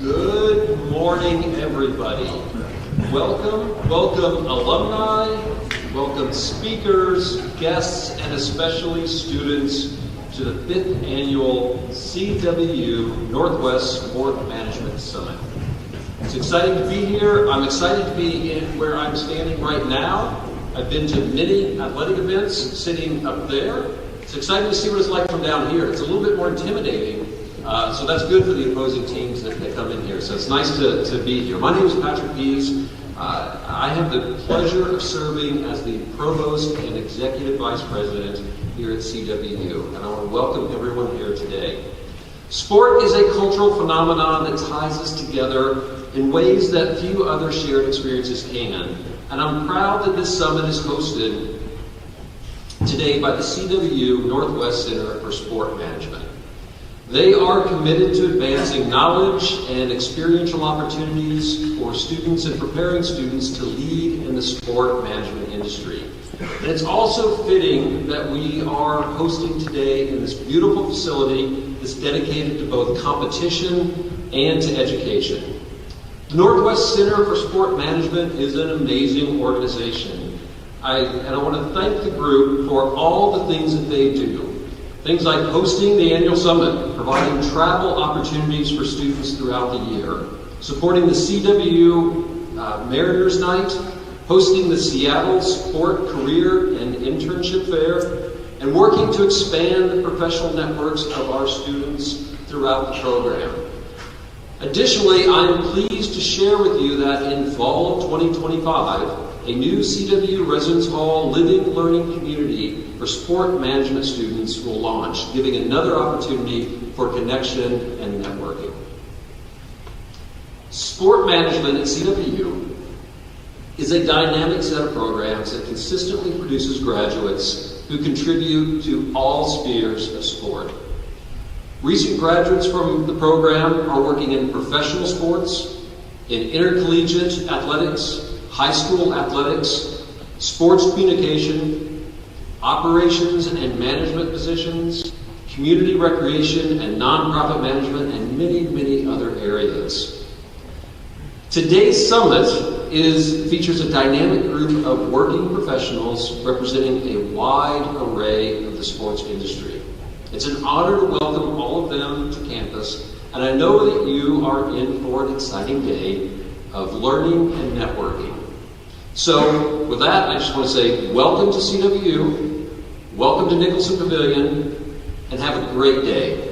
Good morning, everybody. Welcome alumni, welcome speakers, guests, and especially students to the 5th Annual CWU Northwest Sport Management Summit. It's exciting to be here. I'm excited to be in where I'm standing right now. I've been to many athletic events sitting up there. It's exciting to see what it's like from down here. It's a little bit more intimidating, so that's good for the opposing teams that come in here. So it's nice to be here. My name is Patrick Pease. I have the pleasure of serving as the Provost and Executive Vice President here at CWU, and I want to welcome everyone here today. Sport is a cultural phenomenon that ties us together in ways that few other shared experiences can, and I'm proud that this summit is hosted today by the CWU Northwest Center for Sport Management. They are committed to advancing knowledge and experiential opportunities for students and preparing students to lead in the sport management industry. And it's also fitting that we are hosting today in this beautiful facility that's dedicated to both competition and to education. The Northwest Center for Sport Management is an amazing organization. I want to thank the group for all the things that they do. Things like hosting the annual summit, providing travel opportunities for students throughout the year, supporting the CWU Mariners Night, hosting the Seattle Sport Career and Internship Fair, and working to expand the professional networks of our students throughout the program. Additionally, I am pleased to share with you that in fall of 2025, a new CWU Residence Hall Living Learning Community for sport management students will launch, giving another opportunity for connection and networking. Sport management at CWU is a dynamic set of programs that consistently produces graduates who contribute to all spheres of sport. Recent graduates from the program are working in professional sports, in intercollegiate athletics, high school athletics, sports communication, operations and management positions, community recreation and nonprofit management, and many, many other areas. Today's summit features a dynamic group of working professionals representing a wide array of the sports industry. It's an honor to welcome all of them to campus, and I know that you are in for an exciting day of learning and networking. So with that, I just want to say welcome to CWU, welcome to Nicholson Pavilion, and have a great day.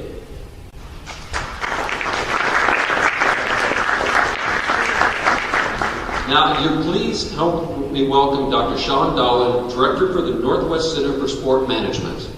Now, you're pleased help me welcome Dr. Sean Dolan, Director for the Northwest Center for Sport Management.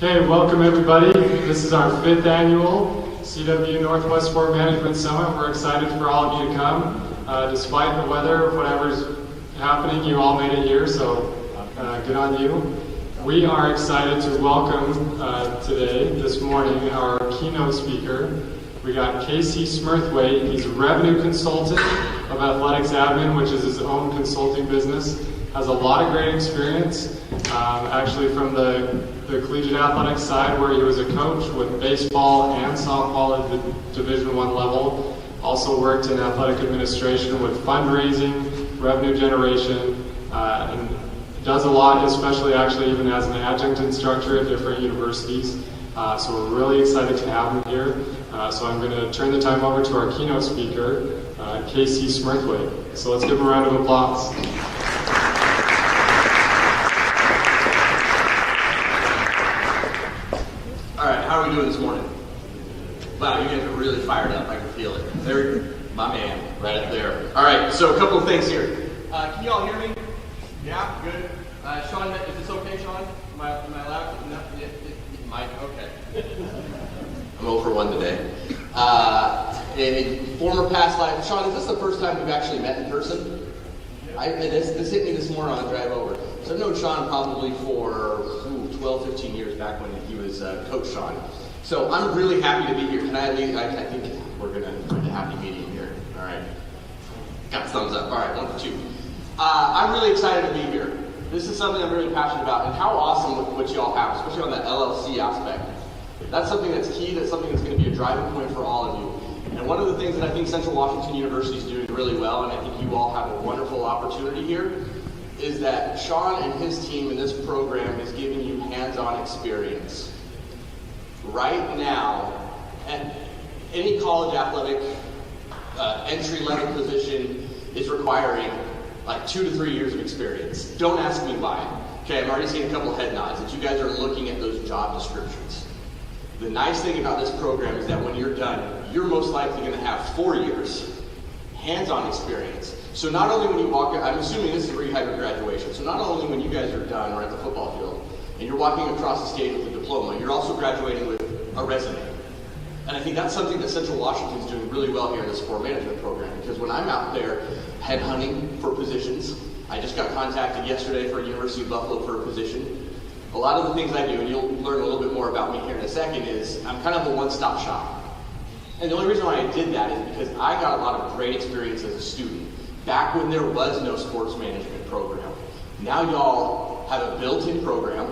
Okay, welcome everybody. This is our 5th annual CWU Northwest Sport Management Summit. We're excited for all of you to come. Despite the weather, whatever's happening, you all made it here, so good on you. We are excited to welcome this morning, our keynote speaker. We got Casey Smurthwaite. He's a revenue consultant of Athletics Admin, which is his own consulting business. Has a lot of great experience, actually from the collegiate athletics side, where he was a coach with baseball and softball at the Division I level. Also worked in athletic administration with fundraising, revenue generation, and does a lot, especially actually even as an adjunct instructor at different universities. So we're really excited to have him here. So I'm going to turn the time over to our keynote speaker, Casey Smurthwaite. So let's give him a round of applause. All right, how are we doing this morning? Wow, you guys are really fired up. I can feel it. There, my man, right up there. All right, so a couple of things here. Can you all hear me? Yeah, good. Sean, is this okay, Sean? Am I loud? No, Mike, okay. I'm 0 for 1 today. In a former past life, Sean, is this the first time we've actually met in person? This hit me this morning on the drive over. So I've known Sean probably for 12, 15 years back when he was Coach Sean. So I'm really happy to be here. I think we're going to have a happy meeting here. All right. Got the thumbs up. All right, 1 for 2. I'm really excited to be here. This is something I'm really passionate about, and how awesome what you all have, especially on the LLC aspect. That's something that's key, that's something that's going to be a driving point for all of you. And one of the things that I think Central Washington University is doing really well, and I think you all have a wonderful opportunity here, is that Sean and his team in this program is giving you hands-on experience. Right now, at any college athletic entry-level position is requiring like 2 to 3 years of experience. Don't ask me why. Okay, I'm already seeing a couple head nods that you guys are looking at those job descriptions. The nice thing about this program is that when you're done, you're most likely going to have 4 years hands-on experience. So not only when you walk, I'm assuming this is where you have your graduation, so not only when you guys are done or at the football field and you're walking across the stage with a diploma, you're also graduating with a resume. And I think that's something that Central Washington is doing really well here in the sport management program, because when I'm out there headhunting for positions, I just got contacted yesterday for University of Buffalo for a position. A lot of the things I do, and you'll learn a little bit more about me here in a second, is I'm kind of a one-stop shop. And the only reason why I did that is because I got a lot of great experience as a student back when there was no sports management program. Now y'all have a built-in program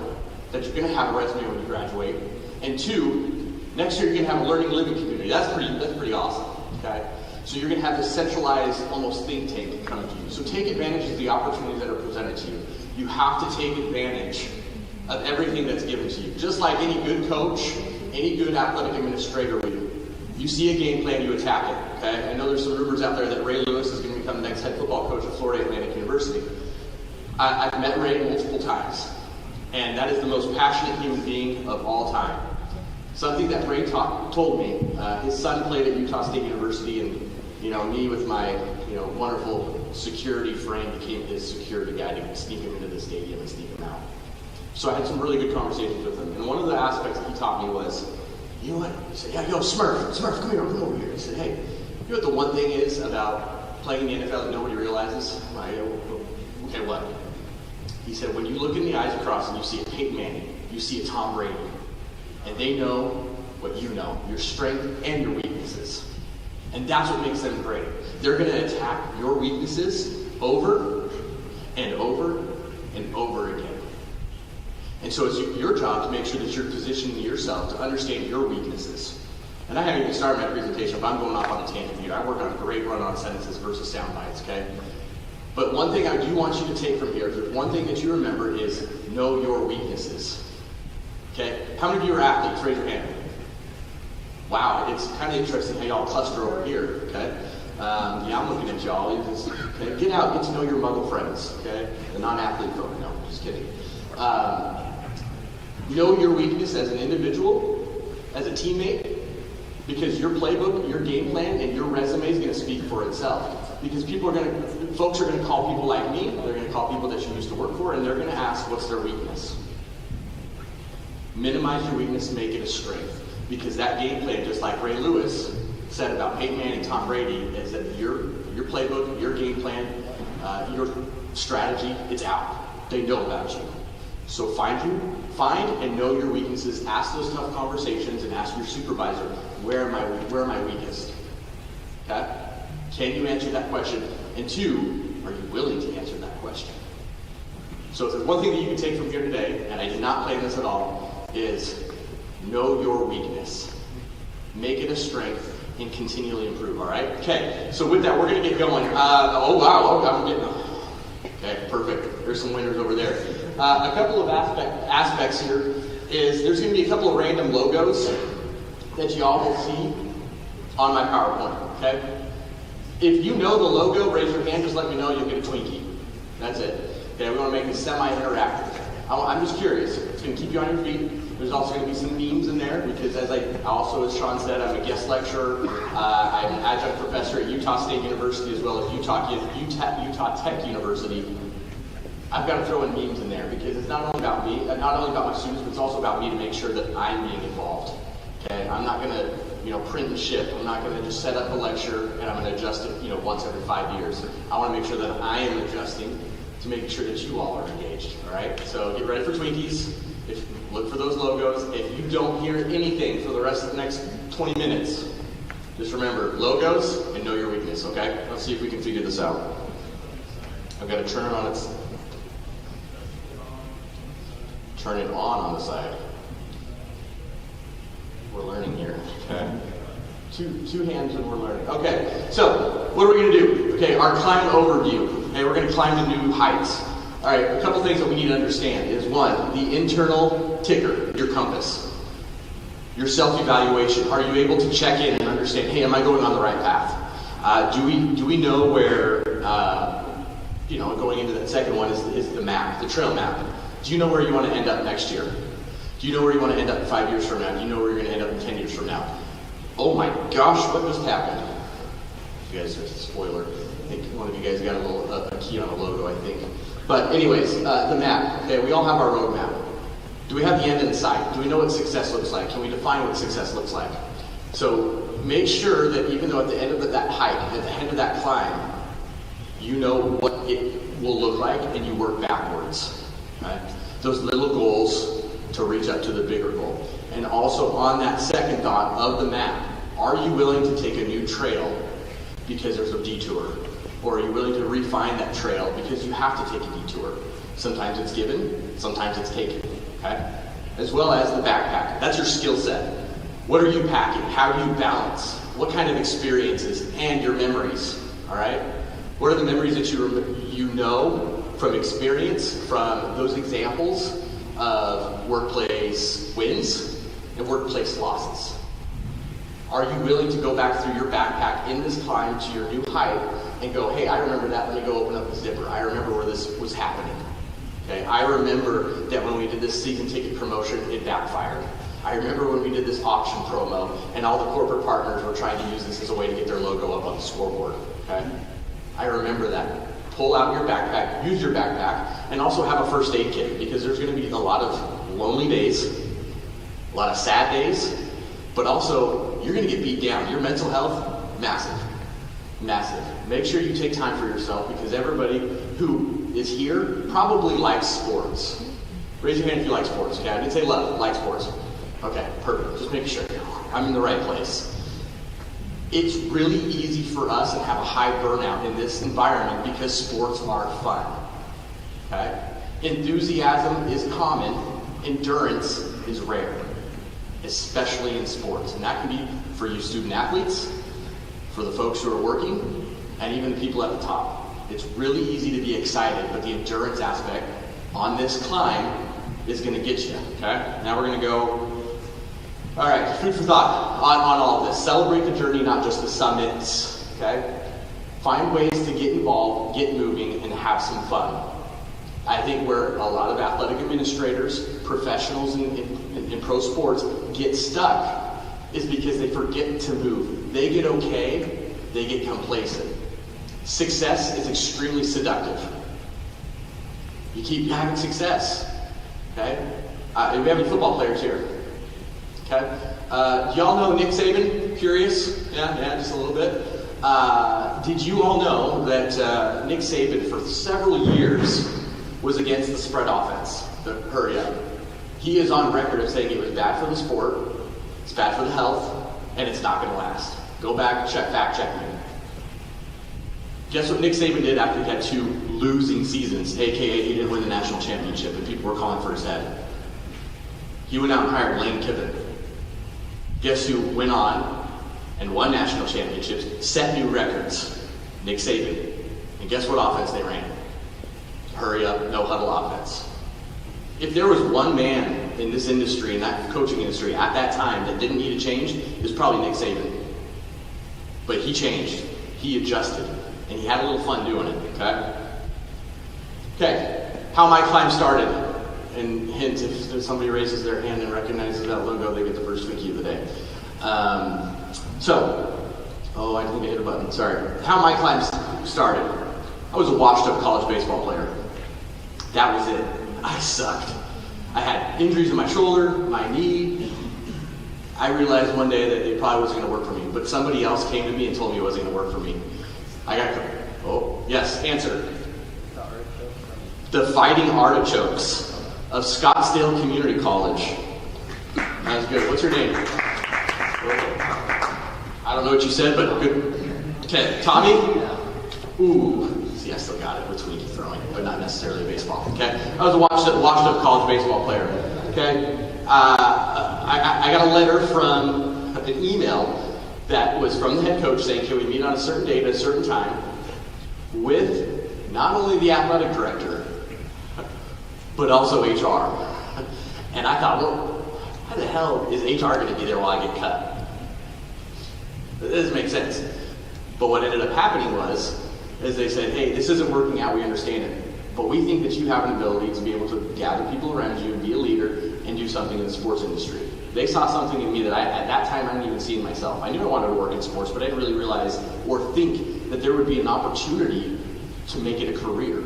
that you're going to have a resume when you graduate. And 2, next year you're going to have a learning living community. That's pretty awesome. Okay? So you're going to have this centralized, almost think tank come to you. So take advantage of the opportunities that are presented to you. You have to take advantage of everything that's given to you. Just like any good coach, any good athletic administrator will do. You see a game plan, you attack it. Okay? I know there's some rumors out there that Ray Lewis is going to become the next head football coach at Florida Atlantic University. I've met Ray multiple times, and that is the most passionate human being of all time. Something that Ray told me, his son played at Utah State University, and me with my wonderful security frame became his security guy to sneak him into the stadium and sneak him out. So I had some really good conversations with him, and one of the aspects that he taught me was, you know what? He said, yeah, yo, Smurf, come over here. He said, hey, you know what the one thing is about playing in the NFL that nobody realizes? I go, okay, what? He said, when you look in the eyes across and you see a Peyton Manning, you see a Tom Brady, and they know what you know, your strength and your weaknesses. And that's what makes them great. They're going to attack your weaknesses over and over and over again. And so it's your job to make sure that you're positioning yourself to understand your weaknesses. And I haven't even started my presentation, but I'm going off on a tangent here. I work on a great run-on sentences versus sound bites, okay? But one thing I do want you to take from here, if there's one thing that you remember, is know your weaknesses. Okay? How many of you are athletes? Raise your hand. Wow, it's kind of interesting how y'all cluster over here, okay? Yeah, I'm looking at y'all. Okay? Get out, get to know your muggle friends, okay? The non-athlete folk. No, just kidding. Know your weakness as an individual, as a teammate, because your playbook, your game plan, and your resume is going to speak for itself. Because folks are going to call people like me, they're going to call people that you used to work for, and they're going to ask, what's their weakness? Minimize your weakness, make it a strength. Because that game plan, just like Ray Lewis said about Peyton Manning, Tom Brady, is that your playbook, your game plan, your strategy, it's out. They know about you. So find and know your weaknesses, ask those tough conversations, and ask your supervisor, where am I weakest? Okay? Can you answer that question? And 2, are you willing to answer that question? So if there's one thing that you can take from here today, and I did not plan this at all, is know your weakness. Make it a strength and continually improve, all right? Okay, so with that, we're going to get going. Okay, perfect. There's some winners over there. A couple of aspects here is there's going to be a couple of random logos that you all will see on my PowerPoint, okay? If you know the logo, raise your hand, just let me know, you'll get a Twinkie. That's it. Okay, we want to make this semi-interactive. I'm just curious. It's going to keep you on your feet. There's also going to be some memes in there because as Sean said, I'm a guest lecturer. I'm an adjunct professor at Utah State University as well as Utah Tech University. I've got to throw in memes in there because it's not only about me, not only about my students, but it's also about me to make sure that I'm being involved. Okay, I'm not going to print and ship. I'm not going to just set up a lecture and I'm going to adjust it once every 5 years. I want to make sure that I am adjusting to make sure that you all are engaged. All right, so get ready for Twinkies. Look for those logos. If you don't hear anything for the rest of the next 20 minutes, just remember logos and know your weakness, okay? Let's see if we can figure this out. I've got to turn it on the side. We're learning here, okay? Two hands and we're learning. Okay, so what are we going to do? Okay, our climb overview. Okay, we're going to climb to new heights. All right, a couple things that we need to understand is one, the internal ticker, your compass. Your self-evaluation. Are you able to check in and understand, hey, am I going on the right path? Do we know where, going into that second one is the map, the trail map. Do you know where you want to end up next year? Do you know where you want to end up 5 years from now? Do you know where you're going to end up in 10 years from now? Oh my gosh, what just happened? You guys, spoiler. I think one of you guys got a key on a logo, I think. But anyways, the map. Okay, we all have our road map. Do we have the end in sight? Do we know what success looks like? Can we define what success looks like? So make sure that even though at the end of that hike, at the end of that climb, you know what it will look like and you work backwards. Right? Those little goals to reach up to the bigger goal. And also on that second thought of the map, are you willing to take a new trail because there's a detour? Or are you willing to refine that trail because you have to take a detour? Sometimes it's given, sometimes it's taken. Okay? As well as the backpack. That's your skill set. What are you packing? How do you balance? What kind of experiences and your memories? All right? What are the memories that you know from experience, from those examples of workplace wins and workplace losses? Are you willing to go back through your backpack in this climb to your new height and go, hey, I remember that, let me go open up the zipper. I remember where this was happening. Okay, I remember that when we did this season ticket promotion, it backfired. I remember when we did this auction promo and all the corporate partners were trying to use this as a way to get their logo up on the scoreboard. Okay, I remember that. Pull out your backpack, use your backpack, and also have a first aid kit because there's going to be a lot of lonely days, a lot of sad days, but also you're going to get beat down. Your mental health, massive. Massive. Make sure you take time for yourself because everybody who is here probably likes sports. Raise your hand if you like sports, okay? I didn't say love, like sports. Okay, perfect. Just making sure I'm in the right place. It's really easy for us to have a high burnout in this environment because sports are fun. Okay? Enthusiasm is common, endurance is rare, especially in sports. And that can be for you student athletes, for the folks who are working, and even the people at the top. It's really easy to be excited, but the endurance aspect on this climb is going to get you. Okay? Now we're going to go. All right, food for thought on all of this. Celebrate the journey, not just the summits. Okay? Find ways to get involved, get moving, and have some fun. I think where a lot of athletic administrators, professionals in pro sports get stuck is because they forget to move. They get okay, they get complacent. Success is extremely seductive. You keep having success. Okay? Do we have any football players here? Okay? Y'all know Nick Saban? Curious? Yeah, just a little bit. Did you all know that Nick Saban for several years was against the spread offense, the hurry up? He is on record of saying it was bad for the sport, it's bad for the health, and it's not going to last. Go back, fact check me. Guess what Nick Saban did after he had 2 losing seasons, aka he didn't win the national championship and people were calling for his head? He went out and hired Lane Kiffin. Guess who went on and won national championships, set new records? Nick Saban. And guess what offense they ran? Hurry up, no huddle offense. If there was one man in this industry, in that coaching industry at that time that didn't need a change, it was probably Nick Saban. But he changed, he adjusted, and he had a little fun doing it, okay? Okay, how my climb started. And hint, if somebody raises their hand and recognizes that logo, they get the first Twinkie of the day. I think I hit a button, sorry. How my climb started. I was a washed up college baseball player. That was it. I sucked. I had injuries in my shoulder, my knee. I realized one day that it probably wasn't going to work for me, but somebody else came to me and told me it wasn't going to work for me. Answer. The Fighting Artichokes of Scottsdale Community College. That was good. What's your name? I don't know what you said, but good. Okay, Tommy? Ooh, see, I still got it with Twinkie throwing, but not necessarily baseball. Okay, I was a washed up college baseball player. Okay, I got a letter from an email that was from the head coach saying, can we meet on a certain date at a certain time with not only the athletic director, but also HR. And I thought, well, how the hell is HR going to be there while I get cut? That doesn't make sense. But what ended up happening is they said, hey, this isn't working out, we understand it. But we think that you have an ability to be able to gather people around you, be a leader, and do something in the sports industry. They saw something in me that at that time I didn't even see in myself. I knew I wanted to work in sports, but I didn't really realize or think that there would be an opportunity to make it a career.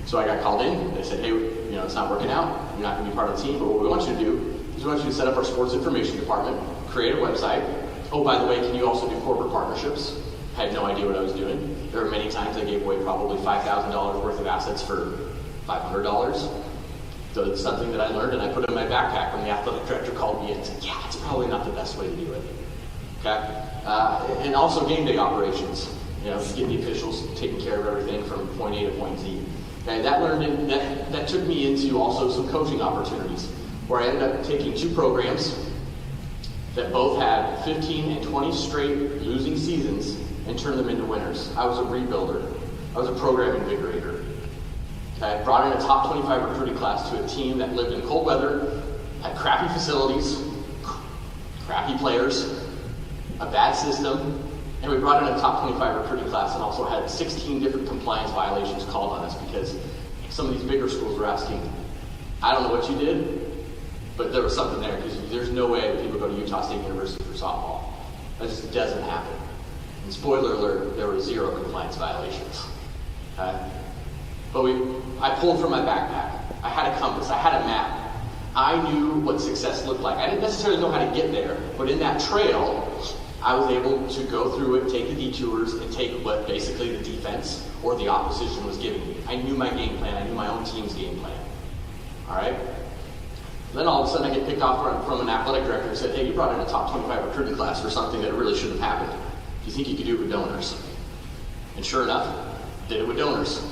So I got called in. They said, hey, it's not working out. You're not going to be part of the team, but what we want you to do is we want you to set up our sports information department, create a website. Oh, by the way, can you also do corporate partnerships? I had no idea what I was doing. There were many times I gave away probably $5,000 worth of assets for $500. So it's something that I learned and I put it in my backpack when the athletic director called me and said, yeah, it's probably not the best way to do it. Okay? And also game day operations. Getting the officials taking care of everything from point A to point Z. Okay? That took me into also some coaching opportunities where I ended up taking 2 programs that both had 15 and 20 straight losing seasons and turned them into winners. I was a rebuilder. I was a program invigorator. I brought in a top 25 recruiting class to a team that lived in cold weather, had crappy facilities, crappy players, a bad system, and we brought in a top 25 recruiting class and also had 16 different compliance violations called on us because some of these bigger schools were asking, I don't know what you did, but there was something there because there's no way that people go to Utah State University for softball. That just doesn't happen. And spoiler alert, there were 0 compliance violations. But I pulled from my backpack. I had a compass. I had a map. I knew what success looked like. I didn't necessarily know how to get there, but in that trail, I was able to go through it, take the detours, and take what basically the defense or the opposition was giving me. I knew my game plan. I knew my own team's game plan. All right? Then all of a sudden I get picked off from an athletic director and said, hey, you brought in a top 25 recruiting class for something that really shouldn't have happened. Do you think you could do it with donors? And sure enough, did it with donors.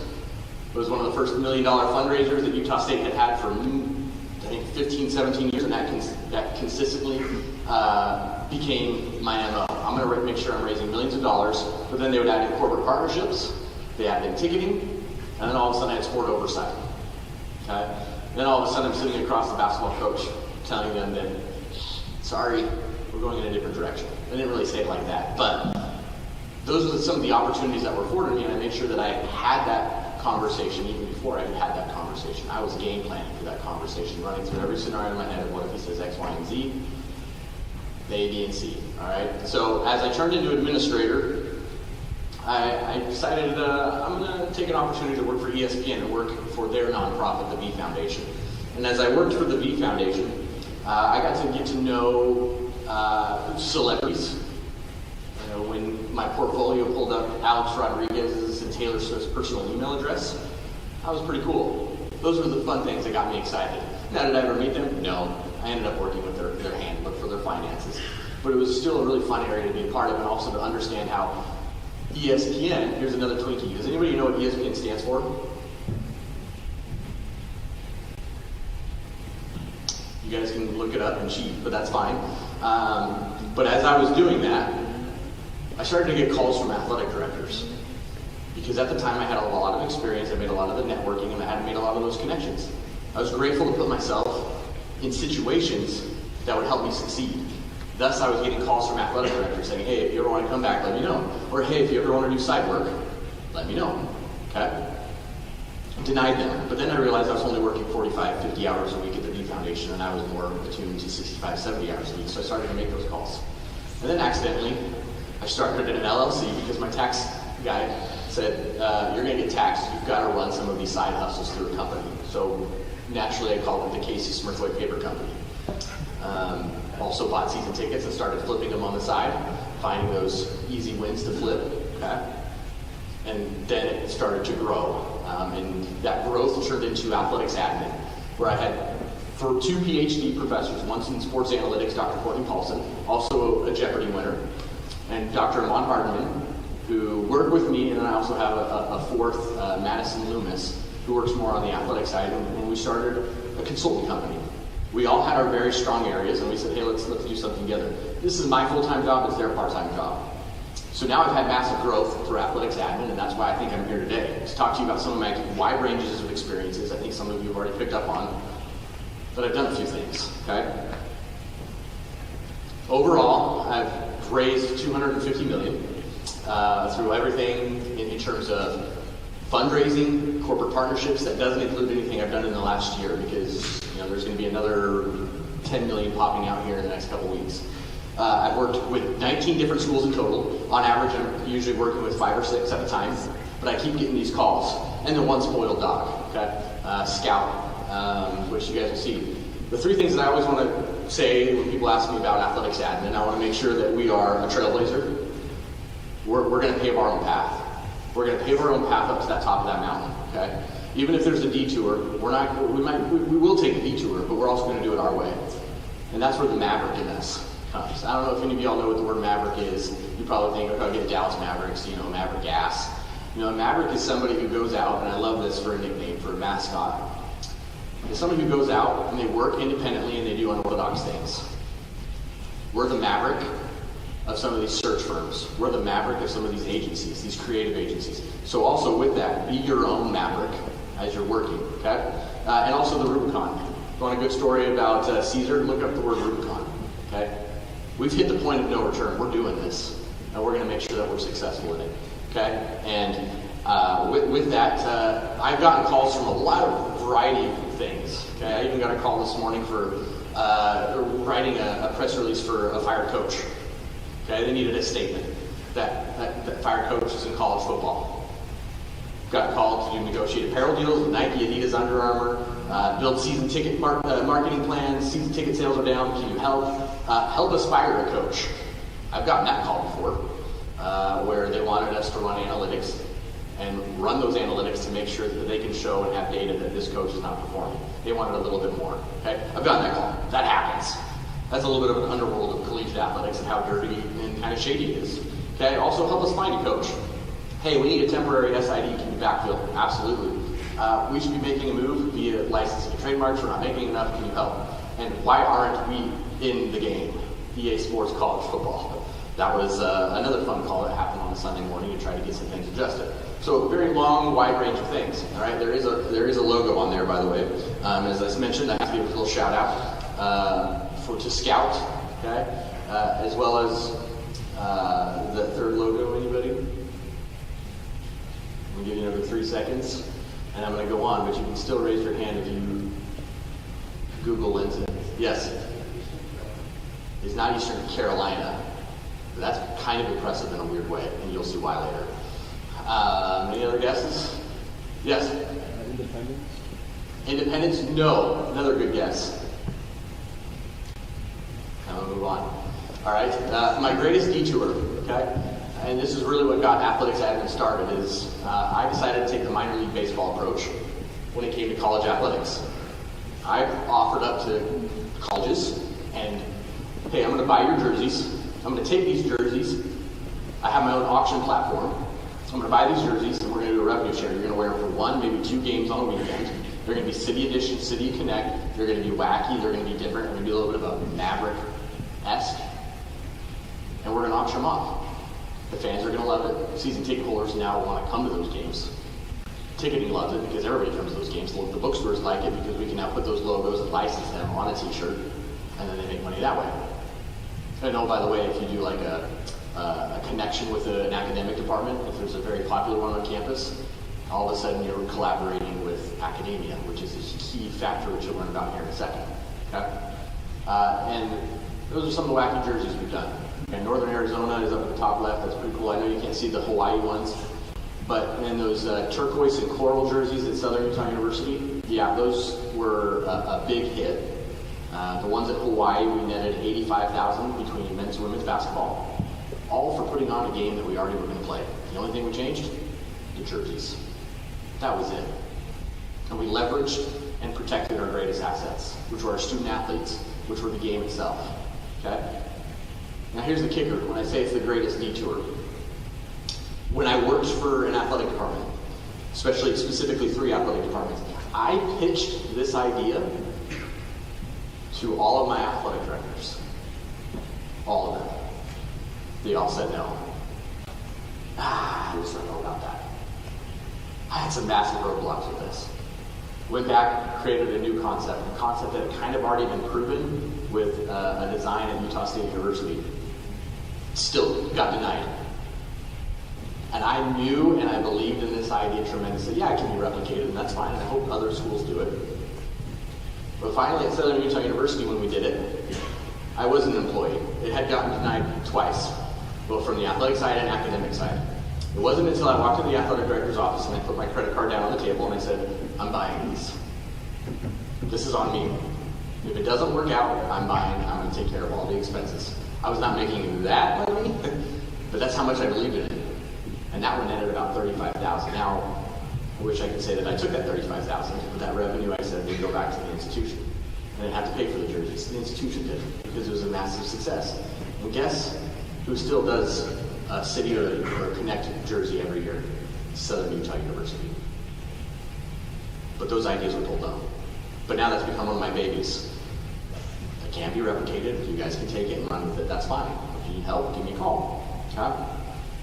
It was one of the first $1 million fundraisers that Utah State had for, I think, 15, 17 years, and that consistently became my MO. I'm going to make sure I'm raising millions of dollars, but then they would add in corporate partnerships, they added in ticketing, and then all of a sudden I had sport oversight. Okay? Then all of a sudden I'm sitting across the basketball coach telling them that, sorry, we're going in a different direction. I didn't really say it like that, but those were some of the opportunities that were afforded me, and I made sure that I had that conversation even before I had that conversation. I was game planning for that conversation, running through every scenario in my head of what if he says X, Y, and Z, A, B, and C. All right. So as I turned into administrator, I decided I'm going to take an opportunity to work for ESPN and work for their nonprofit, the V Foundation. And as I worked for the V Foundation, I got to get to know celebrities. When my portfolio pulled up Alex Rodriguez's and Taylor Swift's personal email address, that was pretty cool. Those were the fun things that got me excited. Now, did I ever meet them? No. I ended up working with their handbook for their finances. But it was still a really fun area to be a part of and also to understand how ESPN, here's another Twinkie. Does anybody know what ESPN stands for? You guys can look it up and cheat, but that's fine. But as I was doing that, I started to get calls from athletic directors. Because at the time I had a lot of experience, I made a lot of the networking, and I had made a lot of those connections. I was grateful to put myself in situations that would help me succeed. Thus, I was getting calls from athletic directors saying, hey, if you ever want to come back, let me know. Or, hey, if you ever want to do side work, let me know. Okay? Denied them. But then I realized I was only working 45, 50 hours a week at the V Foundation, and I was more attuned to 65, 70 hours a week. So I started to make those calls. And then accidentally, I started an LLC because my tax guy said, you're going to get taxed. You've got to run some of these side hustles through a company. So naturally, I called it the Casey Smurthwaite Paper Company. Also bought season tickets and started flipping them on the side, finding those easy wins to flip. Okay? And then it started to grow. And that growth turned into athletics admin, where I had for 2 PhD professors, once in sports analytics, Dr. Courtney Paulson, also a Jeopardy winner, and Dr. Amon Hardman, who work with me, and then I also have a fourth, Madison Loomis, who works more on the athletic side, and we started a consulting company. We all had our very strong areas, and we said, hey, let's do something together. This is my full-time job, it's their part-time job. So now I've had massive growth through athletics admin, and that's why I think I'm here today, to talk to you about some of my wide ranges of experiences. I think some of you have already picked up on, but I've done a few things, okay? Overall, I've raised $250 million through everything in terms of fundraising, corporate partnerships. That doesn't include anything I've done in the last year, because there's going to be another $10 million popping out here in the next couple weeks. I've worked with 19 different schools in total. On average, I'm usually working with 5 or 6 at a time, but I keep getting these calls. And the one spoiled dog, okay? Scout, which you guys will see. The 3 things that I always want to say when people ask me about athletics admin, I want to make sure that we are a trailblazer. We're going to pave our own path. We're going to pave our own path up to that top of that mountain, okay? Even if there's a detour, we will take a detour, but we're also going to do it our way. And that's where the maverick in us comes. I don't know if any of y'all know what the word maverick is. You probably think, okay, Dallas Mavericks, Maverick Gas. A maverick is somebody who goes out, and I love this for a nickname, for a mascot. It's somebody who goes out and they work independently and they do unorthodox things. We're the maverick of some of these search firms. We're the maverick of some of these agencies, these creative agencies. So also with that, be your own maverick as you're working, okay? And also the Rubicon. If you want a good story about Caesar, look up the word Rubicon, okay? We've hit the point of no return. We're doing this, and we're going to make sure that we're successful in it, okay? And with that, I've gotten calls from a lot of variety of things, okay? I even got a call this morning for writing a press release for a fired coach, okay? They needed a statement that fired coach is in college football. Got called to negotiate apparel deals with Nike, Adidas, Under Armour, build season ticket marketing plans. Season ticket sales are down. Can you help? Help us fire a coach. I've gotten that call before, where they wanted us to run analytics and run those analytics to make sure that they can show and have data that this coach is not performing. They wanted a little bit more. Okay, I've gotten that call. That happens. That's a little bit of an underworld of collegiate athletics and how dirty and kind of shady it is. Okay, also help us find a coach. Hey, we need a temporary SID. Can you backfill? Absolutely. We should be making a move via licensing and trademarks. We're not making enough. Can you help? And why aren't we in the game? EA Sports College Football. That was another fun call that happened on a Sunday morning to try to get some things adjusted. So a very long, wide range of things. All right, there is a logo on there, by the way. As I mentioned, I have to give a little shout out to Scout, okay, as well as the third logo. Anybody? I'm giving you another 3 seconds, and I'm going to go on, but you can still raise your hand if you Google Linton. Yes. It's not Eastern Carolina. That's kind of impressive in a weird way, and you'll see why later. Any other guesses? Yes? Independence? Independence? No. Another good guess. I'm going to move on. All right. My greatest detour, okay? And this is really what got athletics admin started, is I decided to take the minor league baseball approach when it came to college athletics. I offered up to colleges, and hey, I'm going to buy your jerseys. I'm going to take these jerseys. I have my own auction platform. I'm going to buy these jerseys, and we're going to do a revenue share. You're going to wear them for 1, maybe 2 games on a weekend. They're going to be City Edition, City Connect. They're going to be wacky. They're going to be different. They're going to be a little bit of a Maverick-esque. And we're going to auction them off. The fans are going to love it. Season ticket holders now want to come to those games. Ticketing loves it because everybody comes to those games. The bookstores like it because we can now put those logos and license them on a t-shirt, and then they make money that way. And oh, by the way, if you do like a connection with an academic department, if there's a very popular one on campus, all of a sudden you're collaborating with academia, which is a key factor which you'll learn about here in a second. Okay? And those are some of the wacky jerseys we've done. And Northern Arizona is up at the top left. That's pretty cool. I know you can't see the Hawaii ones. But then those turquoise and coral jerseys at Southern Utah University, yeah, those were a big hit. The ones at Hawaii, we netted $85,000 between men's and women's basketball, all for putting on a game that we already were going to play. The only thing we changed? The jerseys. That was it. And we leveraged and protected our greatest assets, which were our student athletes, which were the game itself. Okay? Now here's the kicker when I say it's the greatest detour. when I worked for an athletic department, specifically 3 athletic departments, I pitched this idea to all of my athletic directors. All of them. They all said no. I just don't know about that. I had some massive roadblocks with this. Went back, created a new concept, a concept that had kind of already been proven with a design at Utah State University. Still got denied. And I knew and I believed in this idea tremendously. Yeah, it can be replicated, and that's fine, and I hope other schools do it. But finally, at Southern Utah University, when we did it, I was an employee. It had gotten denied twice, both from the athletic side and academic side. It wasn't until I walked into the athletic director's office and I put my credit card down on the table and I said, I'm buying these. This is on me. If it doesn't work out, I'm buying. I'm going to take care of all the expenses. I was not making that money, but that's how much I believed in it. And that one netted about $35,000. Now, I wish I could say that I took that $35,000, but that revenue I said would go back to the institution. I didn't have to pay for the jerseys. The institution did, because it was a massive success. And guess who still does a city or connect jersey every year? Southern Utah University. But those ideas were pulled up. But now that's become one of my babies. It can be replicated. If you guys can take it and run with it, that's fine. If you need help, give me a call. Okay?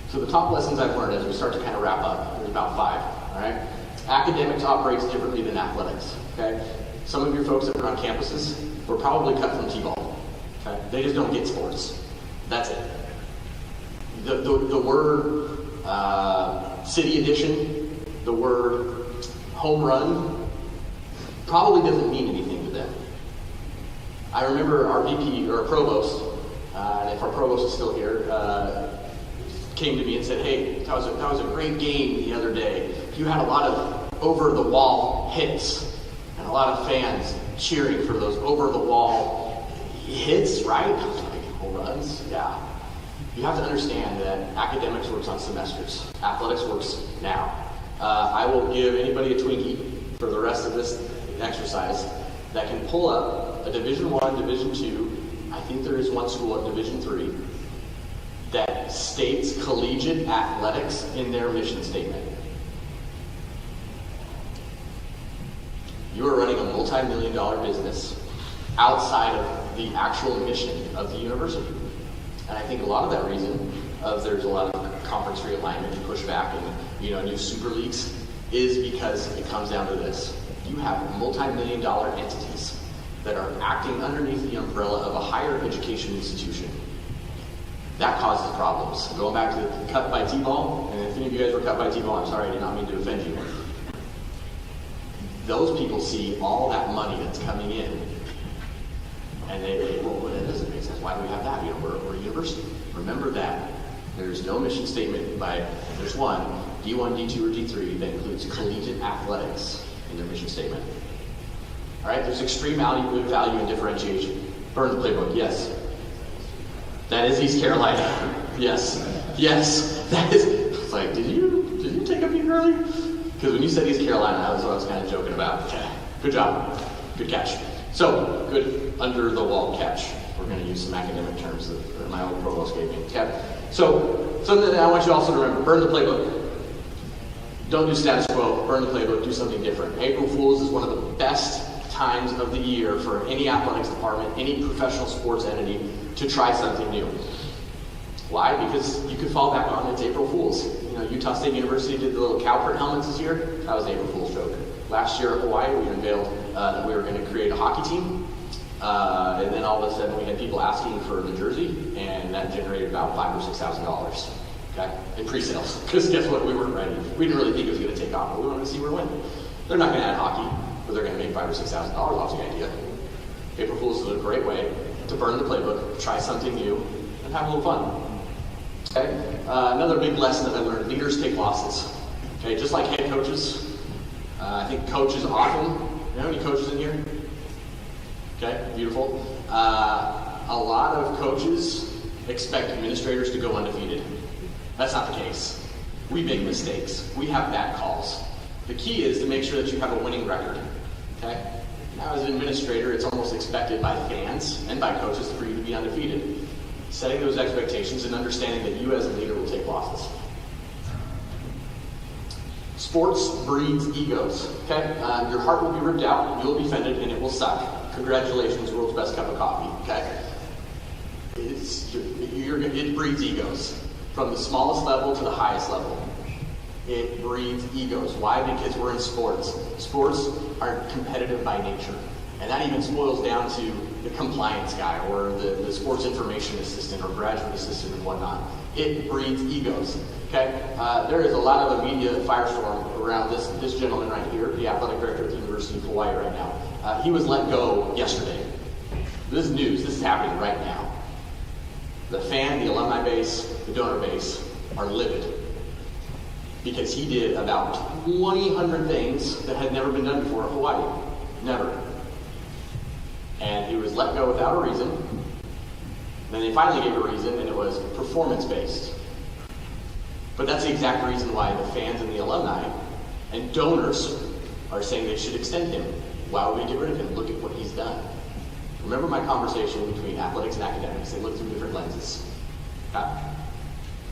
So the top lessons I've learned as we start to kind of wrap up, there's about 5. All right? Academics operates differently than athletics. Okay? Some of your folks that run campuses were probably cut from T-ball. Okay? They just don't get sports. That's it. The word city edition, the word home run, probably doesn't mean anything to them. I remember our VP, or provost, and if our provost is still here, came to me and said, hey, that was a great game the other day. You had a lot of over-the-wall hits and a lot of fans cheering for those over-the-wall hits, right? I was like, home runs? Yeah. You have to understand that academics works on semesters. Athletics works now. I will give anybody a Twinkie for the rest of this exercise that can pull up a Division I, Division II, I think there is one school at Division III, that states collegiate athletics in their mission statement. You are running a multi-million-dollar business outside of the actual mission of the university. And I think a lot of that reason there's a lot of conference realignment and pushback and new super leagues is because it comes down to this. You have multi-million-dollar entities that are acting underneath the umbrella of a higher education institution. That causes problems. Going back to the cut by T-ball, and if any of you guys were cut by T-ball, I'm sorry, I did not mean to offend you. Those people see all that money that's coming in, and they well, that doesn't make sense. Why do we have that? We're a university. Remember that there's no mission statement there's one, D1, D2, or D3 that includes collegiate athletics in their mission statement. All right, there's extreme value and differentiation. Burn the playbook, yes. That is East Carolina. Yes. That is. It's like, did you take a peek early? Because when you said East Carolina, that was what I was kind of joking about. Okay. Good job. Good catch. So, good under the wall catch. We're going to use some academic terms that my old provost gave me. Okay. So, something that I want you also to remember: burn the playbook. Don't do status quo. Burn the playbook. Do something different. April Fools is one of the best times of the year for any athletics department, any professional sports entity, to try something new. Why? Because you could fall back on it's April Fools. Utah State University did the little cow print helmets this year. That was an April Fool's joke. Last year at Hawaii, we unveiled that we were going to create a hockey team. And then all of a sudden we had people asking for the jersey, and that generated about $5,000 or $6,000. Okay? In pre-sales. Because guess what? We weren't ready. We didn't really think it was going to take off, but we wanted to see where it went. They're not going to add hockey, but they're going to make $5,000 or $6,000 off the idea. April Fools is a great way to burn the playbook, try something new, and have a little fun. Okay? Another big lesson that I learned: leaders take losses. Okay, just like head coaches. I think coaches often. You know how many coaches in here? Okay, beautiful. A lot of coaches expect administrators to go undefeated. That's not the case. We make mistakes. We have bad calls. The key is to make sure that you have a winning record. Okay? Now, as an administrator, it's almost expected by fans and by coaches for you to be undefeated. Setting those expectations and understanding that you as a leader will take losses. Sports breeds egos, okay? Your heart will be ripped out, you will be offended, and it will suck. Congratulations, world's best cup of coffee, okay? It breeds egos, from the smallest level to the highest level. It breeds egos. Why? Because we're in sports. Sports are competitive by nature. And that even boils down to the compliance guy or the sports information assistant or graduate assistant and whatnot. It breeds egos. Okay? There is a lot of a media firestorm around this gentleman right here, the athletic director at the University of Hawaii right now. He was let go yesterday. This is news. This is happening right now. The fan, the alumni base, the donor base are livid because he did about 200 things that had never been done before at Hawaii. Never. And he was let go without a reason. Then they finally gave a reason, and it was performance-based. But that's the exact reason why the fans and the alumni and donors are saying they should extend him. Why would we get rid of him? Look at what he's done. Remember my conversation between athletics and academics. They look through different lenses.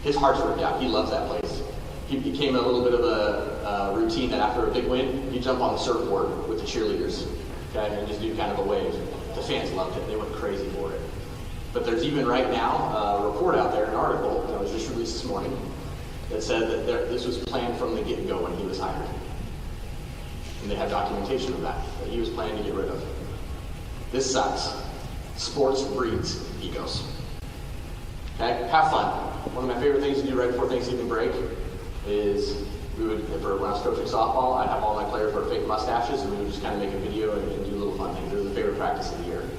His heart's ripped out. He loves that place. He became a little bit of a routine that after a big win, he'd jump on the surfboard with the cheerleaders, okay, and just do kind of a wave. The fans loved it. They went crazy for it. But there's even right now a report out there, an article that was just released this morning, that said that this was planned from the get-go when he was hired. And they have documentation of that he was planning to get rid of. This sucks. Sports breeds egos. Okay? Have fun. One of my favorite things to do right before Thanksgiving break is when I was coaching softball, I'd have all my players wear fake mustaches, and we would just kind of make a video and do little fun things. It was the favorite practice of the year.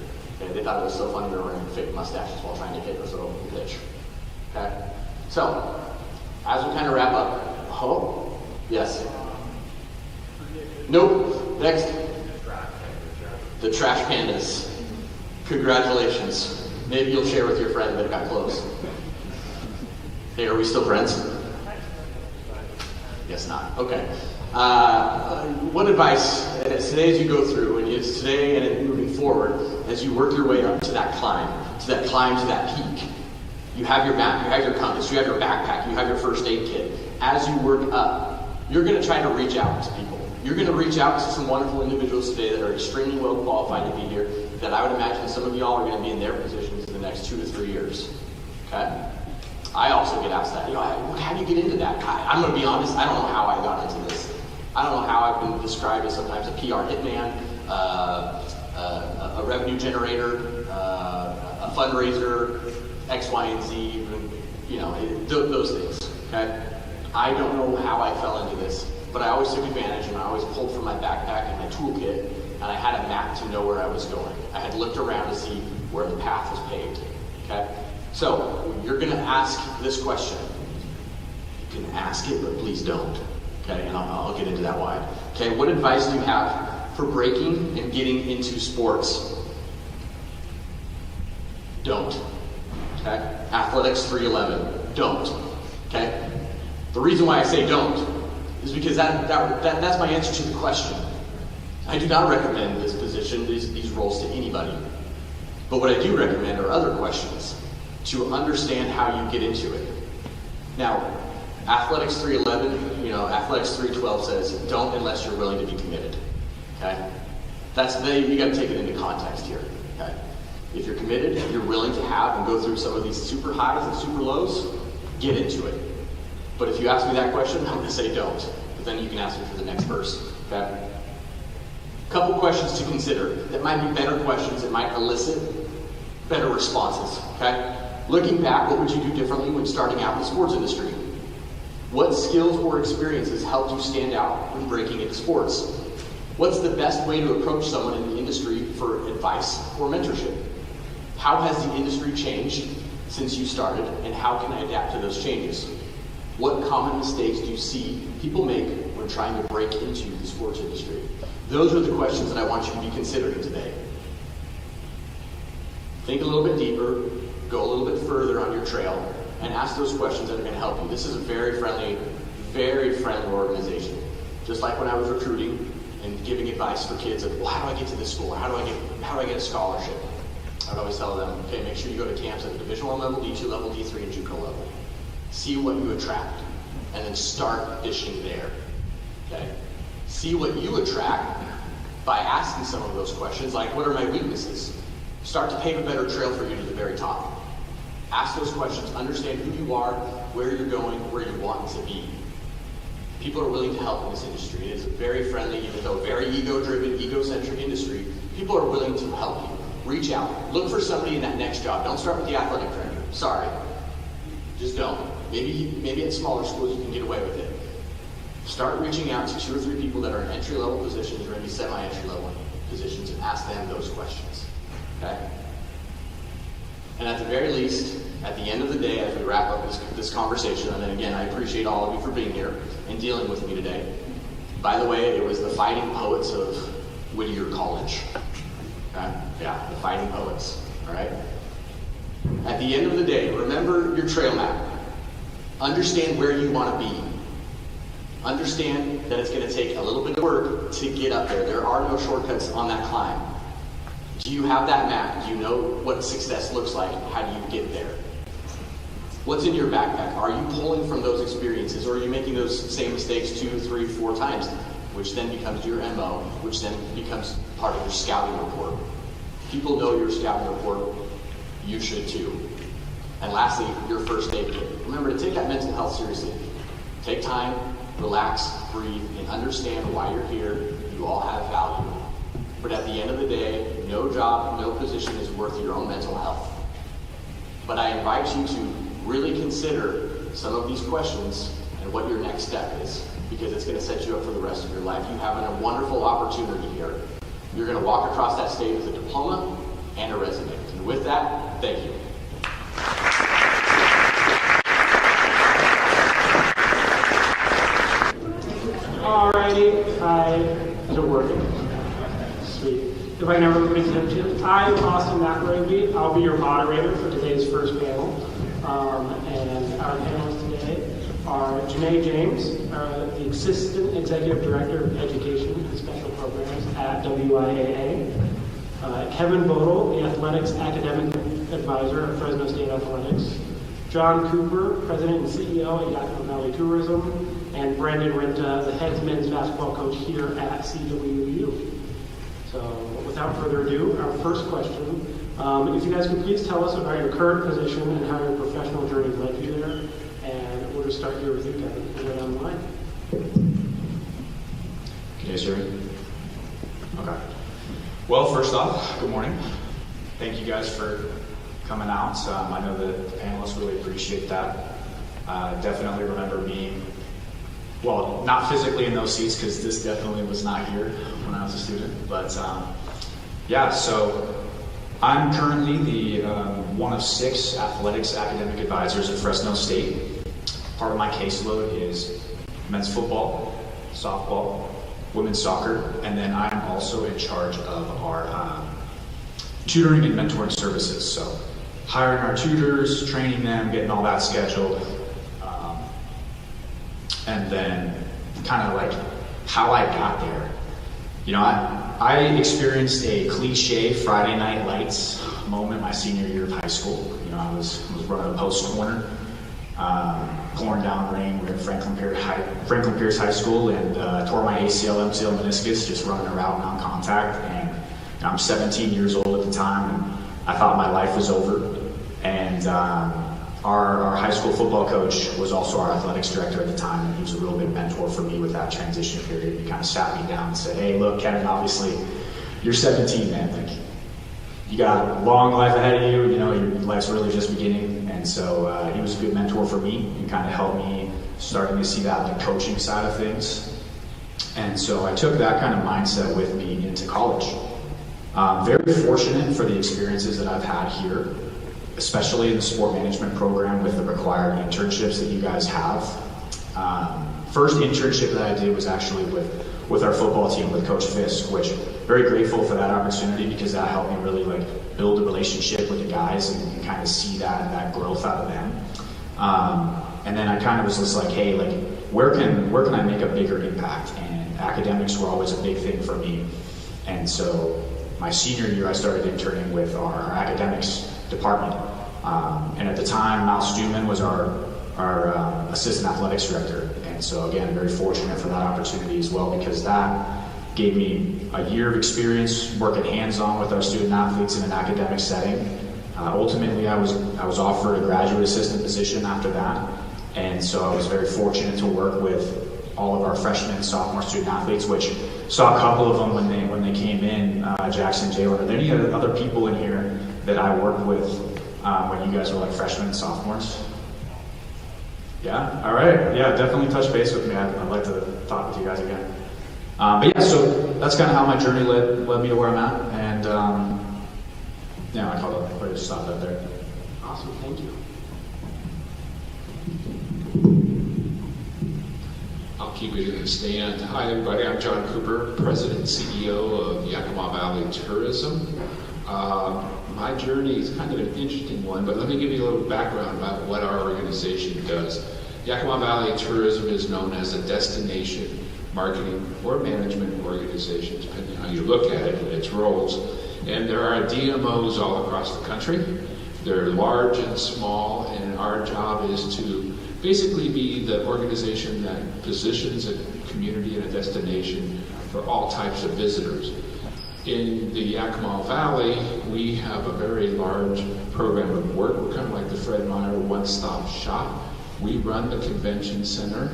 And they thought it was so funny they were wearing fake mustaches while trying to hit or throw a pitch. Okay? So, as we kind of wrap up, yes? Nope. Next. The Trash Pandas. Congratulations. Maybe you'll share with your friend that it got close. Hey, are we still friends? Guess not. Okay. What advice today as you go through, and it's today and moving forward, as you work your way up to that climb, to that peak, you have your map, you have your compass, you have your backpack, you have your first aid kit. As you work up, you're going to try to reach out to people. You're going to reach out to some wonderful individuals today that are extremely well qualified to be here, that I would imagine some of y'all are going to be in their positions in the next 2 to 3 years. Okay? I also get asked that. How do you get into that? I'm going to be honest, I don't know how I got into this. I don't know how I've been described as sometimes a PR hitman, a revenue generator, a fundraiser, X, Y, and Z, those things. Okay? I don't know how I fell into this, but I always took advantage, and I always pulled from my backpack and my toolkit, and I had a map to know where I was going. I had looked around to see where the path was paved. Okay? So, you're going to ask this question. You can ask it, but please don't. Okay, and I'll get into that why. Okay, what advice do you have for breaking and getting into sports? Don't. Okay, Athletics 311. Don't. Okay, the reason why I say don't is because that's my answer to the question. I do not recommend this position, these roles to anybody. But what I do recommend are other questions to understand how you get into it. Now, Athletics 311, Athletics 312 says, don't unless you're willing to be committed. Okay? You got to take it into context here. Okay? If you're committed, if you're willing to have and go through some of these super highs and super lows, get into it. But if you ask me that question, I'm going to say don't. But then you can ask me for the next verse. Okay? Couple questions to consider that might be better questions that might elicit better responses. Okay? Looking back, what would you do differently when starting out in the sports industry? What skills or experiences helped you stand out when breaking into sports? What's the best way to approach someone in the industry for advice or mentorship? How has the industry changed since you started, and how can I adapt to those changes? What common mistakes do you see people make when trying to break into the sports industry? Those are the questions that I want you to be considering today. Think a little bit deeper, go a little bit further on your trail, and ask those questions that are going to help you. This is a very friendly organization. Just like when I was recruiting and giving advice for kids of, well, how do I get to this school? How do I get a scholarship? I'd always tell them, okay, make sure you go to camps at the Division I level, D2 level, D3, and JUCO level. See what you attract, and then start fishing there. Okay? See what you attract by asking some of those questions, like what are my weaknesses? Start to pave a better trail for you to the very top. Ask those questions, understand who you are, where you're going, where you want to be. People are willing to help in this industry. It is a very friendly, even though very ego-driven, egocentric industry. People are willing to help you. Reach out. Look for somebody in that next job. Don't start with the athletic director. Sorry. Just don't. Maybe at smaller schools you can get away with it. Start reaching out to 2 or 3 people that are in entry-level positions or maybe semi-entry-level positions and ask them those questions. Okay? And at the very least, at the end of the day, as we wrap up this conversation, and then again, I appreciate all of you for being here and dealing with me today. By the way, it was the Fighting Poets of Whittier College. Okay? Yeah, the Fighting Poets. All right? At the end of the day, remember your trail map. Understand where you want to be. Understand that it's going to take a little bit of work to get up there. There are no shortcuts on that climb. Do you have that map? Do you know what success looks like? How do you get there? What's in your backpack? Are you pulling from those experiences, or are you making those same mistakes 2, 3, 4 times? Which then becomes your MO, which then becomes part of your scouting report. People know your scouting report. You should too. And lastly, your first aid kit. Remember to take that mental health seriously. Take time, relax, breathe, and understand why you're here. You all have value. But at the end of the day, no job, no position is worth your own mental health. But I invite you to really consider some of these questions and what your next step is, because it's going to set you up for the rest of your life. You have a wonderful opportunity here. You're going to walk across that stage with a diploma and a resume. And with that, thank you. Alrighty, is it working? Sweet. If I can have everybody's attention, I'm Austin McElravy. I'll be your moderator for today's first panel. And our panelists today are Janae James, the Assistant Executive Director of Education and Special Programs at WIAA. Kevin Bodel, the Athletics Academic Advisor at Fresno State Athletics. John Cooper, President and CEO at Yakima Valley Tourism. And Brandon Renta, the head men's basketball coach here at CWU. So without further ado, our first question, if you guys could please tell us about your current position and how your professional journey led you there. And we'll just start here with you, Kevin, right on the line. Can you guys hear me? Okay. Well, first off, good morning. Thank you guys for coming out. I know that the panelists really appreciate that. Definitely remember being, well, not physically in those seats, because this definitely was not here when I was a student. But yeah, so I'm currently the one of 6 athletics academic advisors at Fresno State. Part of my caseload is men's football, softball, women's soccer, and then I'm also in charge of our tutoring and mentoring services. So hiring our tutors, training them, getting all that scheduled, and then kind of like how I got there. You know, I experienced a cliche Friday Night Lights moment my senior year of high school. You know, I was running a post corner, pouring down rain. We were at Franklin Pierce High School, and tore my ACL, MCL, meniscus just running a route non-contact. And you know, I'm 17 years old at the time, and I thought my life was over. And our high school football coach was also our athletics director at the time, and he was a real big mentor for me with that transition period. He kind of sat me down and said, "Hey, look, Kevin, obviously you're 17, man. Like, you got a long life ahead of you. You know, your life's really just beginning." And so he was a good mentor for me and kind of helped me starting to see that like coaching side of things. And so I took that kind of mindset with me into college. Very fortunate for the experiences that I've had here, especially in the sport management program with the required internships that you guys have. First internship that I did was actually with our football team with Coach Fisk, which very grateful for that opportunity, because that helped me really like build a relationship with the guys and kind of see that growth out of them. And then I kind of was just like, hey, like where can I make a bigger impact? And academics were always a big thing for me. And so my senior year, I started interning with our academics department. And at the time, Mal Stuman was our assistant athletics director. And so again, very fortunate for that opportunity as well, because that gave me a year of experience working hands-on with our student athletes in an academic setting. Ultimately, I was offered a graduate assistant position after that, and so I was very fortunate to work with all of our freshmen and sophomore student athletes, which saw a couple of them when they came in, Jackson, Jalen. Are there any other people in here that I worked with when you guys were like freshmen and sophomores? Yeah? All right. Yeah, definitely touch base with me. I'd like to talk with you guys again. But yeah, so that's kind of how my journey led me to where I'm at. And yeah, I call it, just stop that there. Awesome, thank you. I'll keep it in the stand. Hi, everybody. I'm John Cooper, President and CEO of Yakima Valley Tourism. My journey is kind of an interesting one, but let me give you a little background about what our organization does. Yakima Valley Tourism is known as a destination marketing or management organization, depending on how you look at it and its roles. And there are DMOs all across the country. They're large and small, and our job is to basically be the organization that positions a community and a destination for all types of visitors. In the Yakima Valley, we have a very large program of work. We're kind of like the Fred Meyer one-stop shop. We run the convention center.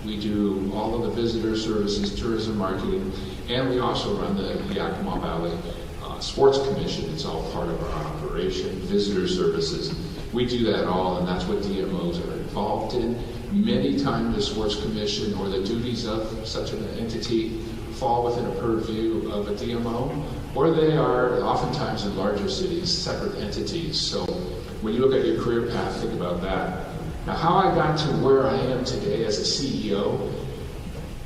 We do all of the visitor services, tourism marketing, and we also run the Yakima Valley Sports Commission. It's all part of our operation, visitor services. We do that all, and that's what DMOs are involved in. Many times the Sports Commission or the duties of such an entity fall within a purview of a DMO, or they are oftentimes in larger cities, separate entities. So when you look at your career path, think about that. Now, how I got to where I am today as a CEO,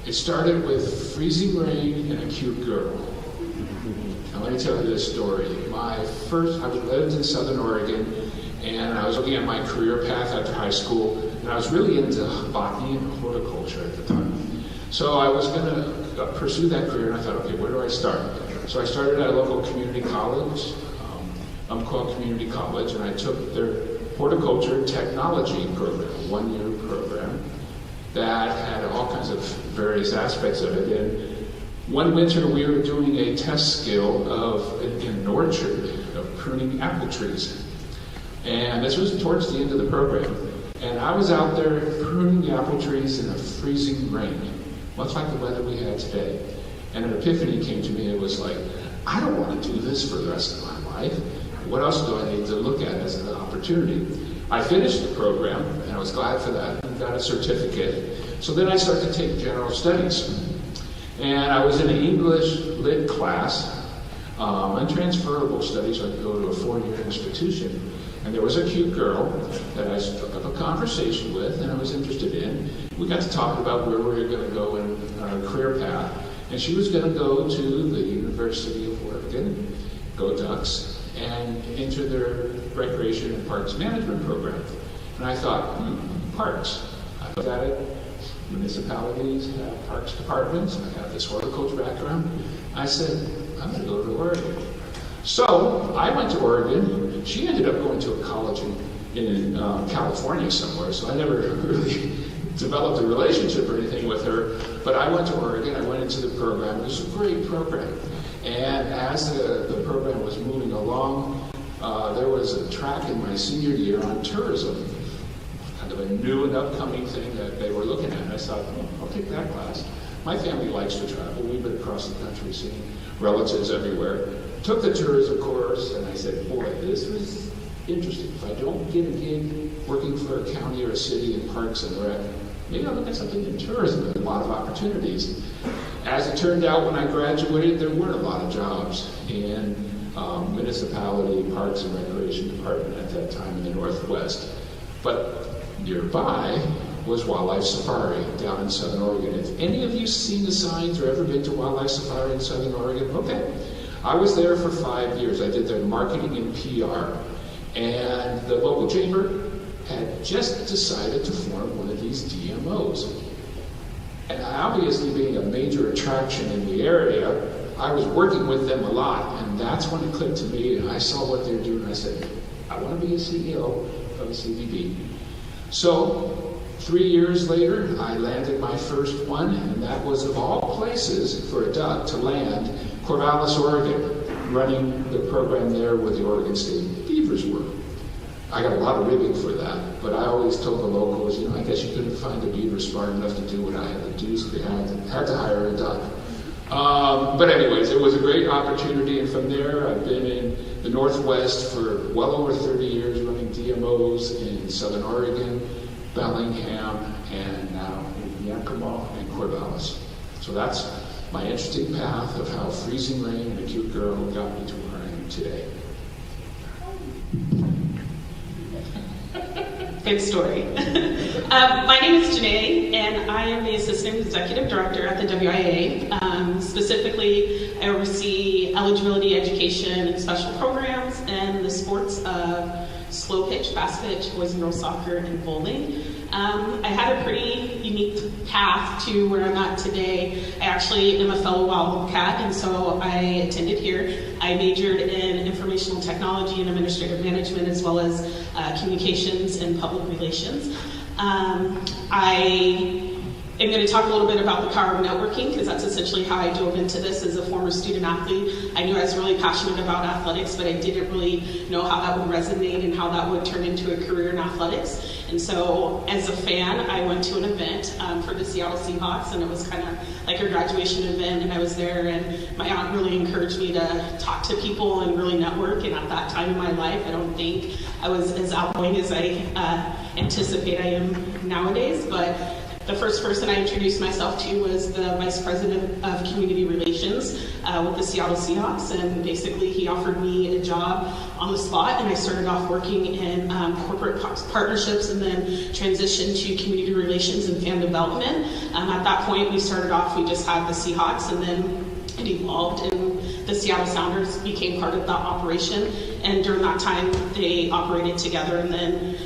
it started with freezing rain and a cute girl. Now, let me tell you this story. I lived in Southern Oregon, and I was looking at my career path after high school, and I was really into botany and horticulture at the time. So I was going to pursue that career, and I thought, okay, where do I start? So I started at a local community college, Umpqua Community College, and I took their horticulture technology program, a one-year program that had all kinds of various aspects of it. And one winter we were doing a test skill in an orchard of pruning apple trees. And this was towards the end of the program. And I was out there pruning the apple trees in a freezing rain, much like the weather we had today. And an epiphany came to me. It was like, I don't want to do this for the rest of my life. What else do I need to look at as an opportunity? I finished the program, and I was glad for that, and got a certificate. So then I started to take general studies. And I was in an English lit class, untransferable studies, so I could go to a four-year institution. And there was a cute girl that I struck up a conversation with, and I was interested in. We got to talk about where we were going to go in our career path. And she was going to go to the University of Oregon, go Ducks, and enter their Recreation and Parks Management program. And I thought, parks. I looked at it. Municipalities have parks departments. I have this horticulture background. I said, I'm going to go to Oregon. So I went to Oregon. She ended up going to a college in California somewhere, so I never really developed a relationship or anything with her. But I went to Oregon. I went into the program. It was a great program. And as the program was moving along, there was a track in my senior year on tourism, kind of a new and upcoming thing that they were looking at. And I thought, I'll take that class. My family likes to travel. We've been across the country seeing relatives everywhere. Took the tourism course, and I said, boy, this was interesting. If I don't get a gig working for a county or a city in Parks and Rec, maybe I'll look at something in tourism. There's a lot of opportunities. As it turned out, when I graduated, there weren't a lot of jobs in municipality, parks and recreation department at that time in the Northwest. But nearby was Wildlife Safari down in Southern Oregon. If any of you seen the signs or ever been to Wildlife Safari in Southern Oregon, okay. I was there for 5 years. I did their marketing and PR. And the local chamber had just decided to form one of these DMOs. And obviously being a major attraction in the area, I was working with them a lot, and that's when it clicked to me, and I saw what they're doing, and I said, I want to be a CEO of a CVB. So 3 years later, I landed my first one, and that was, of all places for a duck to land, Corvallis, Oregon, running the program there where the Oregon State Beavers were. I got a lot of ribbing for that, but I always told the locals, I guess you couldn't find a beaver smart enough to do what I had to do, so they had to hire a duck. But anyways, it was a great opportunity, and from there I've been in the Northwest for well over 30 years, running DMOs in Southern Oregon, Bellingham, and now in Yakima and Corvallis. So that's my interesting path of how freezing rain and a cute girl got me to where I am today. Good story. My name is Janae, and I am the Assistant Executive Director at the WIA. Specifically, I oversee eligibility, education, and special programs, and the sports of slow pitch, fast pitch, boys and girls soccer, and bowling. I had a pretty unique path to where I'm at today. I actually am a fellow Wildcat, and so I attended here. I majored in informational technology and administrative management, as well as communications and public relations. I'm going to talk a little bit about the power of networking, because that's essentially how I dove into this as a former student athlete. I knew I was really passionate about athletics, but I didn't really know how that would resonate and how that would turn into a career in athletics. And so as a fan, I went to an event for the Seattle Seahawks, and it was kind of like a graduation event, and I was there, and my aunt really encouraged me to talk to people and really network. And at that time in my life, I don't think I was as outgoing as I anticipate I am nowadays, but the first person I introduced myself to was the Vice President of Community Relations with the Seattle Seahawks, and basically he offered me a job on the spot, and I started off working in corporate partnerships and then transitioned to community relations and fan development. At that point, we started off, we just had the Seahawks, and then it evolved, and the Seattle Sounders became part of that operation. And during that time, they operated together, and then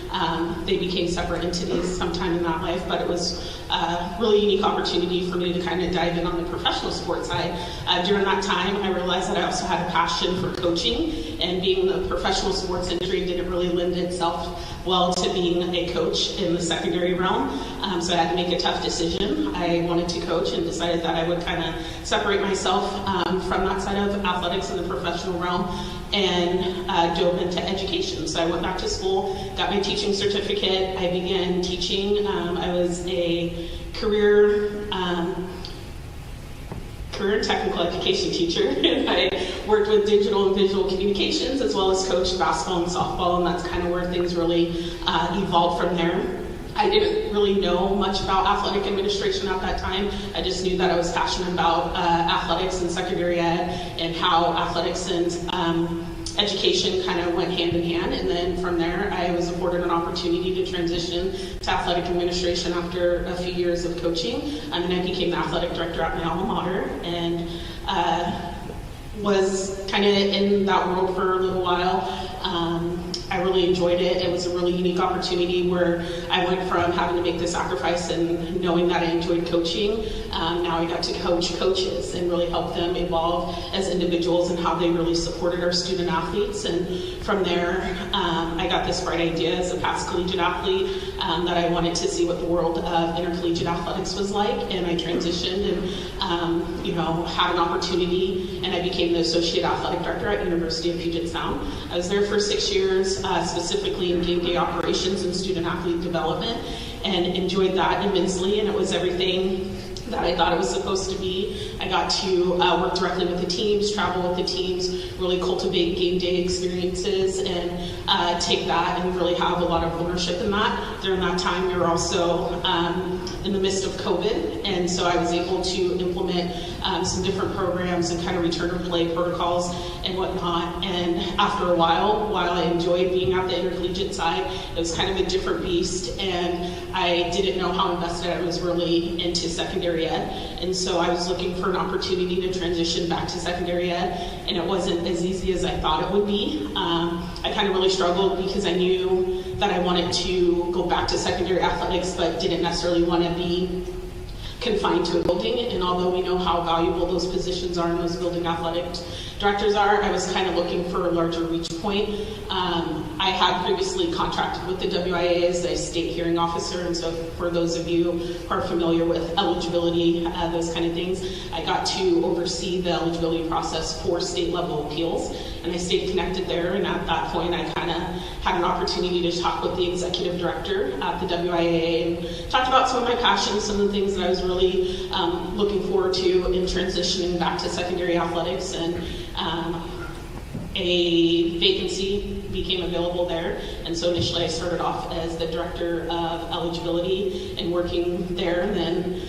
they became separate entities sometime in that life. But it was a really unique opportunity for me to kind of dive in on the professional sports side. During that time, I realized that I also had a passion for coaching, and being in the professional sports industry didn't really lend itself well to being a coach in the secondary realm. So I had to make a tough decision. I wanted to coach and decided that I would kind of separate myself from that side of athletics in the professional realm, and dove into education. So I went back to school, got my teaching certificate. I began teaching. I was a career and technical education teacher. And I worked with digital and visual communications, as well as coached basketball and softball, and that's kind of where things really evolved from there. I didn't really know much about athletic administration at that time. I just knew that I was passionate about athletics and secondary ed, and how athletics and education kind of went hand in hand. And then from there, I was afforded an opportunity to transition to athletic administration after a few years of coaching. And then I became the athletic director at my alma mater, and was kind of in that world for a little while. I really enjoyed it. It was a really unique opportunity where I went from having to make the sacrifice and knowing that I enjoyed coaching. Now I got to coach coaches and really help them evolve as individuals and how they really supported our student athletes. And from there, I got this bright idea as a past collegiate athlete that I wanted to see what the world of intercollegiate athletics was like. And I transitioned and had an opportunity, and I became the associate athletic director at University of Puget Sound. I was there for 6 years, specifically in game day operations and student athlete development, and enjoyed that immensely. And it was everything that I thought it was supposed to be. I got to work directly with the teams, travel with the teams, really cultivate game day experiences, and take that and really have a lot of ownership in that. During that time, we were also in the midst of COVID, and so I was able to implement some different programs and kind of return to play protocols and whatnot. And after a while I enjoyed being at the intercollegiate side, it was kind of a different beast, and I didn't know how invested I was really into secondary ed. And so I was looking for an opportunity to transition back to secondary ed, and it wasn't as easy as I thought it would be. I kind of really struggled because I knew that I wanted to go back to secondary athletics, but didn't necessarily want to be confined to a building. And although we know how valuable those positions are and those building athletic directors are, I was kind of looking for a larger reach point. I had previously contracted with the WIA as a state hearing officer, and so for those of you who are familiar with eligibility, those kind of things, I got to oversee the eligibility process for state level appeals, and I stayed connected there. And at that point, I kind of had an opportunity to talk with the executive director at the WIA and talked about some of my passions, some of the things that I was really looking forward to in transitioning back to secondary athletics. And a vacancy became available there, and so initially I started off as the director of eligibility and working there, and then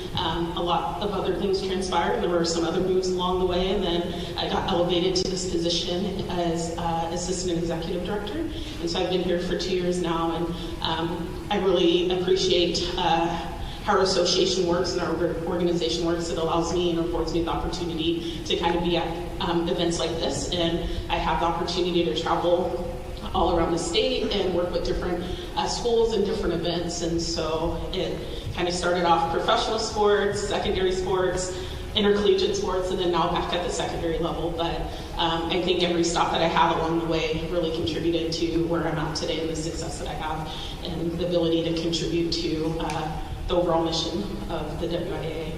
a lot of other things transpired. There were some other moves along the way, and then I got elevated to this position as assistant executive director, and so I've been here for 2 years now, and I really appreciate how our association works and our organization works. It allows me and affords me the opportunity to kind of be at events like this, and I have the opportunity to travel all around the state and work with different schools and different events. And so it kind of started off professional sports, secondary sports, intercollegiate sports, and then now back at the secondary level. But I think every stop that I had along the way really contributed to where I'm at today and the success that I have and the ability to contribute to the overall mission of the WIAA.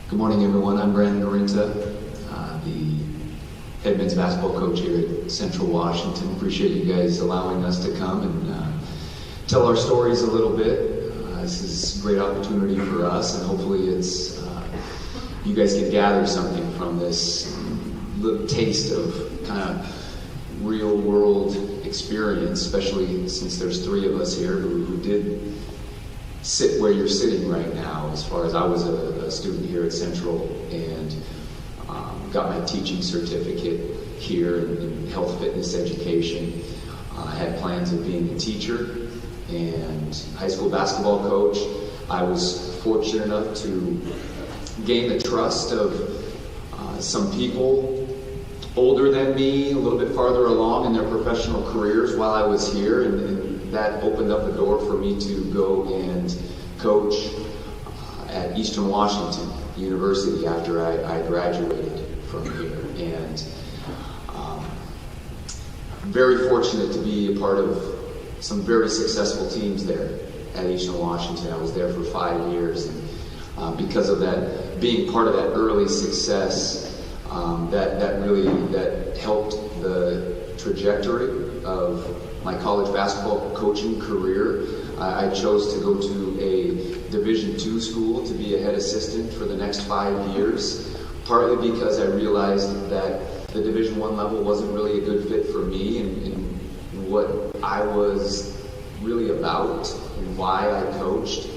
Good morning, everyone. I'm Brandon Orinta, the head men's basketball coach here at Central Washington. Appreciate you guys allowing us to come and tell our stories a little bit. This is a great opportunity for us, and hopefully it's you guys can gather something from this little taste of kind of real world experience, especially since there's 3 of us here who did sit where you're sitting right now. As far as I was a student here at Central and got my teaching certificate here in health fitness education. I had plans of being a teacher and high school basketball coach. I was fortunate enough to gain the trust of some people older than me, a little bit farther along in their professional careers while I was here, and that opened up the door for me to go and coach at Eastern Washington University after I graduated from here. And very fortunate to be a part of some very successful teams there at Eastern Washington. I was there for 5 years, and because of that, being part of that early success, that helped the trajectory of my college basketball coaching career. I chose to go to a Division II school to be a head assistant for the next 5 years, partly because I realized that the Division I level wasn't really a good fit for me and what I was really about and why I coached.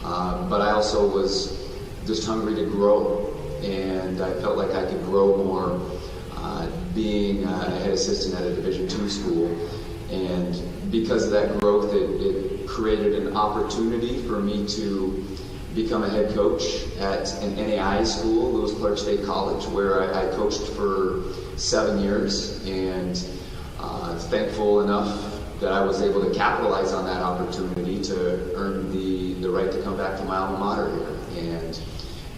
But I also was just hungry to grow, and I felt like I could grow more being a head assistant at a Division II school. And because of that growth, it created an opportunity for me to become a head coach at an NAI school, Lewis Clark State College, where I coached for 7 years, and thankful enough that I was able to capitalize on that opportunity to earn the right to come back to my alma mater here and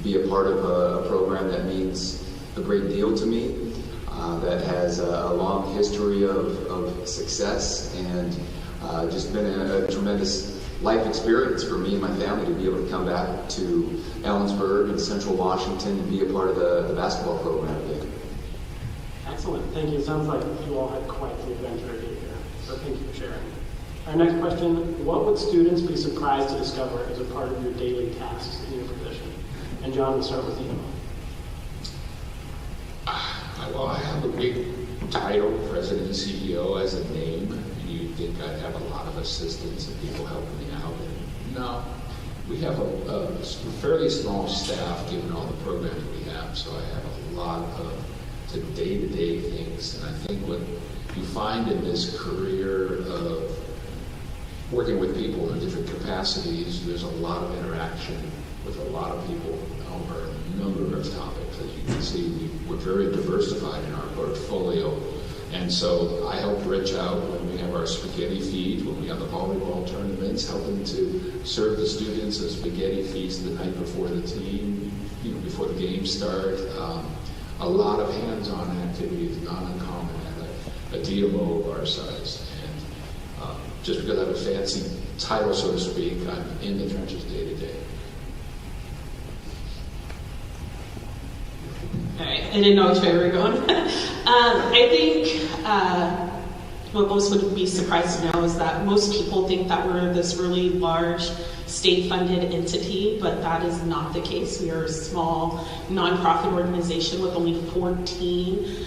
be a part of a program that means a great deal to me, that has a long history of success, and just been a tremendous life experience for me and my family to be able to come back to Ellensburg and Central Washington and be a part of the basketball program again. Excellent. Thank you. Sounds like you all had quite the adventure to get here. So thank you for sharing. Our next question, what would students be surprised to discover as a part of your daily tasks in your position? And John, we'll start with you. Well, I have a big title, President and CEO, as a name. You'd think I'd have a lot of assistants and people helping me out. And no, we have a fairly small staff given all the programs we have, so I have a lot of the day-to-day things. And I think what you find in this career of working with people in different capacities, there's a lot of interaction with a lot of people over a number of topics. As you can see, we're very diversified in our portfolio And so I help Rich out when we have our spaghetti feed, when we have the volleyball tournaments, helping to serve the students a spaghetti feast the night before the team, before the games start. A lot of hands-on activities, not uncommon at a DMO of our size. And just because I have a fancy title, so to speak, I'm in the trenches day to day. All right, I didn't know which way we were going. I think what most would be surprised to know is that most people think that we're this really large state-funded entity, but that is not the case. We are a small nonprofit organization with only 14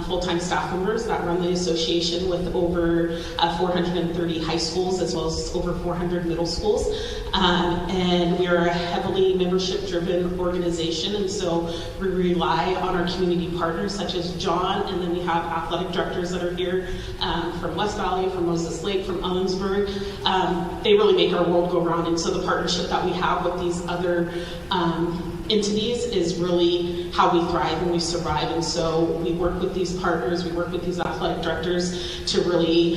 full-time staff members that run the association with over 430 high schools as well as over 400 middle schools. And we are a heavily membership-driven organization, and so we rely on our community partners such as John, and then we have athletic directors that are here from West Valley, from Moses Lake, from Ellensburg. They really make our world go round, and so the partnership that we have with these other entities is really how we thrive and we survive. And so we work with these partners, we work with these athletic directors to really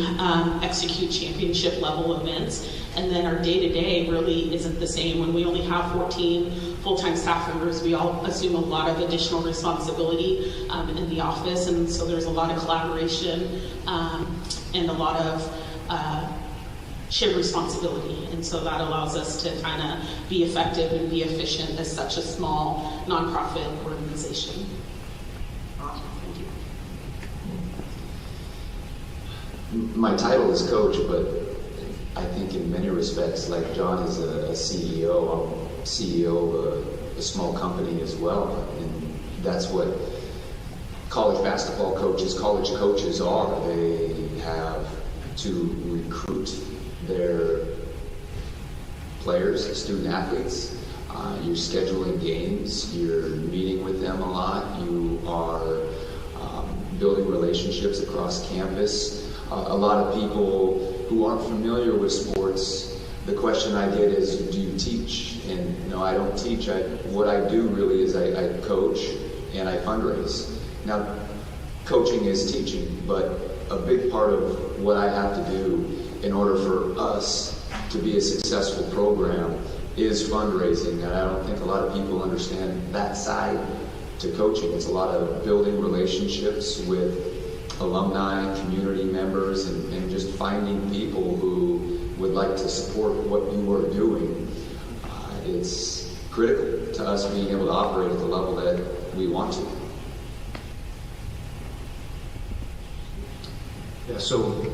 execute championship level events. And then our day-to-day really isn't the same. When we only have 14 full-time staff members, we all assume a lot of additional responsibility in the office, and so there's a lot of collaboration and a lot of shared responsibility, and so that allows us to kind of be effective and be efficient as such a small nonprofit organization. Awesome. Thank you. My title is coach, but I think in many respects, like John is a CEO, I'm CEO of a small company as well, and that's what college basketball coaches, college coaches are. They have to recruit their players, student athletes. You're scheduling games, you're meeting with them a lot, you are building relationships across campus. A lot of people who aren't familiar with sports, the question I get is, do you teach? And no, I don't teach. What I do really is I coach and I fundraise. Now, coaching is teaching, but a big part of what I have to do in order for us to be a successful program is fundraising. And I don't think a lot of people understand that side to coaching. It's a lot of building relationships with alumni, community members, and just finding people who would like to support what you are doing. It's critical to us being able to operate at the level that we want to. Yeah, so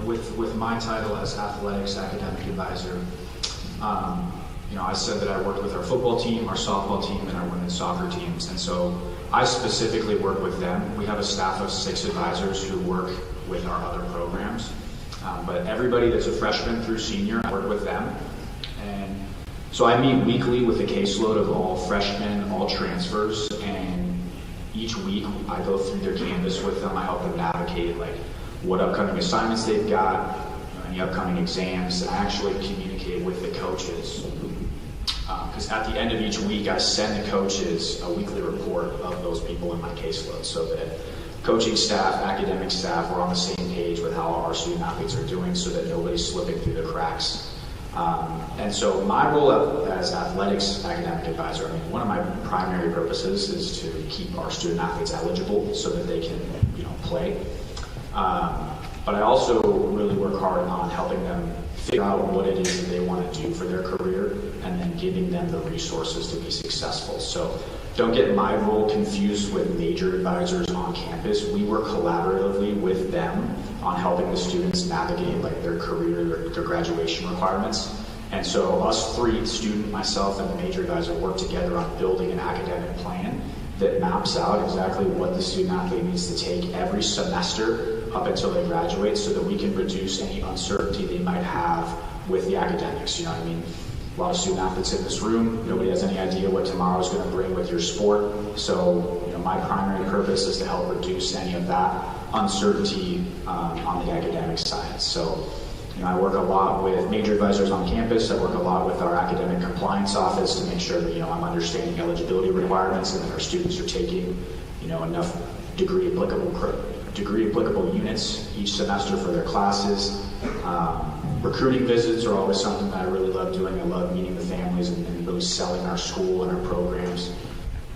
with my title as athletics academic advisor, I said that I worked with our football team, our softball team, and our women's soccer teams, and so I specifically work with them. We have a staff of 6 advisors who work with our other programs, but everybody that's a freshman through senior, I work with them, and so I meet weekly with a caseload of all freshmen, all transfers, and each week I go through their canvas with them. I help them navigate what upcoming assignments they've got, any upcoming exams, and I actually communicate with the coaches. Because at the end of each week, I send the coaches a weekly report of those people in my caseload so that coaching staff, academic staff, we're on the same page with how our student athletes are doing so that nobody's slipping through the cracks. And so my role as athletics academic advisor, one of my primary purposes is to keep our student athletes eligible so that they can play. But I also really work hard on helping them figure out what it is that they want to do for their career and then giving them the resources to be successful. So don't get my role confused with major advisors on campus. We work collaboratively with them on helping the students navigate their career, their graduation requirements. And so us 3, the student, myself, and the major advisor, work together on building an academic plan that maps out exactly what the student athlete needs to take every semester up until they graduate so that we can reduce any uncertainty they might have with the academics. A lot of student athletes in this room, nobody has any idea what tomorrow is going to bring with your sport. So, my primary purpose is to help reduce any of that uncertainty on the academic side. So, I work a lot with major advisors on campus. I work a lot with our academic compliance office to make sure that, I'm understanding eligibility requirements and that our students are taking, enough degree applicable degree applicable units each semester for their classes. Recruiting visits are always something that I really love doing. I love meeting the families and really selling our school and our programs.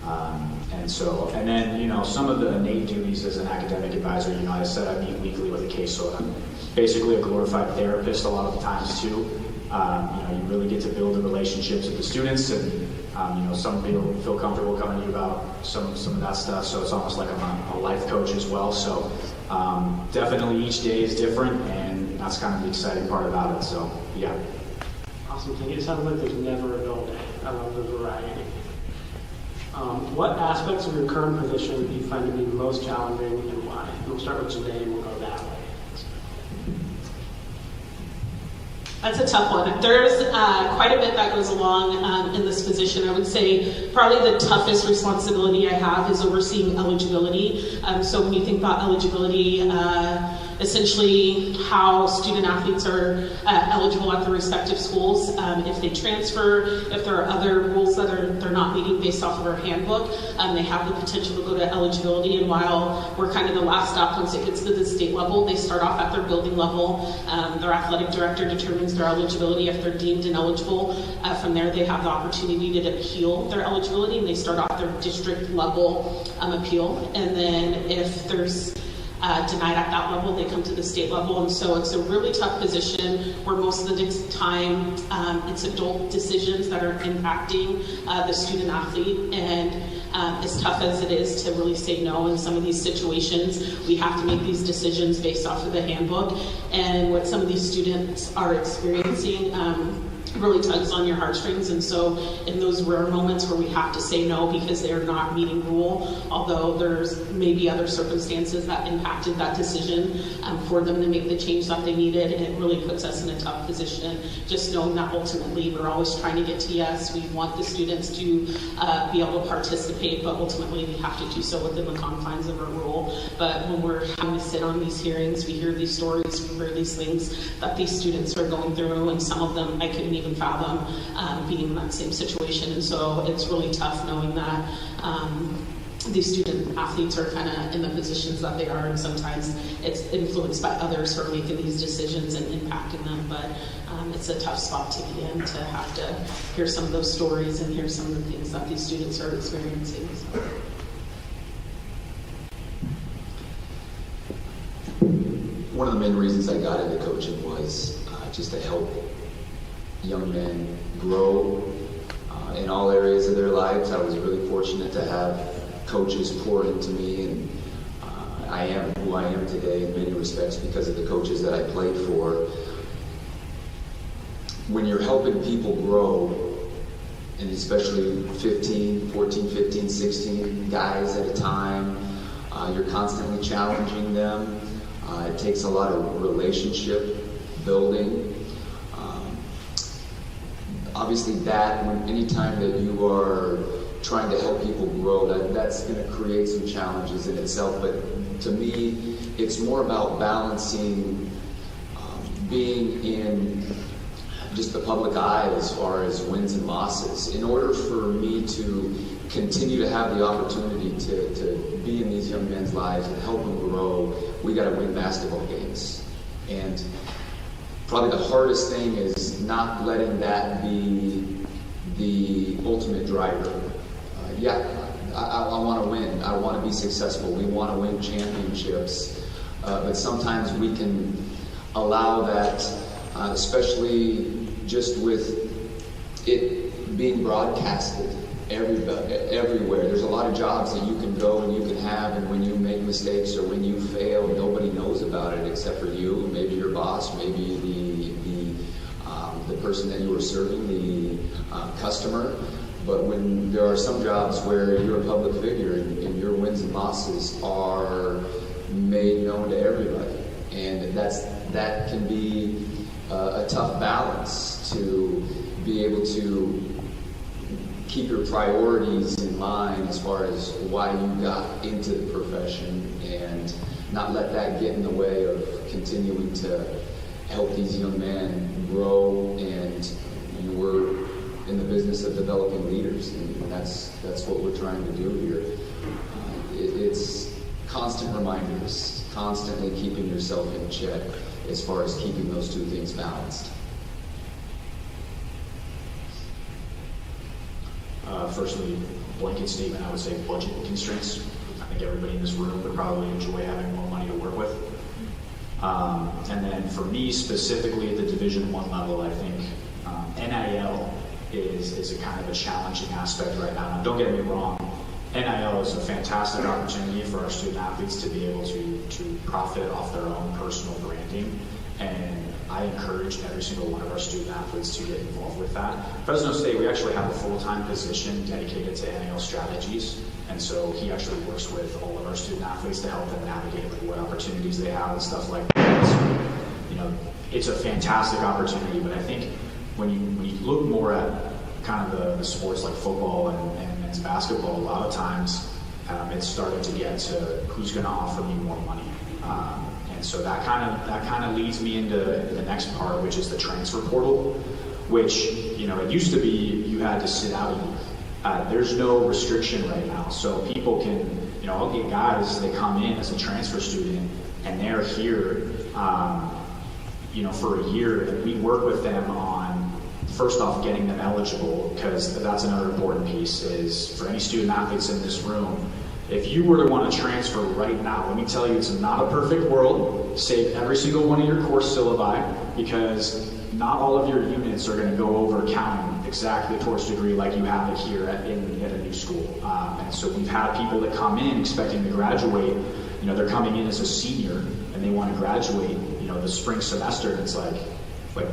And then, some of the innate duties as an academic advisor, I said I meet weekly with a caseload. I'm basically a glorified therapist a lot of the times too. You really get to build the relationships with the students, and some people feel comfortable coming to you about some of that stuff. So it's almost like I'm a life coach as well. So definitely each day is different, and that's kind of the exciting part about it. So yeah. Awesome. Thank you. It sounds like there's never a dull day. I love the variety. What aspects of your current position do you find to be most challenging, and why? We'll start with Janae and we'll go that way. That's a tough one. There's quite a bit that goes along in this position. I would say probably the toughest responsibility I have is overseeing eligibility. So when you think about eligibility, essentially how student athletes are eligible at their respective schools, if they transfer, if there are other rules that they're not meeting based off of our handbook, they have the potential to go to eligibility. And while we're kind of the last stop once it gets to the state level, they start off at their building level. Their athletic director determines their eligibility. If they're deemed ineligible, from there they have the opportunity to appeal their eligibility, and they start off their district level appeal. And then if there's denied at that level, they come to the state level. And so it's a really tough position where most of the time it's adult decisions that are impacting the student athlete. And as tough as it is to really say no in some of these situations, we have to make these decisions based off of the handbook. And what some of these students are experiencing really tugs on your heartstrings. And so in those rare moments where we have to say no because they're not meeting rule, although there's maybe other circumstances that impacted that decision for them to make the change that they needed, and it really puts us in a tough position, just knowing that ultimately we're always trying to get to yes. We want the students to be able to participate, but ultimately we have to do so within the confines of our rule. But when we're having to sit on these hearings, we hear these stories, we hear these things that these students are going through, and some of them I couldn't even fathom being in that same situation. And so it's really tough knowing that these student athletes are kind of in the positions that they are, and sometimes it's influenced by others who are making these decisions and impacting them. But it's a tough spot to be in, to have to hear some of those stories and hear some of the things that these students are experiencing. So. One of the main reasons I got into coaching was just to help young men grow in all areas of their lives. I was really fortunate to have coaches pour into me, and I am who I am today in many respects because of the coaches that I played for. When you're helping people grow, and especially 14, 15, 16 guys at a time, you're constantly challenging them. It takes a lot of relationship building. Obviously anytime that you are trying to help people grow, that's going to create some challenges in itself. But to me, it's more about balancing being in just the public eye as far as wins and losses. In order for me to continue to have the opportunity to be in these young men's lives and help them grow, we got to win basketball games. And probably the hardest thing is not letting that be the ultimate driver. I want to win. I want to be successful. We want to win championships. But sometimes we can allow that, especially just with it being broadcasted everywhere. There's a lot of jobs that you can go and you can have, and when you make mistakes or when you fail, nobody knows about it except for you, maybe your boss, maybe the person that you were serving, the customer. But when there are some jobs where you're a public figure and your wins and losses are made known to everybody, and that can be a tough balance to be able to keep your priorities in mind as far as why you got into the profession, and not let that get in the way of continuing to help these young men grow. And we're in the business of developing leaders, and that's what we're trying to do here. It's constant reminders constantly keeping yourself in check as far as keeping those two things balanced. Firstly, blanket statement, I would say budget constraints. I think everybody in this room would probably enjoy having more money to work with. And then for me specifically at the Division I level, I think NIL is a kind of a challenging aspect right now. Now, don't get me wrong, NIL is a fantastic opportunity for our student athletes to be able to profit off their own personal branding, and I encourage every single one of our student athletes to get involved with that. Fresno State, we actually have a full-time position dedicated to NIL strategies, and so he actually works with all of our student athletes to help them navigate like what opportunities they have and stuff like that. So, you know, it's a fantastic opportunity, but I think when you look more at kind of the sports like football and men's basketball, a lot of times it's starting to get to who's going to offer me more money. And so that kind of leads me into the next part, which is the transfer portal, which, you know, it used to be you had to sit out a year. There's no restriction right now, so people can, you know, I'll get guys that come in as a transfer student and they're here, you know, for a year, and we work with them on, first off, getting them eligible, because that's another important piece, is for any student athletes in this room, if you were to want to transfer right now, let me tell you, it's not a perfect world. Save every single one of your course syllabi, because not all of your units are going to go over counting exactly towards degree like you have it here at a new school. And so we've had people that come in expecting to graduate. You know, they're coming in as a senior and they want to graduate, you know, the spring semester, and it's like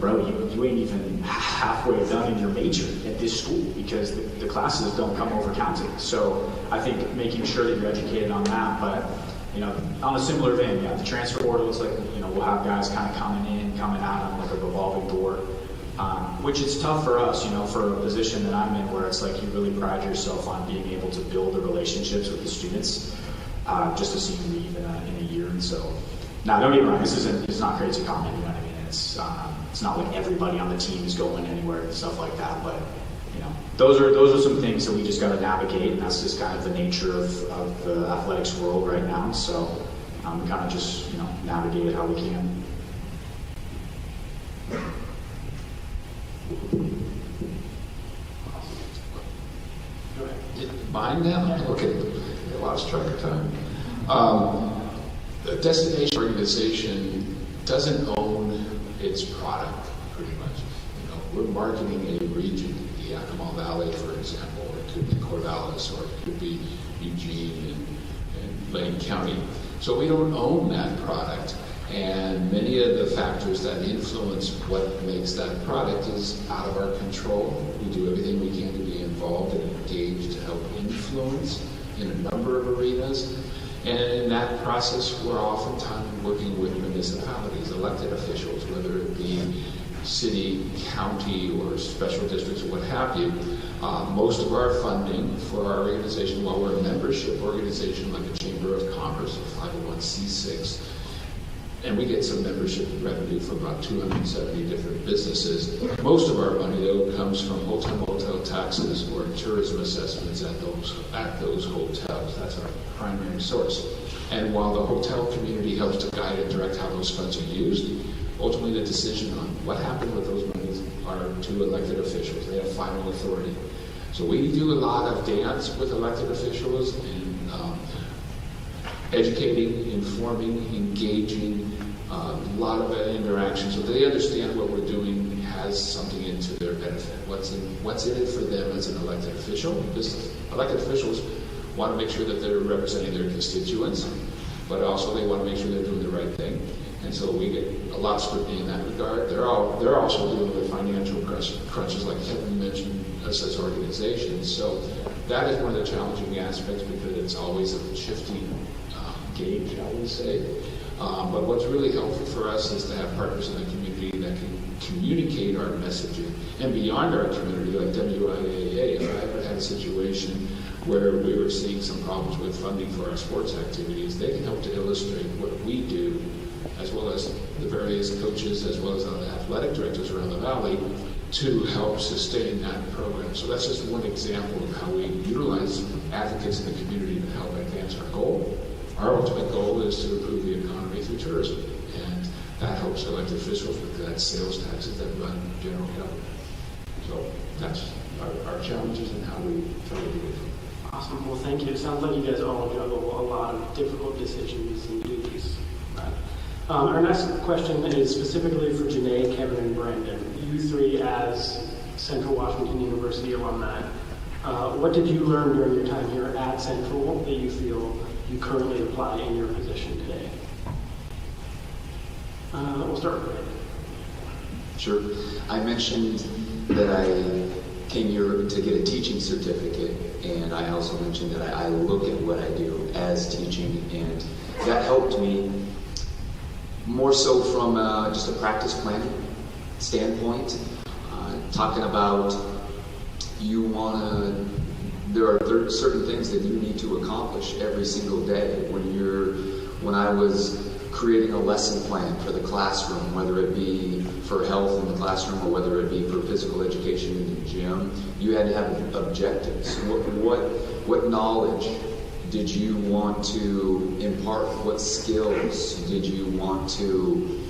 bro, you ain't even halfway done in your major at this school, because the classes don't come over counting. So I think making sure that you're educated on that, but, you know, on a similar vein, yeah, the transfer portal is like, you know, we'll have guys kind of coming in, coming out on like a revolving door, which is tough for us, you know, for a position that I'm in where it's like you really pride yourself on being able to build the relationships with the students, just to see them leave in a year. And so, now don't get me wrong, it's not crazy comment, you know what I mean? It's not like everybody on the team is going anywhere and stuff like that, but, you know, those are some things that we just got to navigate, and that's just kind of the nature of the athletics world right now. So we kind of just, you know, navigate it how we can. Mine now? Okay, I lost track of time. The destination organization doesn't own its product, pretty much. You know, we're marketing a region, the Yakima Valley, for example, or it could be Corvallis, or it could be Eugene and Lane County. So we don't own that product, and many of the factors that influence what makes that product is out of our control. We do everything we can to be involved and engaged to help influence in a number of arenas. And in that process, we're oftentimes working with municipalities, elected officials, whether it be city, county, or special districts, or what have you. Most of our funding for our organization, while we're a membership organization like a Chamber of Commerce, a 501c6, and we get some membership revenue from about 270 different businesses. Most of our money, though, comes from hotel taxes or tourism assessments at those hotels. That's our primary source. And while the hotel community helps to guide and direct how those funds are used, ultimately the decision on what happened with those monies are to elected officials. They have final authority. So we do a lot of dance with elected officials and educating, informing, engaging, a lot of interaction, so they understand what we're doing has something into their benefit. What's in it for them as an elected official? Because elected officials want to make sure that they're representing their constituents, but also they want to make sure they're doing the right thing. And so we get a lot of scrutiny in that regard. They're also dealing with financial crunches, like Kevin mentioned, us as organizations. So that is one of the challenging aspects, because it's always a shifting gauge, I would say. But what's really helpful for us is to have partners in the community that can communicate our messaging. And beyond our community, like WIAA, if I ever had a situation where we were seeing some problems with funding for our sports activities, they can help to illustrate what we do, as well as the various coaches, as well as the athletic directors around the valley, to help sustain that program. So that's just one example of how we utilize advocates in the community to help advance our goal, our ultimate goal is to improve the economy through tourism. And that helps elected officials with that sales taxes that run general government. So that's our challenges and how we try to do it. Awesome. Well, thank you. It sounds like you guys all juggle a lot of difficult decisions and duties. Our next question is specifically for Janae, Kevin, and Brandon. You three, as Central Washington University alumni, what did you learn during your time here at Central that you feel you currently apply in your position today? We'll start with Brandon. Sure. I mentioned that I came here to get a teaching certificate, and I also mentioned that I look at what I do as teaching, and that helped me more so from just a practice planning standpoint. Talking about there are certain things that you need to accomplish every single day. When I was creating a lesson plan for the classroom, whether it be for health in the classroom or whether it be for physical education in the gym, you had to have objectives. What knowledge did you want to impart? What skills did you want to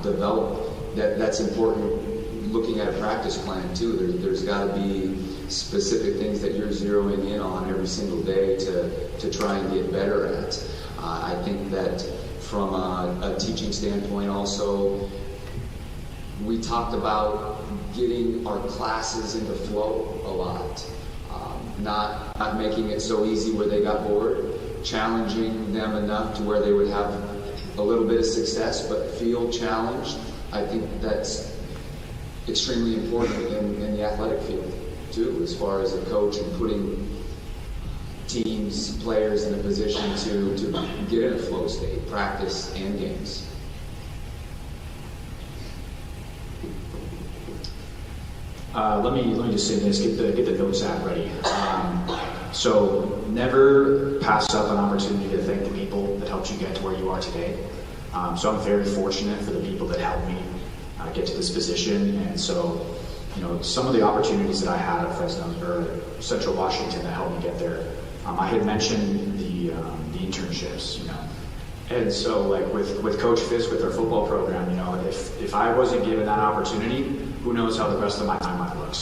develop? That's important looking at a practice plan too. There's got to be specific things that you're zeroing in on every single day to try and get better at. I think that from a teaching standpoint also, we talked about getting our classes into flow a lot. Not making it so easy where they got bored, challenging them enough to where they would have a little bit of success but feel challenged. I think that's extremely important in the athletic field too, as far as a coach and putting teams, players in a position to get in a flow state, practice and games. Let me just say this, get the notes app ready. So never pass up an opportunity to thank the people that helped you get to where you are today. So I'm very fortunate for the people that helped me get to this position. And so, some of the opportunities that I had at Fresno or Central Washington that helped me get there, I had mentioned the internships, And so like with Coach Fisk with our football program, if I wasn't given that opportunity, who knows how the rest of my time might look.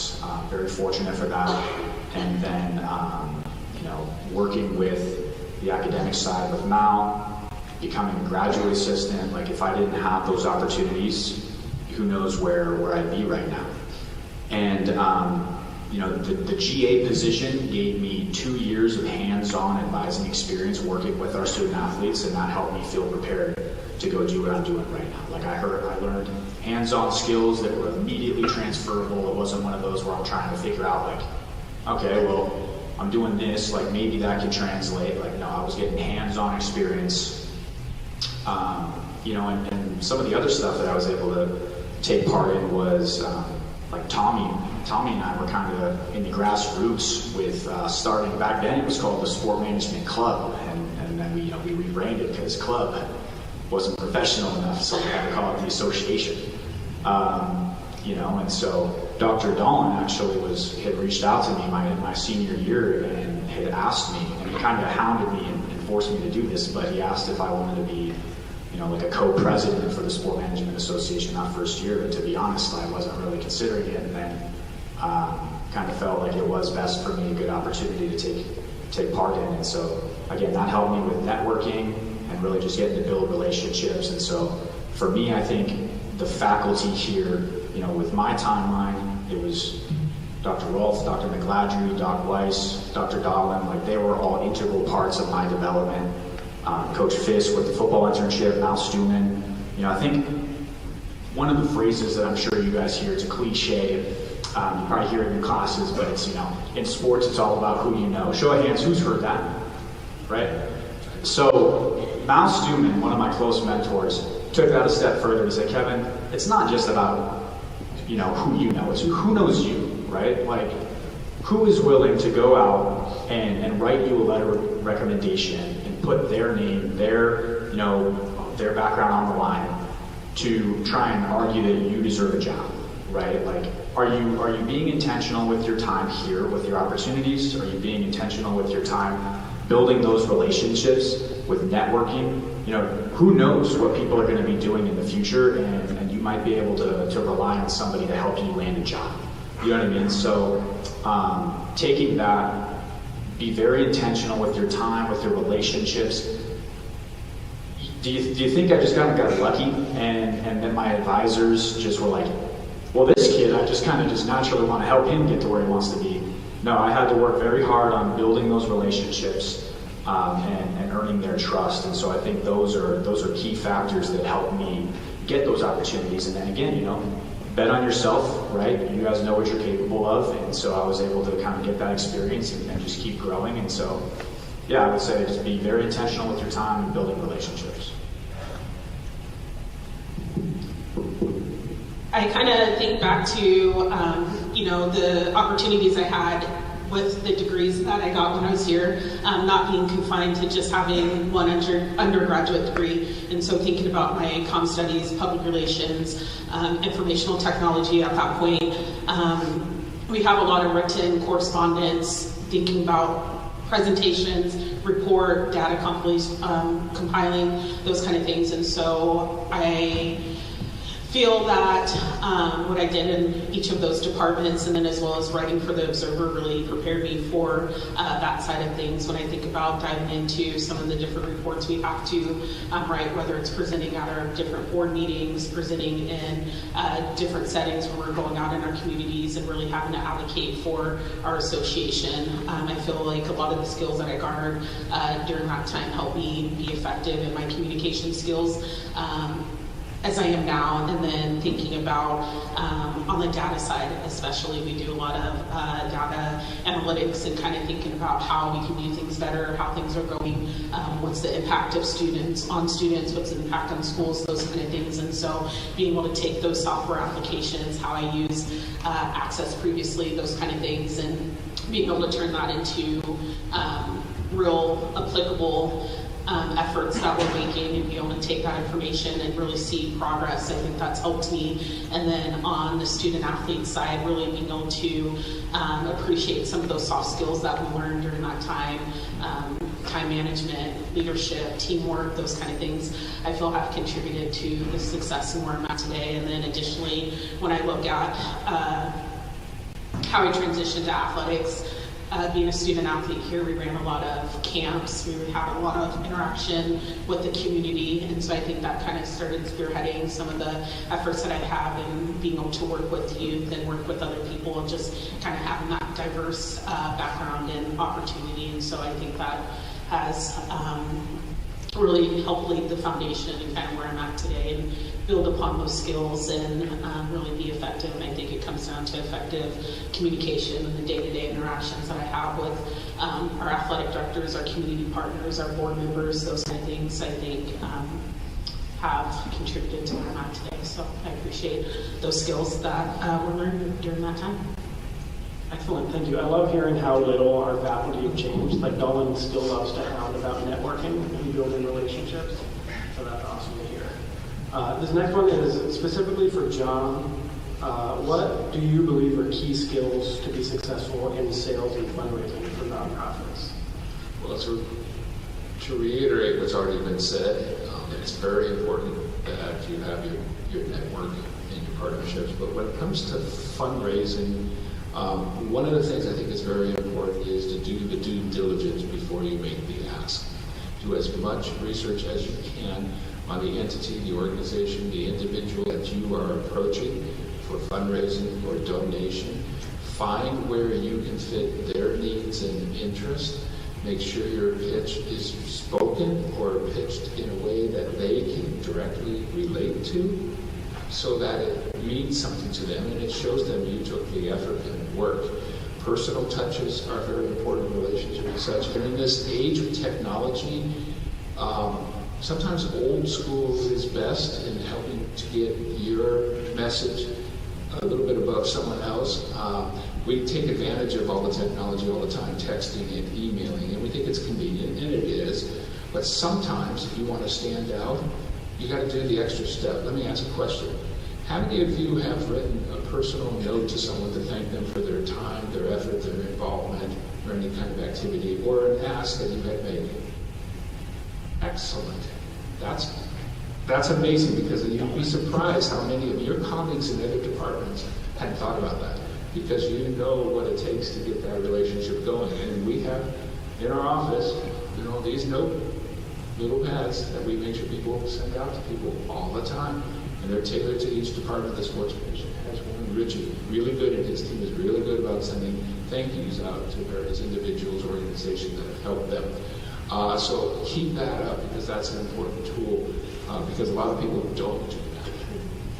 Very fortunate for that. And then, working with the academic side with Mal, becoming a graduate assistant, like if I didn't have those opportunities, who knows where I'd be right now. And, the GA position gave me 2 years of hands-on advising experience working with our student athletes, and that helped me feel prepared to go do what I'm doing right now. Like I learned hands-on skills that were immediately transferable. It wasn't one of those where I'm trying to figure out like, okay, well, I'm doing this, like maybe that can translate. Like, no, I was getting hands-on experience. And some of the other stuff that I was able to take part in was like Tommy and I were kind of in the grassroots with starting back then. It was called the Sport Management Club, and then we rebranded because club wasn't professional enough, so we had to call it the association. And so Dr. Dahlin actually had reached out to me my senior year and had asked me, and he kind of hounded me and forced me to do this, but he asked if I wanted to be like a co-president for the Sport Management Association that first year. And to be honest, I wasn't really considering it, and then kind of felt like it was best for me, a good opportunity to take part in. And so again, that helped me with networking and really just getting to build relationships. And so for me, I think the faculty here, with my timeline, it was Dr. Rolfe, Dr. McGladrey, Doc Weiss, Dr. Dahlin, like they were all integral parts of my development. Coach Fisk with the football internship, Mal Stuman. I think one of the phrases that I'm sure you guys hear, it's a cliche, you probably hear it in your classes, but it's, in sports, it's all about who you know. Show of hands, who's heard that, right? So Mal Stuman, one of my close mentors, took that a step further to say, Kevin, it's not just about, who you know, it's who knows you, right? Like, who is willing to go out and write you a letter of recommendation and put their name, their background on the line to try and argue that you deserve a job, right? Like, are you being intentional with your time here, with your opportunities? Are you being intentional with your time building those relationships with networking. Who knows what people are going to be doing in the future, and you might be able to rely on somebody to help you land a job. You know what I mean? So taking that, be very intentional with your time, with your relationships. Do you think I just kind of got lucky and then my advisors just were like, well, this kid, I just kind of just naturally want to help him get to where he wants to be? No, I had to work very hard on building those relationships and earning their trust. And so I think those are key factors that help me get those opportunities. And then again, bet on yourself, right? You guys know what you're capable of. And so I was able to kind of get that experience and just keep growing. And so, yeah, I would say just be very intentional with your time and building relationships. I kind of think back to, the opportunities I had with the degrees that I got when I was here, not being confined to just having one undergraduate degree. And so thinking about my comm studies, public relations, informational technology at that point, we have a lot of written correspondence, thinking about presentations, report, data compiling, those kind of things. And so I feel that what I did in each of those departments, and then as well as writing for the Observer, really prepared me for that side of things. When I think about diving into some of the different reports we have to write, whether it's presenting at our different board meetings, presenting in different settings when we're going out in our communities and really having to advocate for our association. I feel like a lot of the skills that I garnered during that time helped me be effective in my communication skills as I am now. And then thinking about on the data side especially, we do a lot of data analytics and kind of thinking about how we can do things better, how things are going, what's the impact of students, what's the impact on schools, those kind of things. And so being able to take those software applications, how I use Access previously, those kind of things, and being able to turn that into real applicable efforts that we're making and be able to take that information and really see progress. I think that's helped me. And then on the student athlete side, really being able to appreciate some of those soft skills that we learned during that time, time management, leadership, teamwork, those kind of things, I feel have contributed to the success and where I'm at today. And then additionally, when I look at how I transitioned to athletics, being a student athlete here, we ran a lot of camps, we had a lot of interaction with the community, and so I think that kind of started spearheading some of the efforts that I have in being able to work with youth and work with other people and just kind of having that diverse background and opportunity. And so I think that has really helped lead the foundation and kind of where I'm at today and build upon those skills and really be effective. And I think it comes down to effective communication and the day-to-day interactions that I have with our athletic directors, our community partners, our board members, those kind of things, I think have contributed to where I'm at today. So I appreciate those skills that were learned during that time. Excellent, thank you. I love hearing how little our faculty have changed. Like Dolan still loves to hound about networking and building relationships. So that's awesome to hear. This next one is specifically for John. What do you believe are key skills to be successful in sales and fundraising for nonprofits? Well, to reiterate what's already been said, it's very important that you have your network and your partnerships. But when it comes to fundraising, one of the things I think is very important is to do the due diligence before you make the ask. Do as much research as you can on the entity, the organization, the individual that you are approaching for fundraising or donation. Find where you can fit their needs and interests. Make sure your pitch is spoken or pitched in a way that they can directly relate to so that it means something to them and it shows them you took the effort and work. Personal touches are very important in relationships and such. And in this age of technology, sometimes old school is best in helping to get your message a little bit above someone else. We take advantage of all the technology all the time, texting and emailing, and we think it's convenient, and it is. But sometimes, if you want to stand out, you got to do the extra step. Let me ask a question. How many of you have written a personal note to someone to thank them for their their time, their effort, their involvement, or any kind of activity, or an ask that you had made. Excellent. That's amazing, because you'd be surprised how many of your colleagues in other departments hadn't thought about that, because you know what it takes to get that relationship going. And we have in our office, these little pads that we make sure people send out to people all the time, and they're tailored to each department. The sports division has one. Richard, really good, and his team is really good about sending thank yous out to various individuals, organizations that have helped them. So keep that up, because that's an important tool, because a lot of people don't do that.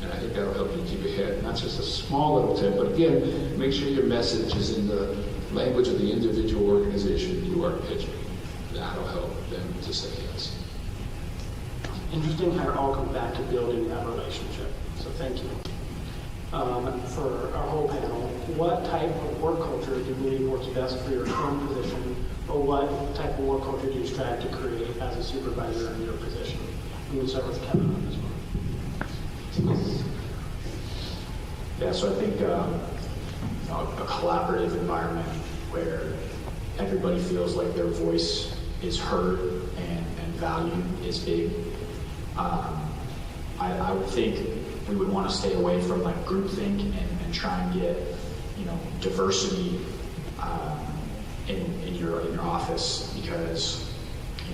And I think that'll help you keep ahead. And that's just a small little tip, but again, make sure your message is in the language of the individual organization you are pitching. That'll help them to say yes. Interesting how it all comes back to building that relationship. So thank you. For our whole panel, what type of work culture do you believe works best for your current position, or what type of work culture do you strive to create as a supervisor in your position? I'm going to start with Kevin on this one. Yeah, so I think a collaborative environment where everybody feels like their voice is heard and valued is big. I would think we would want to stay away from like groupthink and try and get diversity in your office, because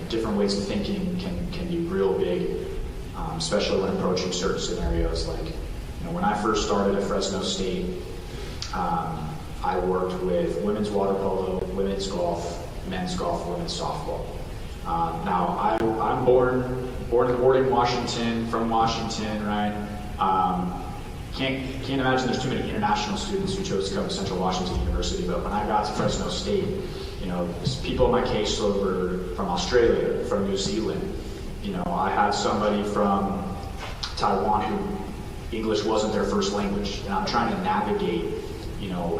different ways of thinking can be real big, especially when approaching certain scenarios. Like when I first started at Fresno State, I worked with women's water polo, women's golf, men's golf, women's softball. Now I'm born in Boarding, Washington, from Washington, right? Can't imagine there's too many international students who chose to come to Central Washington University, but when I got to Fresno State, people in my caseload were from Australia, from New Zealand. I had somebody from Taiwan who English wasn't their first language, and I'm trying to navigate,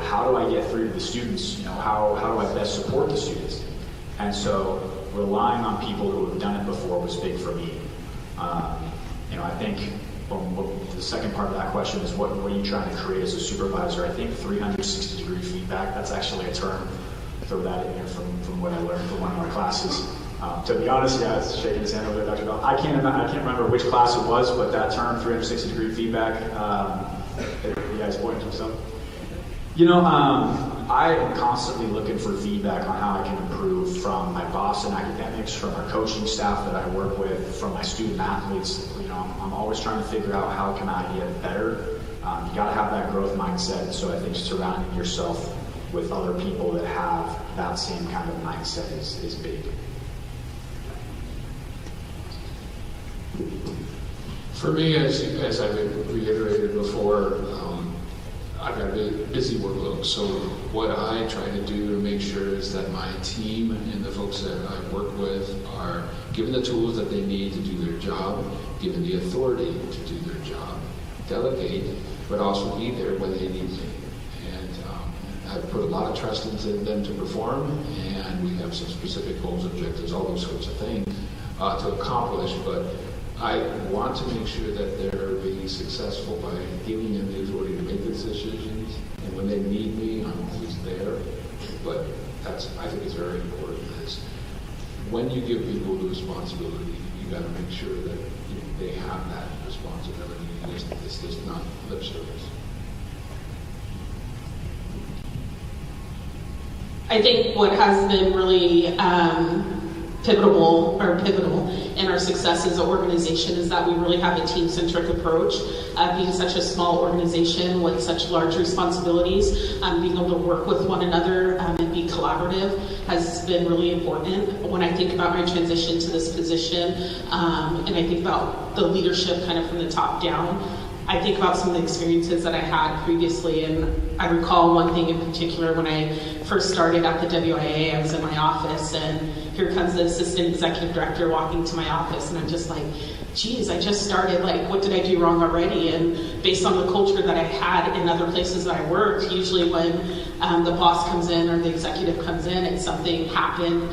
how do I get through to the students? How do I best support the students? And so relying on people who have done it before was big for me. I think the second part of that question is what are you trying to create as a supervisor? I think 360-degree feedback, that's actually a term. Throw that in here from what I learned from one of our classes. To be honest, yeah, it's shaking his hand over there, Dr. Bell. I can't remember which class it was, but that term, 360-degree feedback, you guys pointing to himself. I am constantly looking for feedback on how I can improve from my boss in academics, from our coaching staff that I work with, from my student athletes. I'm always trying to figure out how can I get better. You got to have that growth mindset. So I think surrounding yourself with other people that have that same kind of mindset is big. For me, as I've reiterated before, I've got a busy workload, so what I try to do to make sure is that my team and the folks that I work with are given the tools that they need to do their job, given the authority to do their job, delegate, but also be there when they need me. And I've put a lot of trust into them to perform, and we have some specific goals, objectives, all those sorts of things to accomplish, but I want to make sure that they're being successful by giving them the authority to make the decisions, and when they need me, I'm always there. But I think it's very important is when you give people the responsibility, you got to make sure that they have that responsibility. It's just not lip service. I think what has been really pivotal in our success as an organization is that we really have a team-centric approach. Being such a small organization with such large responsibilities, being able to work with one another and be collaborative has been really important. When I think about my transition to this position, and I think about the leadership kind of from the top down, I think about some of the experiences that I had previously, and I recall one thing in particular when I first started at the WIA. I was in my office, and here comes the assistant executive director walking to my office, and I'm just like, geez, I just started, like, what did I do wrong already? And based on the culture that I had in other places that I worked, usually when the boss comes in or the executive comes in and something happened,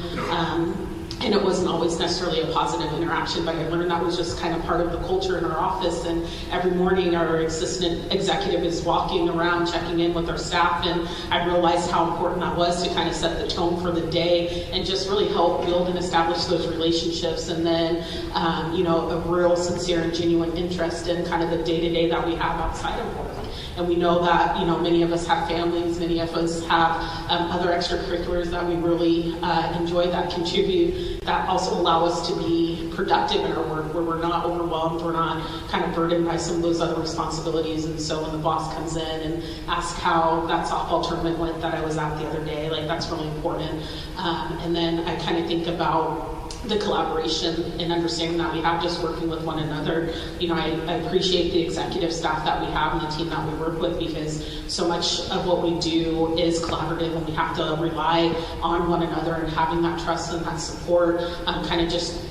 and it wasn't always necessarily a positive interaction, but I learned that was just kind of part of the culture in our office. And every morning our assistant executive is walking around checking in with our staff, and I realized how important that was to kind of set the tone for the day and just really help build and establish those relationships. And then a real sincere and genuine interest in kind of the day-to-day that we have outside of work. And we know that, many of us have families, many of us have other extracurriculars that we really enjoy, that contribute, that also allow us to be productive in our work, where we're not overwhelmed, we're not kind of burdened by some of those other responsibilities. And so when the boss comes in and asks how that softball tournament went that I was at the other day, like, that's really important. And then I kind of think about the collaboration and understanding that we have just working with one another. I appreciate the executive staff that we have and the team that we work with, because so much of what we do is collaborative, and we have to rely on one another, and having that trust and that support kind of just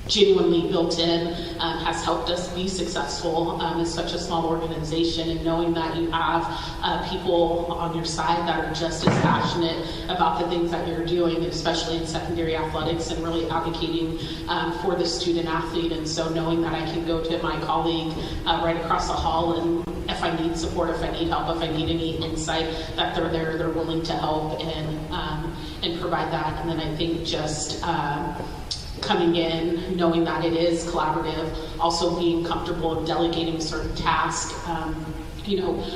genuinely built in has helped us be successful as such a small organization. And knowing that you have people on your side that are just as passionate about the things that you're doing, especially in secondary athletics, and really advocating for the student athlete. And so knowing that I can go to my colleague right across the hall, and if I need support, if I need help, if I need any insight, that they're there, they're willing to help and provide that. And then I think just coming in, knowing that it is collaborative, also being comfortable in delegating certain tasks.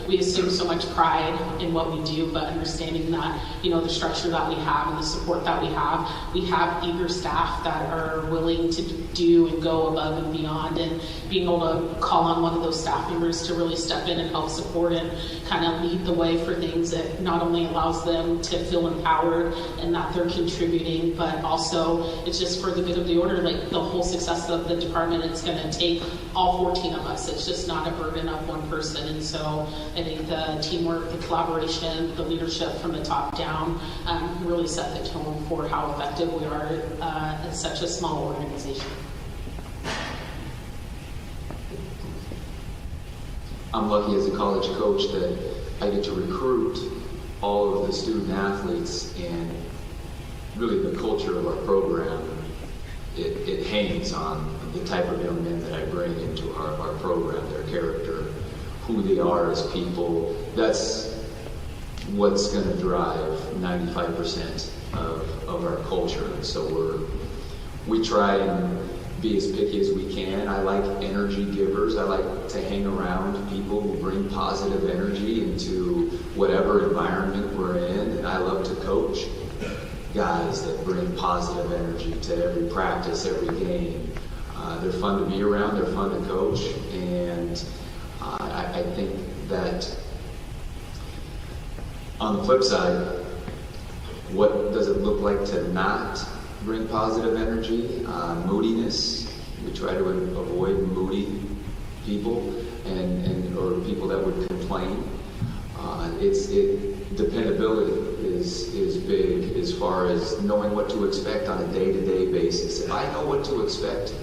We assume so much pride in what we do, but understanding that, the structure that we have and the support that we have eager staff that are willing to do and go above and beyond, and being able to call on one of those staff members to really step in and help support and kind of lead the way for things that not only allows them to feel empowered and that they're contributing, but also it's just for the good of the order, like the whole success of the department. It's going to take all 14 of us. It's just not a burden of one person. And so I think the teamwork, the collaboration, the leadership from the top down really set the tone for how effective we are as such a small organization. I'm lucky as a college coach that I get to recruit all of the student athletes, and really the culture of our program, it hangs on the type of young men that I bring into our program, their character, who they are as people. That's what's going to drive 95% of our culture. And so we try and be as picky as we can. I like energy givers. I like to hang around people who bring positive energy into whatever environment we're in. And I love to coach guys that bring positive energy to every practice, every game. They're fun to be around. They're fun to coach. And I think that on the flip side, what does it look like to not bring positive energy? Moodiness. We try to avoid moody people or people that would complain. Dependability is big as far as knowing what to expect on a day-to-day basis. If I know what to expect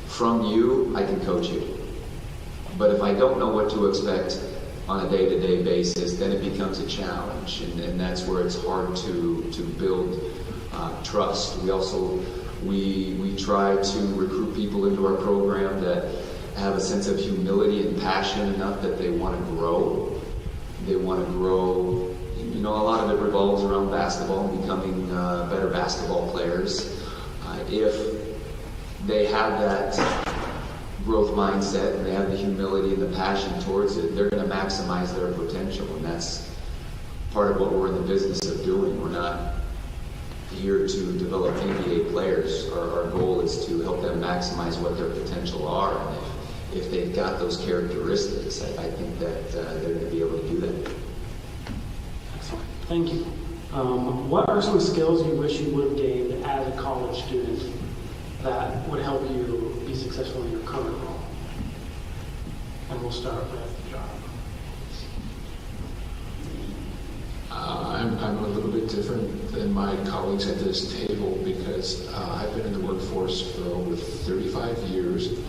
from you, I can coach you. But if I don't know what to expect on a day-to-day basis, then it becomes a challenge, and that's where it's hard to build trust. We try to recruit people into our program that have a sense of humility and passion enough that they want to grow. They want to grow. A lot of it revolves around basketball and becoming better basketball players. If they have that growth mindset and they have the humility and the passion towards it, they're going to maximize their potential. And that's part of what we're in the business of doing. We're not here to develop NBA players. Our goal is to help them maximize what their potential are. And if they've got those characteristics, I think that they're going to be able to do that. Excellent. Thank you. What are some skills you wish you would have gained as a college student that would help you be successful in your current role? And we'll start with John. I'm a little bit different than my colleagues at this table because I've been in the workforce for over 35 years,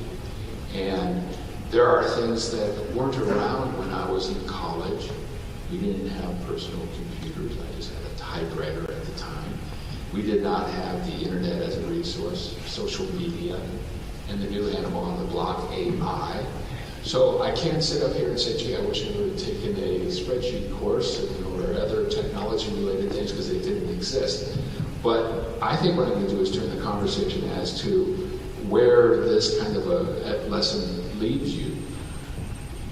and there are things that weren't around when I was in college. We didn't have personal computers. I just had a typewriter at the time. We did not have the internet as a resource, social media, and the new animal on the block, AI. So I can't sit up here and say, gee, I wish I would have taken a spreadsheet course or other technology-related things because they didn't exist. But I think what I'm going to do is turn the conversation as to where this kind of a lesson leads you.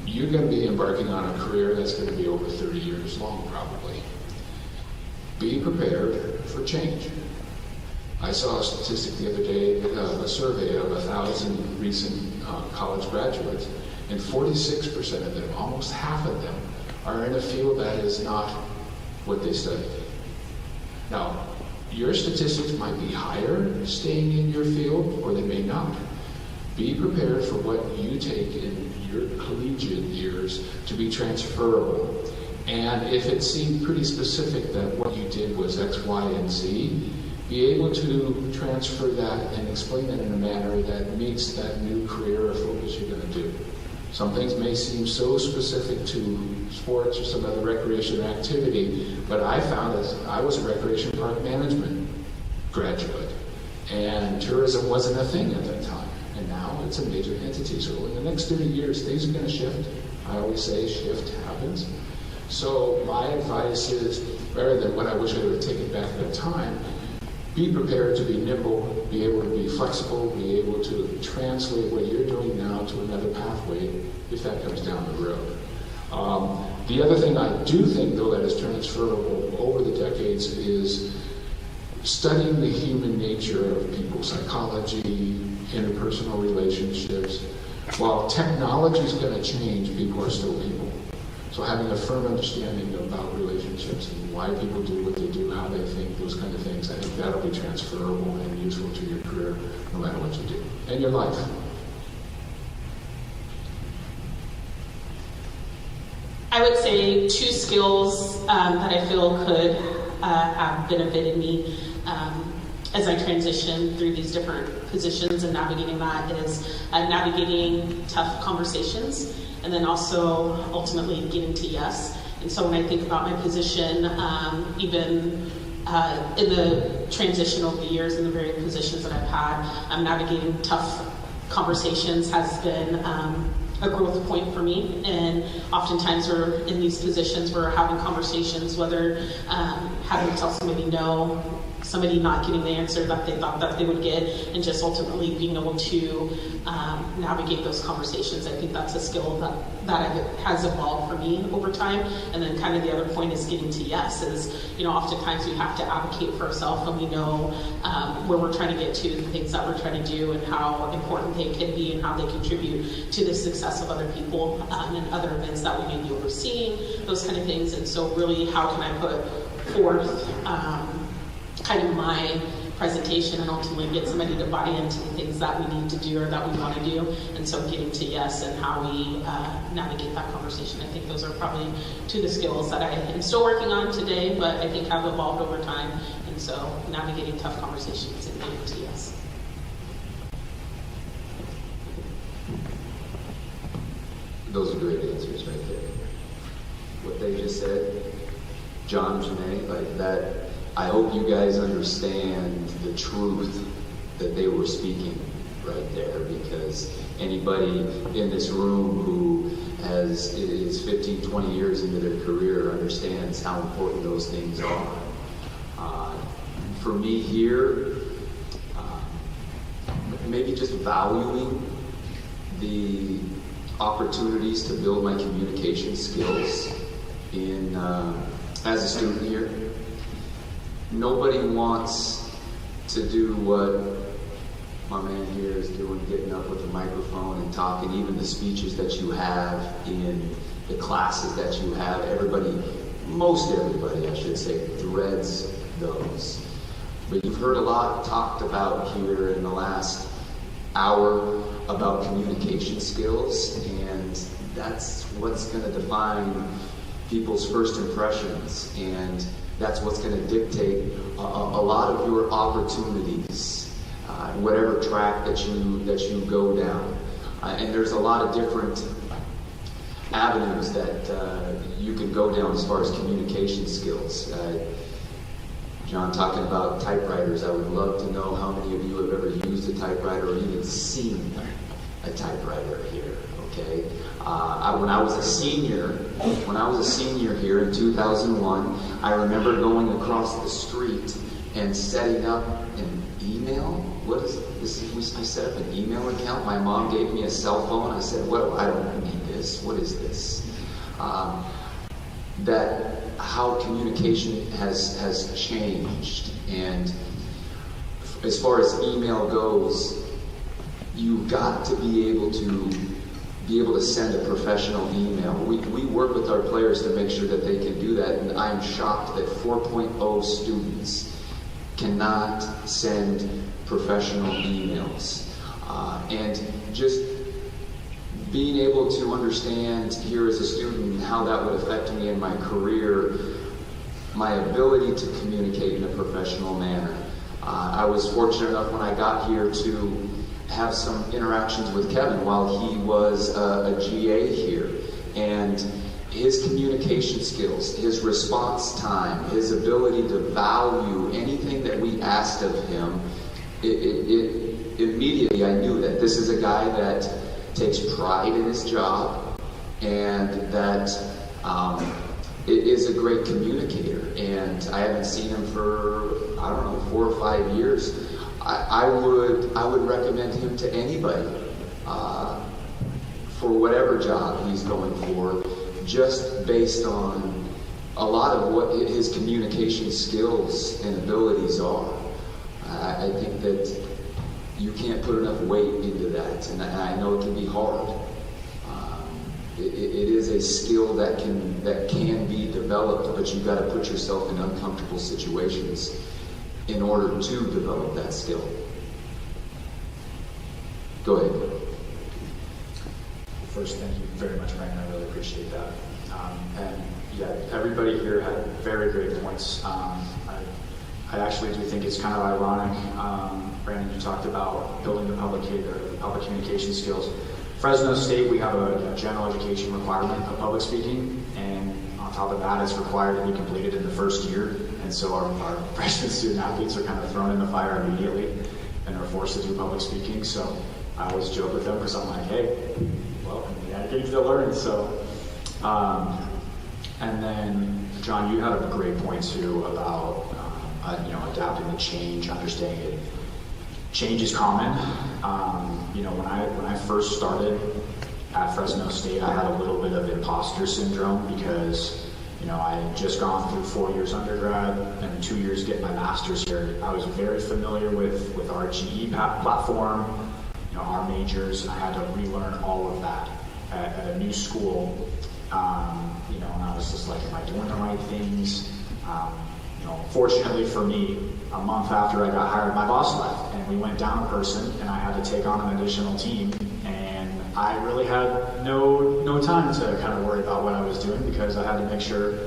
You're going to be embarking on a career that's going to be over 30 years long, probably. Be prepared for change. I saw a statistic the other day, a survey of 1,000 recent college graduates, and 46% of them, almost half of them, are in a field that is not what they studied. Now, your statistics might be higher staying in your field, or they may not. Be prepared for what you take in your collegiate years to be transferable. And if it seemed pretty specific that what you did was X, Y, and Z, be able to transfer that and explain it in a manner that meets that new career or focus you're going to do. Some things may seem so specific to sports or some other recreation activity, but I found that I was a recreation park management graduate, and tourism wasn't a thing at that time, and now it's a major entity. So in the next 30 years, things are going to shift. I always say shift happens. So my advice is, rather than what I wish I would have taken back at the time, be prepared to be nimble, be able to be flexible, be able to translate what you're doing now to another pathway if that comes down the road. The other thing I do think, though, that is transferable over the decades is studying the human nature of people, psychology, interpersonal relationships. While technology is going to change, people are still people. So having a firm understanding about relationships and why people do what they do, how they think, those kind of things, I think that'll be transferable and useful to your career no matter what you do, and your life. I would say two skills that I feel could have benefited me as I transition through these different positions and navigating that is navigating tough conversations, and then also ultimately getting to yes. And so when I think about my position, even in the transition over the years in the various positions that I've had, navigating tough conversations has been a growth point for me. And oftentimes we're in these positions, we're having conversations, whether having to tell somebody no, somebody not getting the answer that they thought that they would get, and just ultimately being able to navigate those conversations. I think that's a skill that has evolved for me over time. And then kind of the other point is getting to yes is, oftentimes we have to advocate for ourselves when we know where we're trying to get to, the things that we're trying to do, and how important they can be and how they contribute to the success of other people and other events that we may be overseeing, those kind of things. And so really, how can I put forth kind of my presentation and ultimately get somebody to buy into the things that we need to do or that we want to do. And so getting to yes and how we navigate that conversation. I think those are probably two of the skills that I am still working on today, but I think have evolved over time. And so navigating tough conversations and getting to yes. Those are great answers right there. What they just said, John, Janae, like that, I hope you guys understand the truth that they were speaking right there, because anybody in this room who is 15, 20 years into their career understands how important those things are. For me here, maybe just valuing the opportunities to build my communication skills in as a student here. Nobody wants to do what my man here is doing, getting up with a microphone and talking. Even the speeches that you have in the classes that you have, most everybody, I should say, dreads those. But you've heard a lot talked about here in the last hour about communication skills, and that's what's going to define people's first impressions, and that's what's going to dictate a lot of your opportunities, whatever track that you go down. And there's a lot of different avenues that you can go down as far as communication skills. John, talking about typewriters, I would love to know how many of you have ever used a typewriter or even seen a typewriter here. Okay, when I was a senior here in 2001, I remember going across the street and setting up an email. What is this? I set up an email account. My mom gave me a cell phone. I said, "What? I don't need this. What is this?" That how communication has changed, and as far as email goes, you've got to be able to send a professional email. We work with our players to make sure that they can do that, and I'm shocked that 4.0 students cannot send professional emails. And just being able to understand here as a student how that would affect me in my career, my ability to communicate in a professional manner. I was fortunate enough when I got here to have some interactions with Kevin while he was a GA here, and his communication skills, his response time, his ability to value anything that we asked of him, it immediately I knew that this is a guy that takes pride in his job and that is a great communicator. And I haven't seen him for, 4 or 5 years. I would recommend him to anybody for whatever job he's going for, just based on a lot of what his communication skills and abilities are. I think that you can't put enough weight into that, and I know it can be hard. It is a skill that can be developed, but you've got to put yourself in uncomfortable situations in order to develop that skill. Go ahead. First, thank you very much, Brandon. I really appreciate that. And yeah, everybody here had very great points. I actually do think it's kind of ironic, Brandon, you talked about building the public communication skills. Fresno State, we have a general education requirement of public speaking, and on top of that, it's required to be completed in the first year. And so our freshman student athletes are kind of thrown in the fire immediately and are forced to do public speaking. So I always joke with them because I'm like, hey, welcome, you gotta get to learn. So, and then John, you had a great point too about adapting to change, understanding it. Change is common. When I first started at Fresno State, I had a little bit of imposter syndrome because I had just gone through 4 years undergrad and 2 years getting my master's here. I was very familiar with our GE platform, our majors, and I had to relearn all of that at a new school. And I was just like, am I doing the right things? Fortunately for me, a month after I got hired, my boss left, and we went down a person, and I had to take on an additional team, and I really had no time to kind of worry about what I was doing because I had to make sure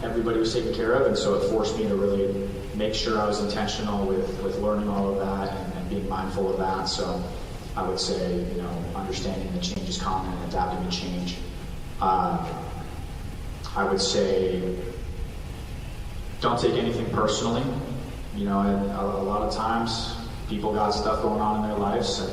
everybody was taken care of, and so it forced me to really make sure I was intentional with learning all of that and being mindful of that. So I would say, understanding that change is common and adapting to change. I would say, don't take anything personally. A lot of times people got stuff going on in their lives, and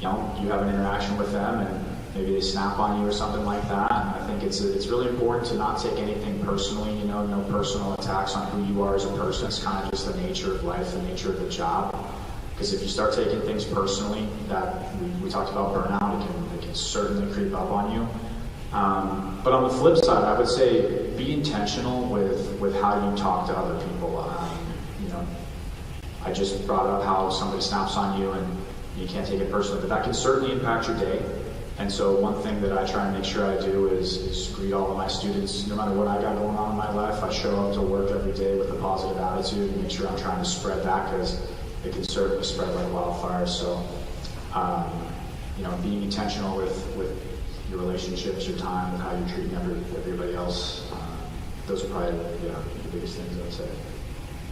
you have an interaction with them, and maybe they snap on you or something like that. And I think it's really important to not take anything personally. No personal attacks on who you are as a person. It's kind of just the nature of life, the nature of the job. Because if you start taking things personally, that we talked about burnout, it can certainly creep up on you. But on the flip side, I would say be intentional with how you talk to other people. I just brought up how somebody snaps on you and you can't take it personally, but that can certainly impact your day. And so one thing that I try and make sure I do is greet all of my students, no matter what I got going on in my life. I show up to work every day with a positive attitude and make sure I'm trying to spread that because it can certainly spread like wildfire. So, being intentional with your relationships, your time, and how you're treating everybody else. Those are probably the biggest things I would say.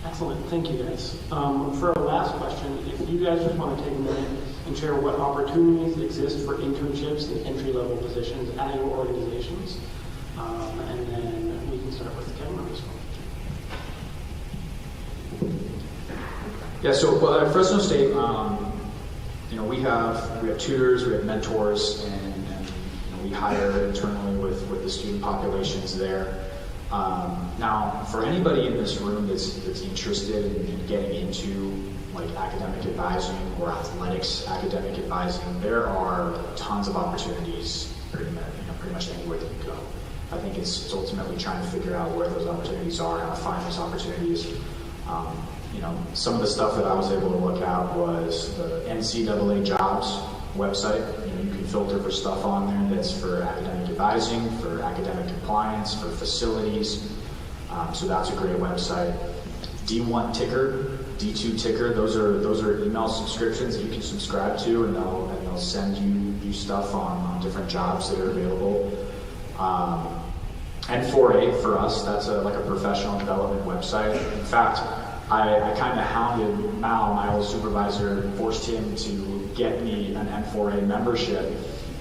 Excellent, thank you guys. For our last question, if you guys just want to take a minute and share what opportunities exist for internships and entry-level positions at your organizations, and then we can start with Kevin on this one. Yeah, so at Fresno State, we have tutors, we have mentors, and we hire internally with the student populations there. Now, for anybody in this room that's interested in getting into like academic advising or athletics academic advising, there are tons of opportunities pretty much anywhere that you go. I think it's ultimately trying to figure out where those opportunities are, how to find those opportunities. Some of the stuff that I was able to look at was the NCAA jobs website. You can filter for stuff on there that's for academic advising, for academic compliance, for facilities. So that's a great website. D1 Ticker, D2 Ticker, those are email subscriptions that you can subscribe to, and they'll send you stuff on different jobs that are available. And 4A for us, that's like a professional development website. In fact, I kind of hounded Mal, my old supervisor, and forced him to get me an N4A membership,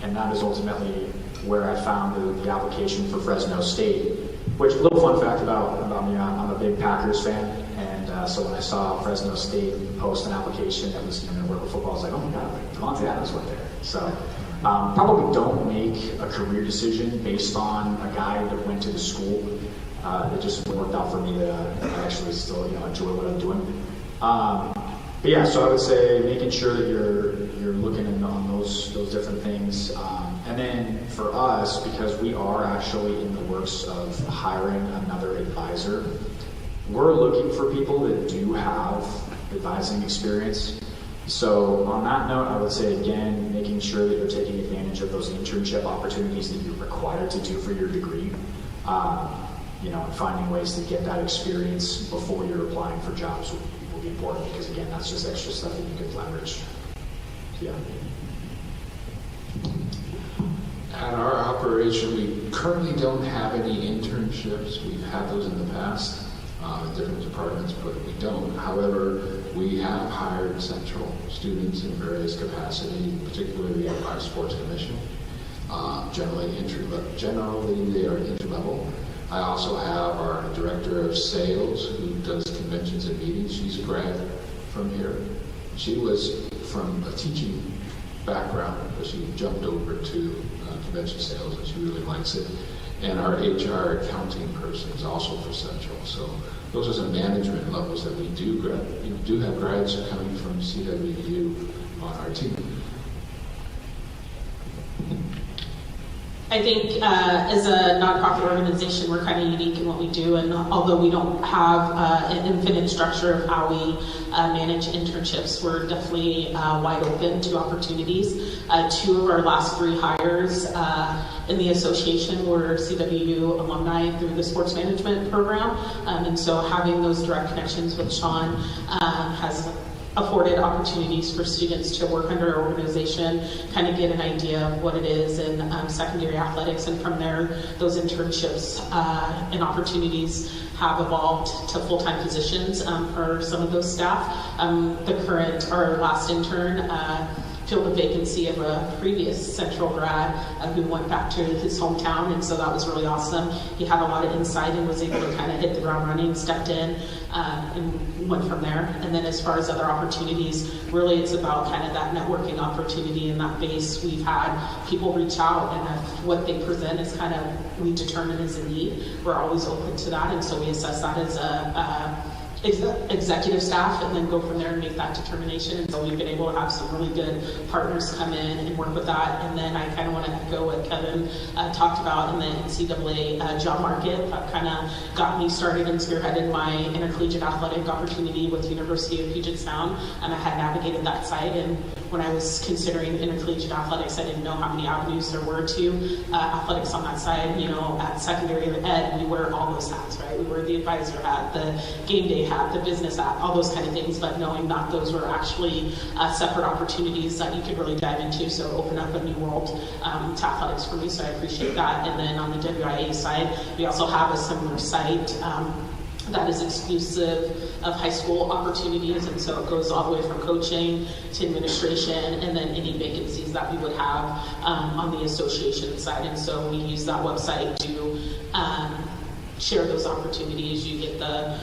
and that is ultimately where I found the application for Fresno State. Which, little fun fact about me, I'm a big Packers fan, and so when I saw Fresno State post an application that was going to work with football, I was like, oh my god, Devontae Adams went there. So probably don't make a career decision based on a guy that went to the school. It just worked out for me that I actually still enjoy what I'm doing. But yeah, so I would say making sure that you're looking on those different things. And then for us, because we are actually in the works of hiring another advisor, we're looking for people that do have advising experience. So on that note, I would say again, making sure that you're taking advantage of those internship opportunities that you're required to do for your degree. And finding ways to get that experience before you're applying for jobs will be important, because again, that's just extra stuff that you can leverage. Yeah. At our operation, we currently don't have any internships. We've had those in the past in different departments, but we don't. However, we have hired central students in various capacities, particularly at our sports commission. Generally they are entry-level. I also have our director of sales who does conventions and meetings. She's a grad from here. She was from a teaching background, but she jumped over to convention sales, and she really likes it. And our HR accounting person is also for Central. So those are some management levels that we do have grads coming from CWU on our team. I think as a nonprofit organization, we're kind of unique in what we do, and although we don't have an infinite structure of how we manage internships, we're definitely wide open to opportunities. 2 of our last 3 hires in the association were CWU alumni through the sports management program, and so having those direct connections with Sean has afforded opportunities for students to work under our organization, kind of get an idea of what it is in secondary athletics, and from there, those internships and opportunities have evolved to full-time positions for some of those staff. Our last intern filled a vacancy of a previous Central grad who went back to his hometown, and so that was really awesome. He had a lot of insight and was able to kind of hit the ground running, stepped in, and went from there. And then as far as other opportunities, really it's about kind of that networking opportunity in that base. We've had people reach out, and if what they present is kind of we determine as a need, we're always open to that, and so we assess that as executive staff, and then go from there and make that determination. And so we've been able to have some really good partners come in and work with that. And then I kind of want to echo what Kevin talked about in the NCAA job market. That kind of got me started and spearheaded my intercollegiate athletic opportunity with University of Puget Sound, and I had navigated that site. And when I was considering intercollegiate athletics, I didn't know how many avenues there were to athletics on that side. At secondary ed, we wear all those hats, right? We wear the advisor hat, the game day hat, the business hat, all those kind of things, but knowing that those were actually separate opportunities that you could really dive into, so open up a new world to athletics for me, so I appreciate that. And then on the WIA side, we also have a similar site that is exclusive of high school opportunities, and so it goes all the way from coaching to administration, and then any vacancies that we would have on the association side. And so we use that website to share those opportunities. You get the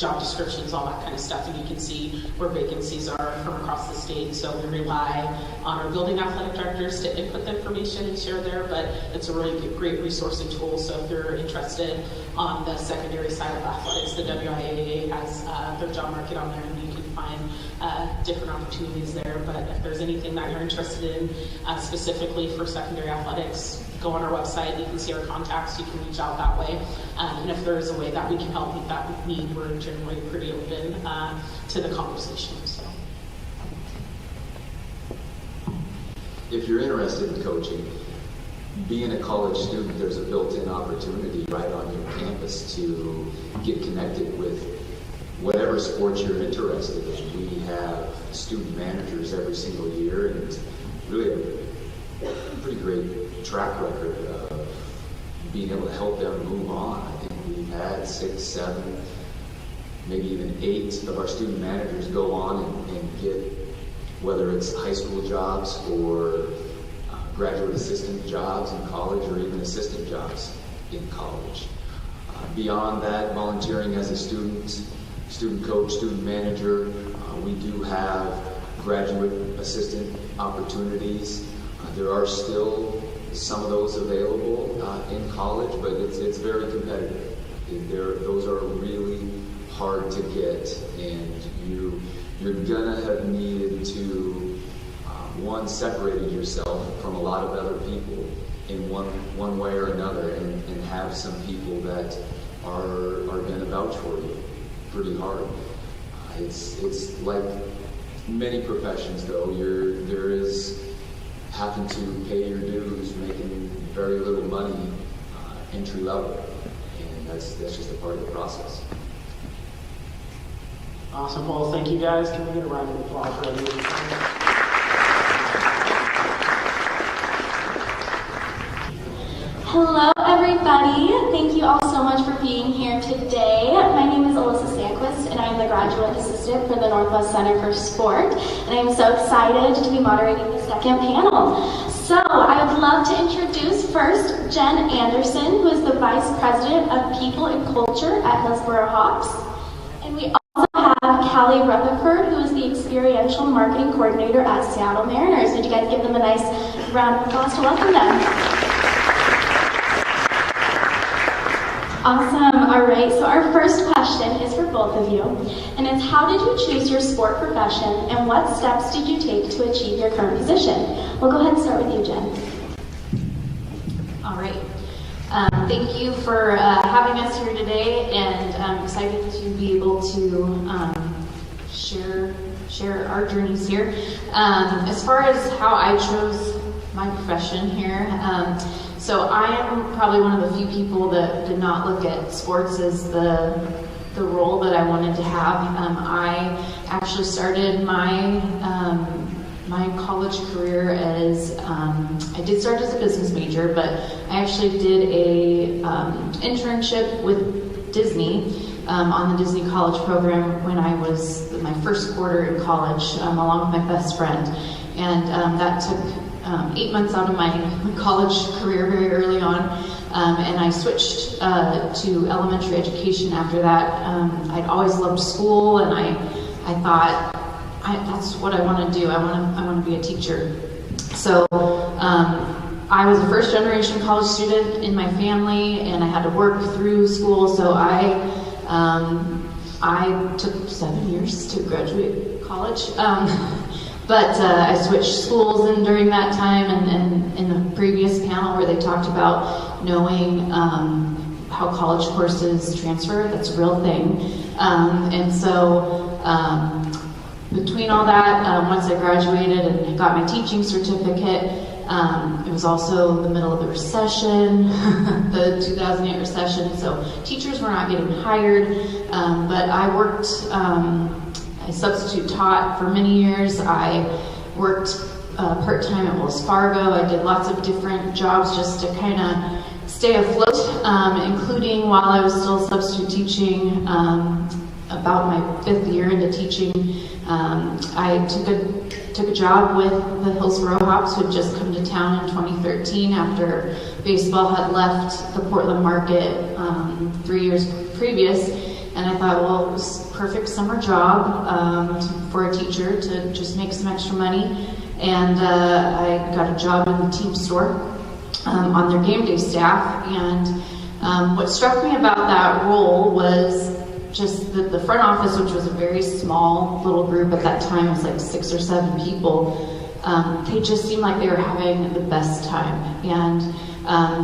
job descriptions, all that kind of stuff, and you can see where vacancies are from across the state. So we rely on our building athletic directors to input the information and share there, but it's a really great resource and tool. So if you're interested on the secondary side of athletics, the WIAA has their job market on there, and you can find different opportunities there. But if there's anything that you're interested in specifically for secondary athletics, go on our website. You can see our contacts. You can reach out that way. And if there is a way that we can help meet that need, we're generally pretty open to the conversation. So, if you're interested in coaching, being a college student, there's a built-in opportunity right on your campus to get connected with whatever sports you're interested in. We have student managers every single year, and really a pretty great track record of being able to help them move on. I think we've had 6, 7, maybe even 8 of our student managers go on and get, whether it's high school jobs or graduate assistant jobs in college, or even assistant jobs in college. Beyond that, volunteering as a student coach, student manager, we do have graduate assistant opportunities. There are still some of those available in college, but it's very competitive. Those are really hard to get, and you're gonna have needed to separated yourself from a lot of other people in one way or another, and have some people that are gonna vouch for you pretty hard. It's like many professions, though. There is having to pay your dues, making very little money entry level, and that's just a part of the process. Awesome. Well, thank you guys. Can we get a round of applause for everyone? Hello, everybody. Thank you all so much for being here today. My name is Alyssa Sandquist, and I'm the graduate assistant for the Northwest Center for Sport, and I'm so excited to be moderating the second panel. So I would love to introduce first Jen Anderson, who is the Vice President of People and Culture at Ellensburg Hawks. And we also have Callie Rutherford, who is the Experiential Marketing Coordinator at Seattle Mariners. Would you guys give them a nice round of applause to welcome them? Awesome. All right. So our first question is for both of you, and it's, how did you choose your sport profession, and what steps did you take to achieve your current position? We'll go ahead and start with you, Jen. All right. Thank you for having us here today, and I'm excited to be able to share our journeys here. As far as how I chose my profession here, so I am probably one of the few people that did not look at sports as the role that I wanted to have. I actually started my college career as, I did start as a business major, but I actually did a internship with Disney on the Disney College program when I was my first quarter in college, along with my best friend. And that took 8 months out of my college career very early on, and I switched to elementary education after that. I'd always loved school, and I thought, that's what I want to do. I want to be a teacher. So I was a first generation college student in my family, and I had to work through school. So I took 7 years to graduate college. But I switched schools in during that time, and in the previous panel where they talked about knowing how college courses transfer, that's a real thing. And so between all that, once I graduated and got my teaching certificate, it was also the middle of the recession, the 2008 recession, so teachers were not getting hired, but I worked, I substitute taught for many years. I worked part-time at Wells Fargo. I did lots of different jobs just to kind of stay afloat, including while I was still substitute teaching, about my 5th year into teaching. I took a job with the Hillsborough Hawks, who had just come to town in 2013 after baseball had left the Portland market 3 years previous. And I thought, well, it was a perfect summer job for a teacher to just make some extra money. And I got a job in the team store on their game day staff. And what struck me about that role was just the front office, which was a very small little group at that time. It was like 6 or 7 people. They just seemed like they were having the best time. And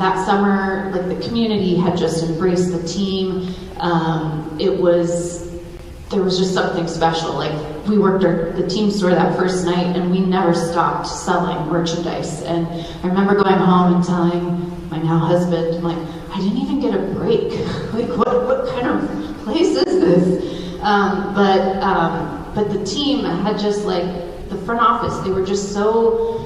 that summer, like, the community had just embraced the team. There was just something special. Like, we worked the team store that first night, and we never stopped selling merchandise. And I remember going home and telling my now husband, I'm like, I didn't even get a break. Like, what kind of place is this? But the team had just, like, the front office, they were just so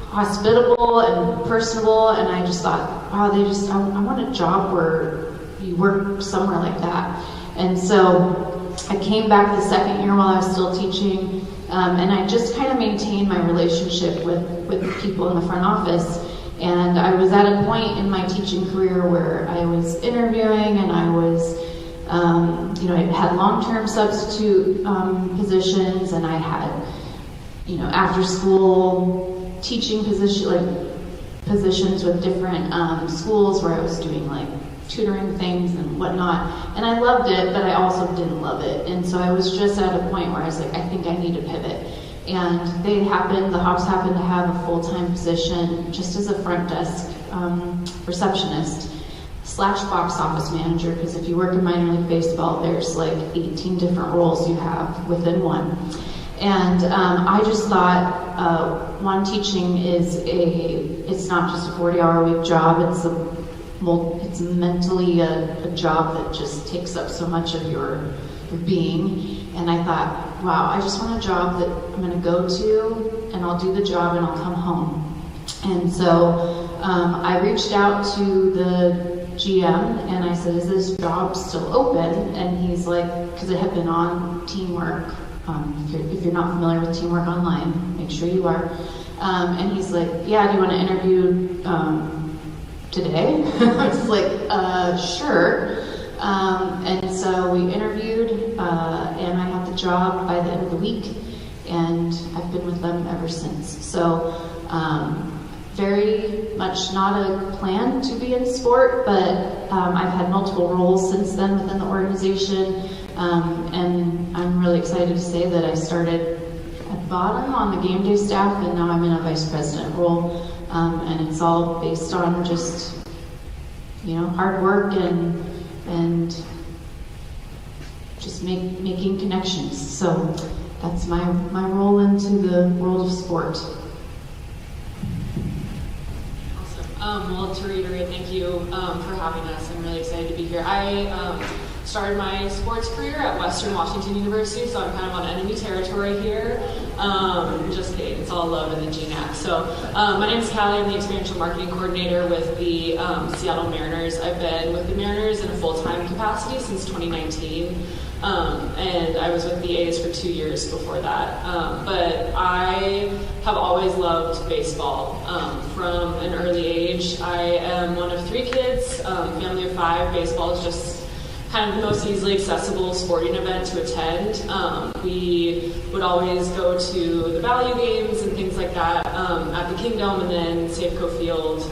hospitable and personable, and I just thought, wow, I want a job where you work somewhere like that. And so I came back the second year while I was still teaching, and I just kind of maintained my relationship with the people in the front office. And I was at a point in my teaching career where I was interviewing, and I was, I had long-term substitute positions, and I had, after school teaching positions with different schools where I was doing like tutoring things and whatnot. And I loved it, but I also didn't love it. And so I was just at a point where I was like, I think I need to pivot. And the Hawks happened to have a full-time position just as a front desk receptionist / box office manager, because if you work in minor league baseball, there's like 18 different roles you have within one. And I just thought, one, teaching it's not just a 40-hour-a-week job, it's mentally a job that just takes up so much of your being. And I thought, wow, I just want a job that I'm going to go to, and I'll do the job, and I'll come home. And so I reached out to the GM, and I said, is this job still open? And he's like, because it had been on Teamwork. If you're not familiar with Teamwork Online, make sure you are. And he's like, yeah, do you want to interview today? I was like, sure. And so we interviewed, and I had the job by the end of the week, and I've been with them ever since. So very much not a plan to be in sport, but I've had multiple roles since then within the organization. And I'm really excited to say that I started at bottom on the game day staff, and now I'm in a vice president role. And it's all based on just, hard work and just making connections. So that's my role into the world of sport. Awesome. Well, to reiterate, thank you for having us. I'm really excited to be here. I started my sports career at Western Washington University, so I'm kind of on enemy territory here. Just kidding, it's all love in the GNAC. So my name is Callie, I'm the experiential marketing coordinator with the Seattle Mariners. I've been with the Mariners in a full-time capacity since 2019, and I was with the A's for 2 years before that. But I have always loved baseball from an early age. I am one of 3 kids, family of 5. Baseball is just kind of the most easily accessible sporting event to attend. We would always go to the value games and things like that at the Kingdom and then Safeco Field.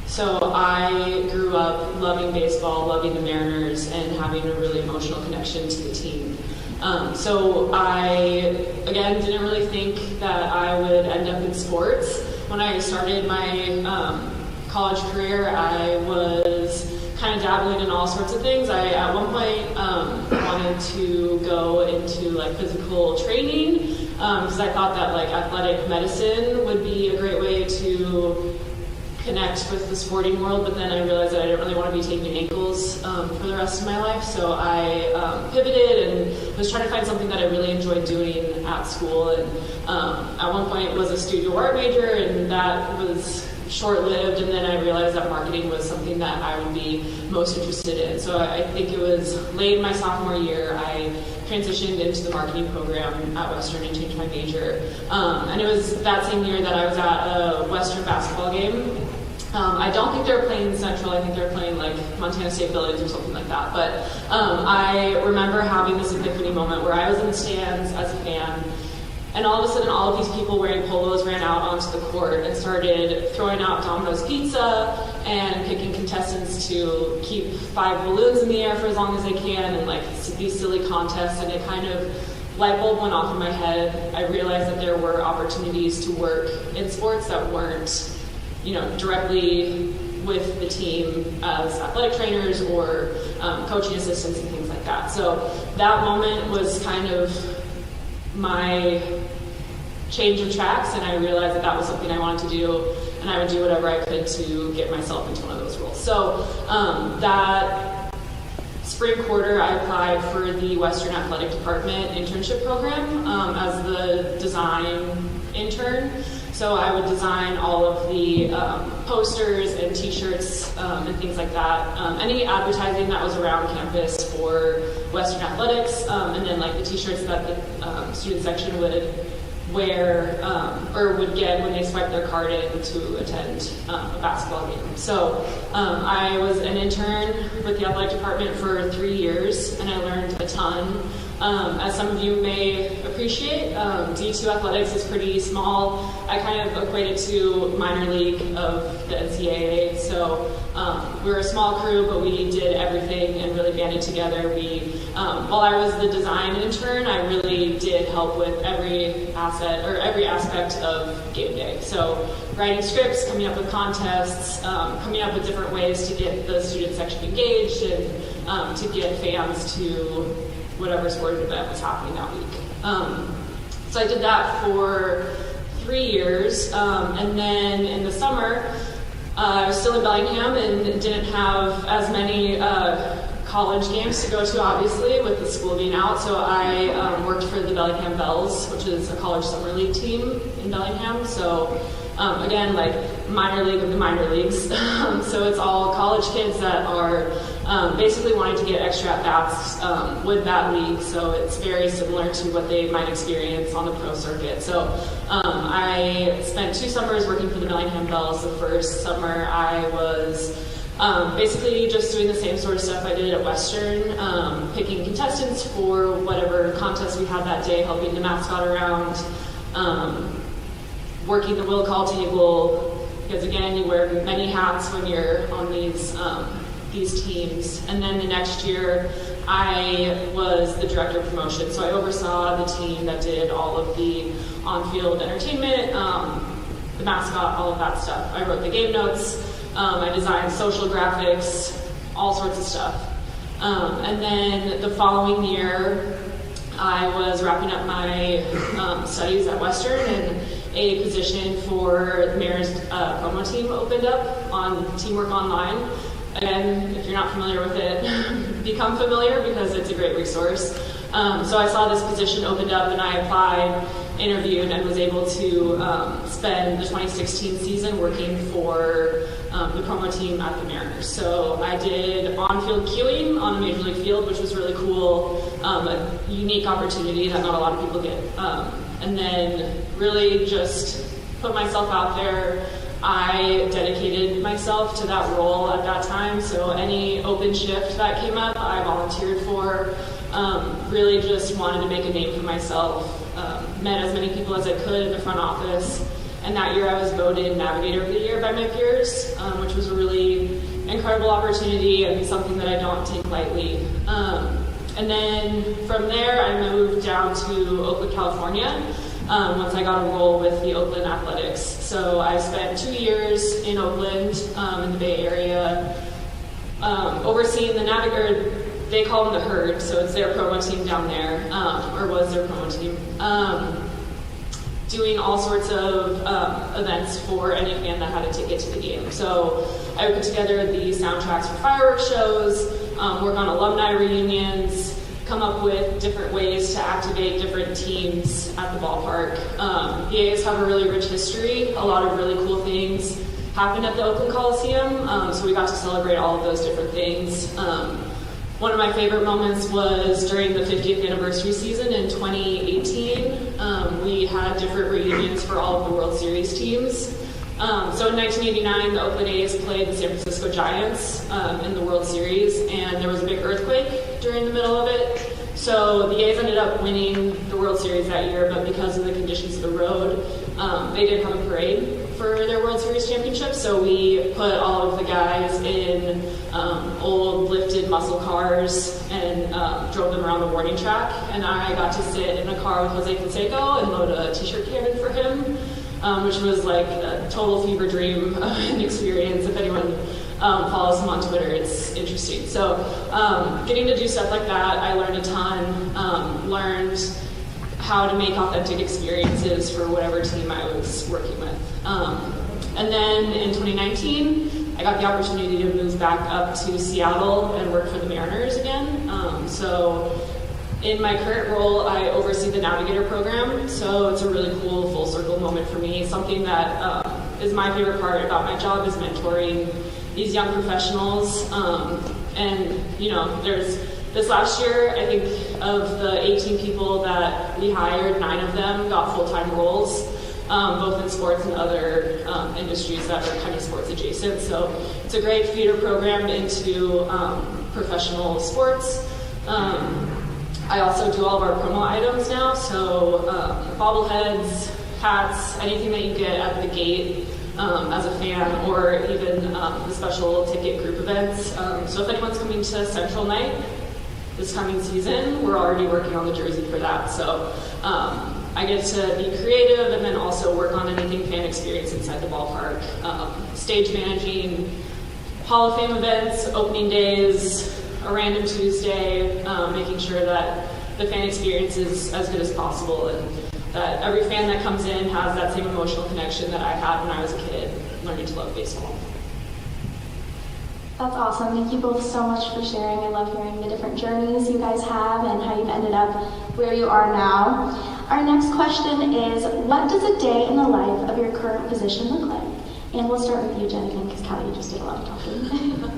So I grew up loving baseball, loving the Mariners, and having a really emotional connection to the team. So I, again, didn't really think that I would end up in sports. When I started my college career, I was kind of dabbling in all sorts of things. I, at one point, wanted to go into like physical training because I thought that like athletic medicine would be a great way to connect with the sporting world, but then I realized that I didn't really want to be taking ankles for the rest of my life, so I pivoted and was trying to find something that I really enjoyed doing at school, and at one point was a studio art major, and that was short-lived, and then I realized that marketing was something that I would be most interested in. So I think it was late my sophomore year, I transitioned into the marketing program at Western and changed my major. And it was that same year that I was at a Western basketball game, I don't think they were playing Central. I think they were playing like Montana State Buildings or something like that. But I remember having this epiphany moment where I was in the stands as a fan, and all of a sudden all of these people wearing polos ran out onto the court and started throwing out Domino's pizza and picking contestants to keep 5 balloons in the air for as long as they can, and like these silly contests. And it kind of light bulb went off in my head. I realized that there were opportunities to work in sports that weren't, directly with the team as athletic trainers or coaching assistants and things like that. So that moment was kind of my change of tracks, and I realized that was something I wanted to do, and I would do whatever I could to get myself into one of those roles. So that spring quarter, I applied for the Western Athletic Department internship program as the design intern. So I would design all of the posters and t-shirts and things like that. Any advertising that was around campus for Western Athletics, and then like the t-shirts that the student section would wear or would get when they swiped their card in to attend a basketball game. So I was an intern with the athletic department for 3 years, and I learned a ton. As some of you may appreciate, D2 athletics is pretty small. I kind of equate it to minor league of the NCAA. So we're a small crew, but we did everything and really banded together. While I was the design intern, I really did help with every aspect of game day. So writing scripts, coming up with contests, coming up with different ways to get the student section engaged and to get fans to whatever sporting event was happening that week. So I did that for 3 years, and then in the summer, I was still in Bellingham and didn't have as many college games to go to, obviously, with the school being out. So I worked for the Bellingham Bells, which is a college summer league team in Bellingham. So again, like minor league of the minor leagues. So it's all college kids that are basically wanting to get extra at-bats with that league. So it's very similar to what they might experience on the pro circuit. So I spent 2 summers working for the Bellingham Bells. The first summer I was basically just doing the same sort of stuff I did at Western, picking contestants for whatever contest we had that day, helping the mascot around, working the will call table, because again, you wear many hats when you're on these teams. And then the next year, I was the director of promotion, so I oversaw the team that did all of the on-field entertainment, the mascot, all of that stuff. I wrote the game notes, I designed social graphics, all sorts of stuff. And then the following year, I was wrapping up my studies at Western, and a position for the mayor's promo team opened up on Teamwork Online. Again, if you're not familiar with it, become familiar because it's a great resource. So I saw this position opened up, and I applied, interviewed, and was able to spend the 2016 season working for the promo team at the Mariners. So I did on-field queuing on a major league field, which was really cool, a unique opportunity that not a lot of people get. And then really just put myself out there. I dedicated myself to that role at that time, so any open shift that came up, I volunteered for. Really just wanted to make a name for myself. Met as many people as I could in the front office, and that year I was voted Navigator of the Year by my peers, which was a really incredible opportunity and something that I don't take lightly. And then from there, I moved down to Oakland, California, once I got a role with the Oakland Athletics. So I spent 2 years in Oakland, in the Bay Area, overseeing the Navigator. They call them the Herd, so it's their promo team down there, or was their promo team. Doing all sorts of events for any fan that had a ticket to the game. So I would put together the soundtracks for fireworks shows, work on alumni reunions, come up with different ways to activate different teams at the ballpark. The A's have a really rich history. A lot of really cool things happened at the Oakland Coliseum, so we got to celebrate all of those different things. One of my favorite moments was during the 50th anniversary season in 2018. We had different reunions for all of the World Series teams. So in 1989, the Oakland A's played the San Francisco Giants in the World Series, and there was a big earthquake during the middle of it. So the A's ended up winning the World Series that year, but because of the conditions of the road, they didn't have a parade for their World Series championship. So we put all of the guys in old lifted muscle cars and drove them around the warning track. And I got to sit in a car with Jose Canseco and load a t-shirt cannon for him, which was like a total fever dream of an experience. If anyone follows him on Twitter, it's interesting. So getting to do stuff like that, I learned a ton, learned how to make authentic experiences for whatever team I was working with. And then in 2019, I got the opportunity to move back up to Seattle and work for the Mariners again. So in my current role, I oversee the Navigator program, so it's a really cool full circle moment for me. Something that is my favorite part about my job is mentoring these young professionals. And you know, there's this last year, I think of the 18 people that we hired, 9 of them got full-time roles, both in sports and other industries that are kind of sports adjacent. So it's a great feeder program into professional sports. I also do all of our promo items now, so bobbleheads, hats, anything that you get at the gate as a fan, or even the special ticket group events. So if anyone's coming to Central Night this coming season, we're already working on the jersey for that. So I get to be creative and then also work on anything fan experience inside the ballpark. Stage managing Hall of Fame events, opening days, a random Tuesday, making sure that the fan experience is as good as possible and that every fan that comes in has that same emotional connection that I had when I was a kid learning to love baseball. That's awesome. Thank you both so much for sharing. I love hearing the different journeys you guys have and how you've ended up where you are now. Our next question is, what does a day in the life of your current position look like? And we'll start with you, Jen, again, because Callie, you just did a lot of talking.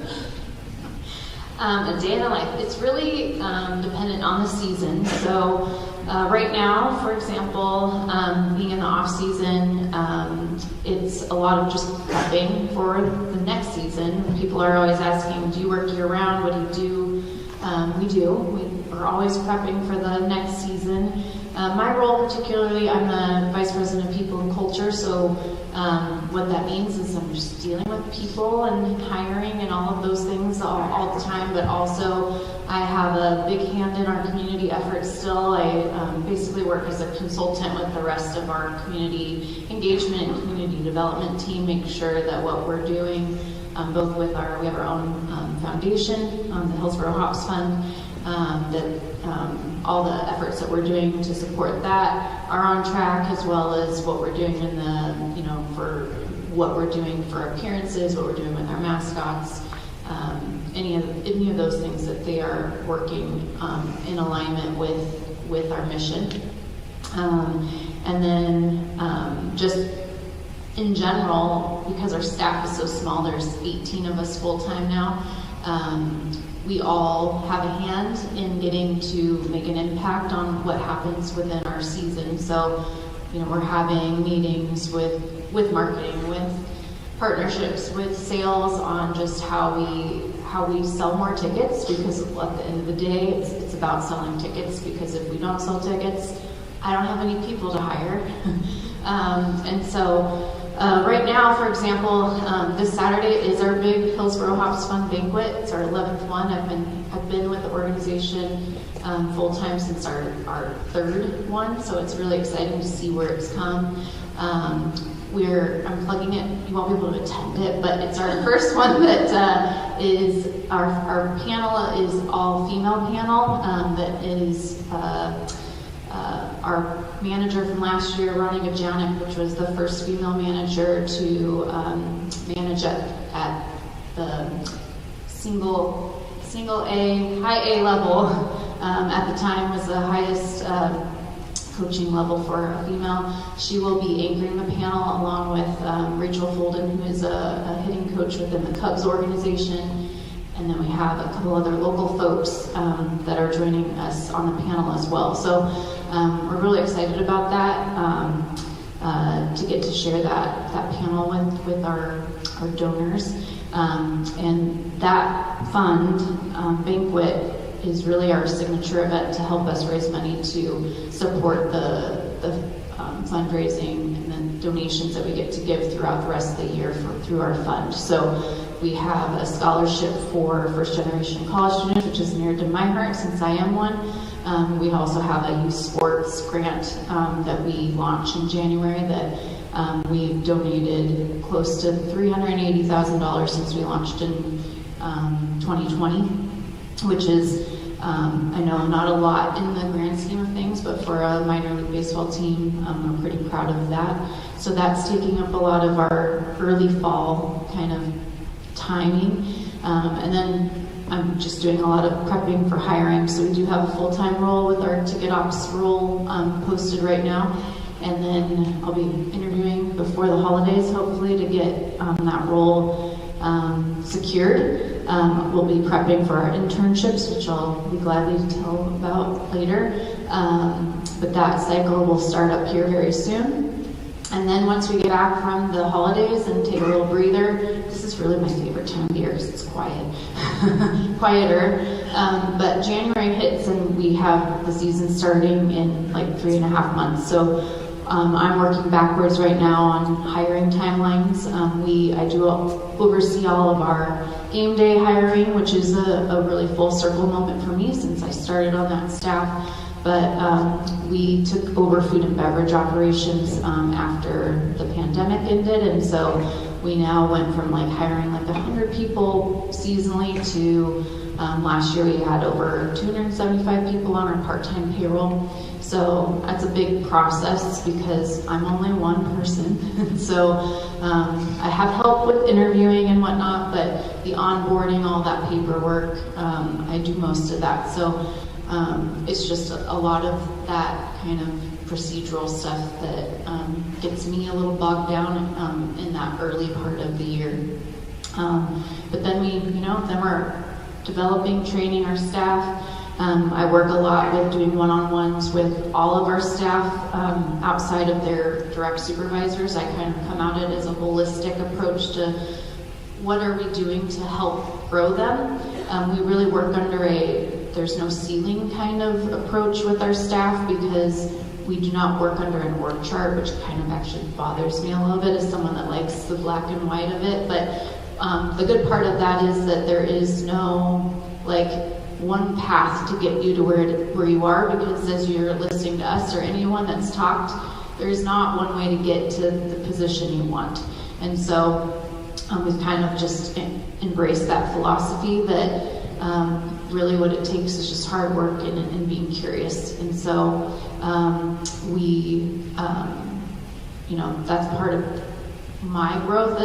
A day in the life, it's really dependent on the season. So right now, for example, being in the off season, it's a lot of just prepping for the next season. People are always asking, do you work year round? What do you do? We do. We're always prepping for the next season. My role particularly, I'm the Vice President of People and Culture, so what that means is I'm just dealing with people and hiring and all of those things all the time, but also I have a big hand in our community efforts still. I basically work as a consultant with the rest of our community engagement and community development team, making sure that what we're doing, both with we have our own foundation, the Hillsborough Hops Fund, that all the efforts that we're doing to support that are on track, as well as what we're doing in the, for what we're doing for appearances, what we're doing with our mascots, any of those things that they are working in alignment with our mission. And then just in general, because our staff is so small, there's 18 of us full-time now, we all have a hand in getting to make an impact on what happens within our season. So, we're having meetings with marketing, with partnerships, with sales on just how we sell more tickets, because at the end of the day, it's about selling tickets, because if we don't sell tickets, I don't have any people to hire. And so right now, for example, this Saturday is our big Hillsborough Hops Fund banquet. It's our 11th one. I've been with the organization full-time since our 3rd one, so it's really exciting to see where it's come. I'm plugging it, you won't be able to attend it, but it's our first one that is, our panel is all female panel, that is our manager from last year, Ronnie Gajanik, which was the first female manager to manage at the single A, high A level. At the time was the highest coaching level for a female. She will be anchoring the panel along with Rachel Folden, who is a hitting coach within the Cubs organization. And then we have a couple other local folks that are joining us on the panel as well. So we're really excited about that. to get to share that panel with our donors. And that fund banquet is really our signature event to help us raise money to support the fundraising and then donations that we get to give throughout the rest of the year through our fund. So we have a scholarship for first-generation college students, which is near to my heart since I am one. We also have a youth sports grant that we launched in January that we've donated close to $380,000 since we launched in 2020, which is, I know, not a lot in the grand scheme of things, but for a minor league baseball team, I'm pretty proud of that. So that's taking up a lot of our early fall kind of timing. And then I'm just doing a lot of prepping for hiring. So we do have a full-time role with our ticket ops role posted right now. And then I'll be interviewing before the holidays, hopefully, to get that role secured. We'll be prepping for our internships, which I'll be gladly to tell about later. But that cycle will start up here very soon. And then once we get back from the holidays and take a little breather, this is really my favorite time of year because it's quiet, quieter. But January hits and we have the season starting in like 3.5 months. So I'm working backwards right now on hiring timelines. I do oversee all of our game day hiring, which is a really full circle moment for me since I started on that staff. But we took over food and beverage operations after the pandemic ended, and so we now went from like hiring like 100 people seasonally to last year we had over 275 people on our part-time payroll. So that's a big process because I'm only one person. So I have help with interviewing and whatnot, but the onboarding, all that paperwork, I do most of that. So it's just a lot of that kind of procedural stuff that gets me a little bogged down in that early part of the year. But then then we're developing, training our staff. I work a lot with doing one-on-ones with all of our staff outside of their direct supervisors. I kind of come at it as a holistic approach to what are we doing to help grow them. We really work under there's no ceiling kind of approach with our staff because we do not work under an org chart, which kind of actually bothers me a little bit as someone that likes the black and white of it. But the good part of that is that there is no like one path to get you to where you are, because as you're listening to us or anyone that's talked, there's not one way to get to the position you want. And so we've kind of just embraced that philosophy that really what it takes is just hard work and being curious. And so that's part of my growth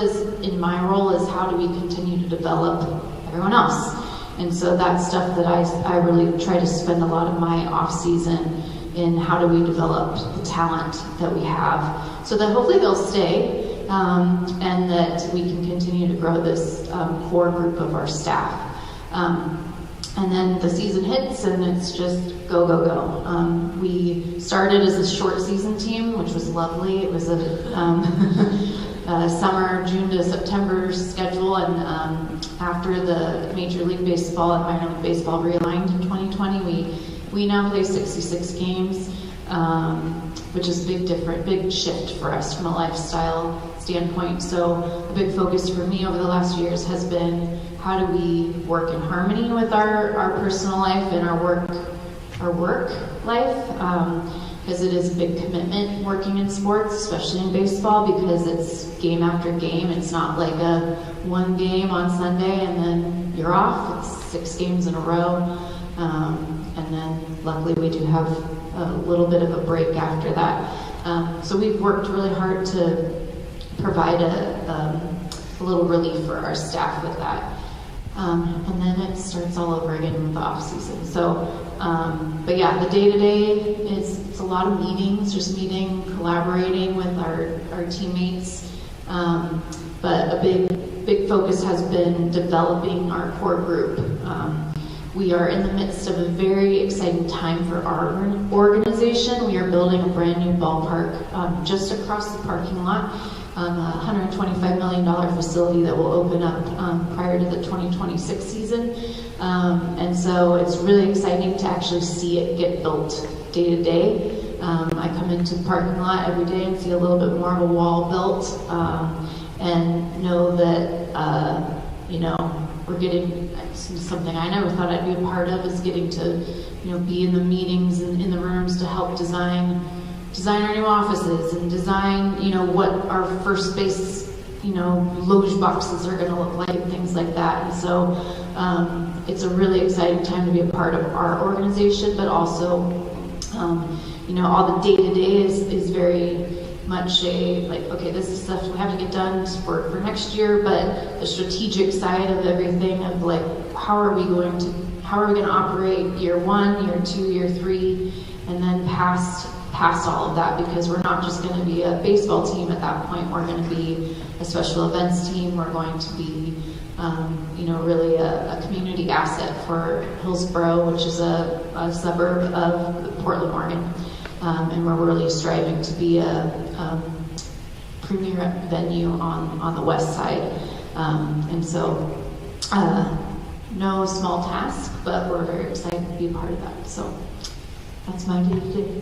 in my role is how do we continue to develop everyone else. And so that's stuff that I really try to spend a lot of my off season in how do we develop the talent that we have so that hopefully they'll stay and that we can continue to grow this core group of our staff. And then the season hits and it's just go, go, go. We started as a short season team, which was lovely. It was a summer, June to September schedule, and after the Major League Baseball and Minor League Baseball realigned in 2020, we now play 66 games, which is a big shift for us from a lifestyle standpoint. So a big focus for me over the last few years has been how do we work in harmony with our personal life and our work life, because it is a big commitment working in sports, especially in baseball, because it's game after game. It's not like a one game on Sunday and then you're off. It's 6 games in a row. And then luckily we do have a little bit of a break after that. So we've worked really hard to provide a little relief for our staff with that. And then it starts all over again with the off season. So, but yeah, the day-to-day it's a lot of meetings, just meeting, collaborating with our teammates. But a big focus has been developing our core group. We are in the midst of a very exciting time for our organization. We are building a brand new ballpark just across the parking lot, a $125 million facility that will open up prior to the 2026 season. And so it's really exciting to actually see it get built day to day. I come into the parking lot every day and see a little bit more of a wall built, and know that, we're getting something I never thought I'd be a part of, is getting to, be in the meetings and in the rooms to help design our new offices and design, what our first base, loge boxes are going to look like and things like that. And so it's a really exciting time to be a part of our organization, but also, all the day-to-day is very much okay, this is stuff we have to get done for next year, but the strategic side of everything of how are we going to operate year 1, year 2, year 3, and then past all of that, because we're not just going to be a baseball team at that point. We're going to be a special events team. We're going to be really a community asset for Hillsborough, which is a suburb of Portland, Oregon. And we're really striving to be a premier venue on the west side. And so, no small task, but we're very excited to be a part of that. So that's my day-to-day.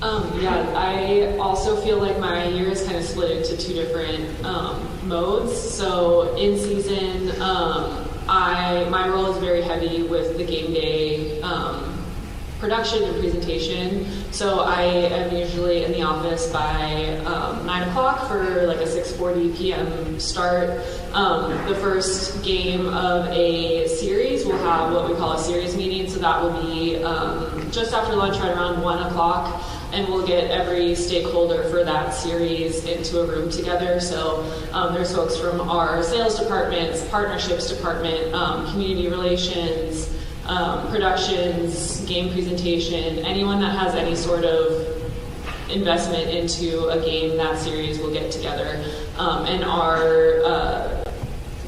I also feel like my year is kind of split into two different modes. So in season, my role is very heavy with the game day production and presentation. So I am usually in the office by 9 o'clock for a 6:40 p.m. start. The first game of a series will have what we call a series meeting. So that will be just after lunch, right around 1 o'clock. And we'll get every stakeholder for that series into a room together. So there's folks from our sales departments, partnerships department, community relations, productions, game presentation, anyone that has any sort of investment into a game, that series will get together. And our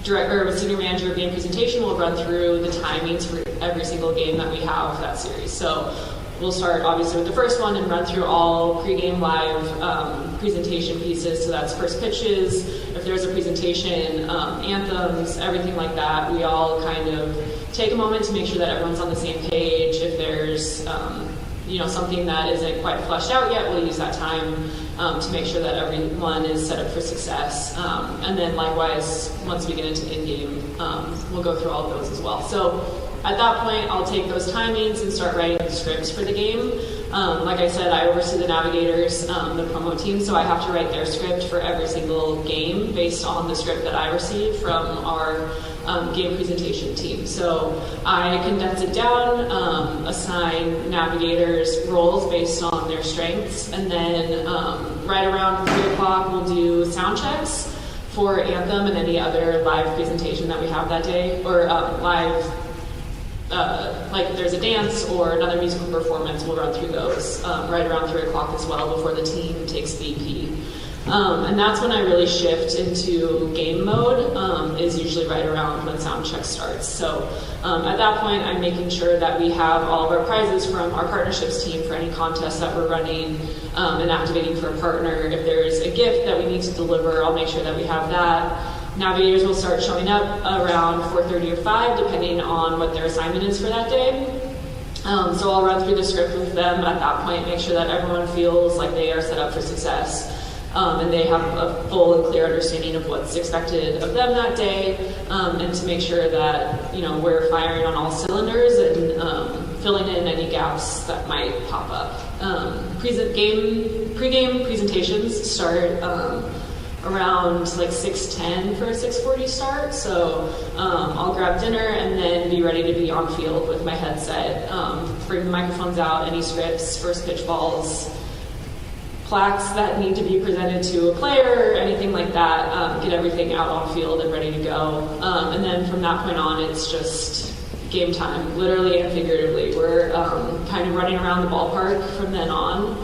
senior manager of game presentation will run through the timings for every single game that we have that series. So we'll start obviously with the first one and run through all pregame live presentation pieces. So that's first pitches, if there's a presentation, anthems, everything like that. We all kind of take a moment to make sure that everyone's on the same page. If there's something that isn't quite fleshed out yet, we'll use that time to make sure that everyone is set up for success. And then likewise, once we get into in-game, we'll go through all of those as well. So at that point, I'll take those timings and start writing the scripts for the game. Like I said, I oversee the navigators, the promo team, so I have to write their script for every single game based on the script that I receive from our game presentation team. So I condense it down, assign navigators roles based on their strengths, and then right around 3 o'clock we'll do sound checks for Anthem and any other live presentation that we have that day, or live if there's a dance or another musical performance, we'll run through those right around 3 o'clock as well before the team takes BP. And that's when I really shift into game mode, is usually right around when sound check starts. So at that point, I'm making sure that we have all of our prizes from our partnerships team for any contests that we're running and activating for a partner. If there's a gift that we need to deliver, I'll make sure that we have that. Navigators will start showing up around 4:30 or 5, depending on what their assignment is for that day. So I'll run through the script with them at that point, make sure that everyone feels like they are set up for success, and they have a full and clear understanding of what's expected of them that day, and to make sure that we're firing on all cylinders and filling in any gaps that might pop up. Pre-game presentations start around 6:10 for a 6:40 start. So I'll grab dinner and then be ready to be on field with my headset. Bring the microphones out, any scripts, first pitch balls, plaques that need to be presented to a player, anything like that. Get everything out on field and ready to go. And then from that point on, it's just game time, literally and figuratively. We're kind of running around the ballpark from then on.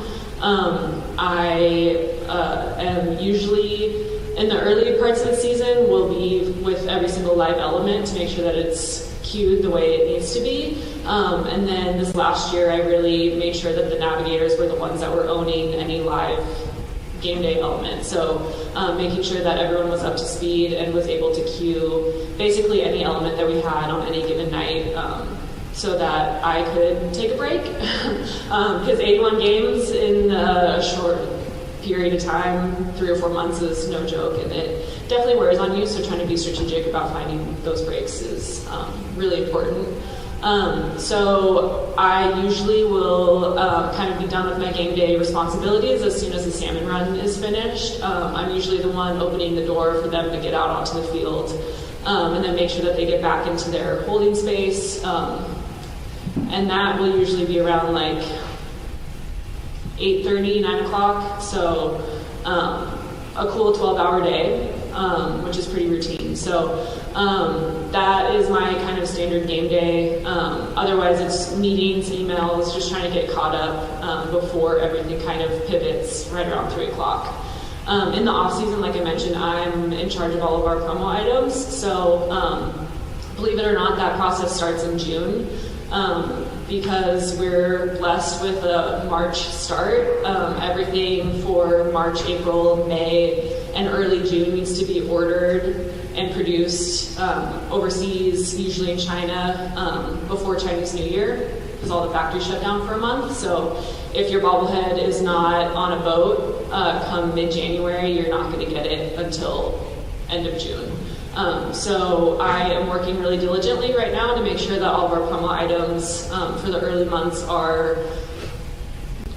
I am usually In the early parts of the season, we'll be with every single live element to make sure that it's cued the way it needs to be. And then this last year, I really made sure that the navigators were the ones that were owning any live game day element. So making sure that everyone was up to speed and was able to cue basically any element that we had on any given night, so that I could take a break. Because 81 games in a short period of time, 3 or 4 months, is no joke, and it definitely wears on you. So trying to be strategic about finding those breaks is really important. So I usually will kind of be done with my game day responsibilities as soon as the salmon run is finished. I'm usually the one opening the door for them to get out onto the field, and then make sure that they get back into their holding space. And that will usually be around like 8:30, 9 o'clock. So a cool 12-hour day, which is pretty routine. So that is my kind of standard game day. Otherwise, it's meetings, emails, just trying to get caught up before everything kind of pivots right around 3 o'clock. In the off season, like I mentioned, I'm in charge of all of our promo items. So believe it or not, that process starts in June. Because we're blessed with a March start. Everything for March, April, May, and early June needs to be ordered and produced overseas, usually in China, before Chinese New Year, because all the factories shut down for a month. So if your bobblehead is not on a boat come mid-January, you're not going to get it until end of June. So I am working really diligently right now to make sure that all of our promo items for the early months are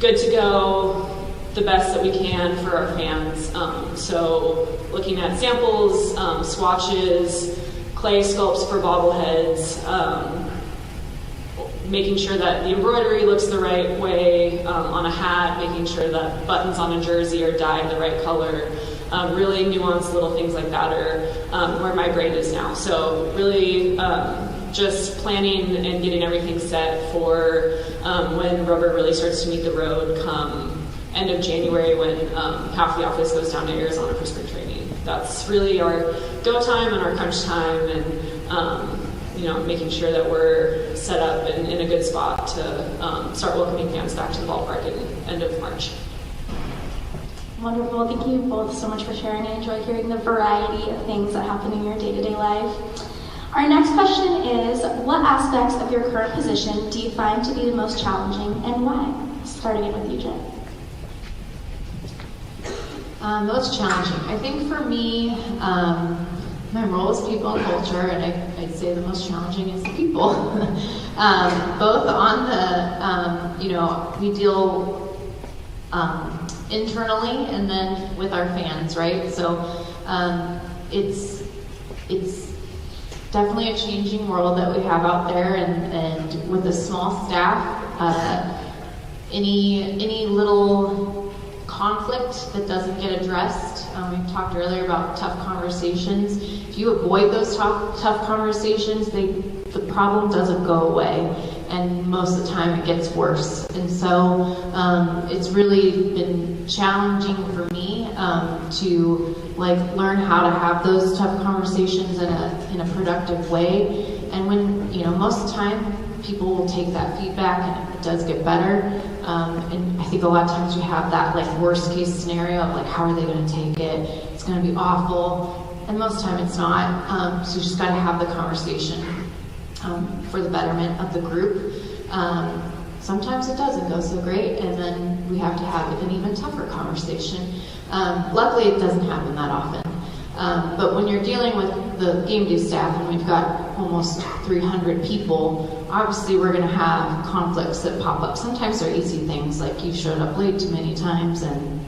good to go, the best that we can for our fans. So looking at samples, swatches, clay sculpts for bobbleheads, making sure that the embroidery looks the right way on a hat, making sure that buttons on a jersey are dyed the right color. Really nuanced little things like that are where my brain is now. So really just planning and getting everything set for when rubber really starts to meet the road come end of January, when half the office goes down to Arizona for spring training. That's really our go time and our crunch time, and making sure that we're set up and in a good spot to start welcoming fans back to the ballpark at the end of March. Wonderful. Thank you both so much for sharing. I enjoy hearing the variety of things that happen in your day-to-day life. Our next question is, what aspects of your current position do you find to be the most challenging and why? Starting it with you, Jen. Most challenging. I think for me, my role is people and culture, and I'd say the most challenging is the people. Both on the, we deal internally and then with our fans, right? So it's definitely a changing world that we have out there, and with a small staff, any little conflict that doesn't get addressed. We talked earlier about tough conversations. If you avoid those tough conversations, the problem doesn't go away, and most of the time it gets worse. And so it's really been challenging for me to learn how to have those tough conversations in a productive way. And when most of the time people will take that feedback and it does get better. And I think a lot of times we have that worst case scenario of how are they going to take it? It's going to be awful. And most of the time it's not. So you just got to have the conversation for the betterment of the group. Sometimes it doesn't go so great, and then we have to have an even tougher conversation. Luckily, it doesn't happen that often. But when you're dealing with the game day staff, and we've got almost 300 people, obviously we're going to have conflicts that pop up. Sometimes they're easy things, like you showed up late too many times, and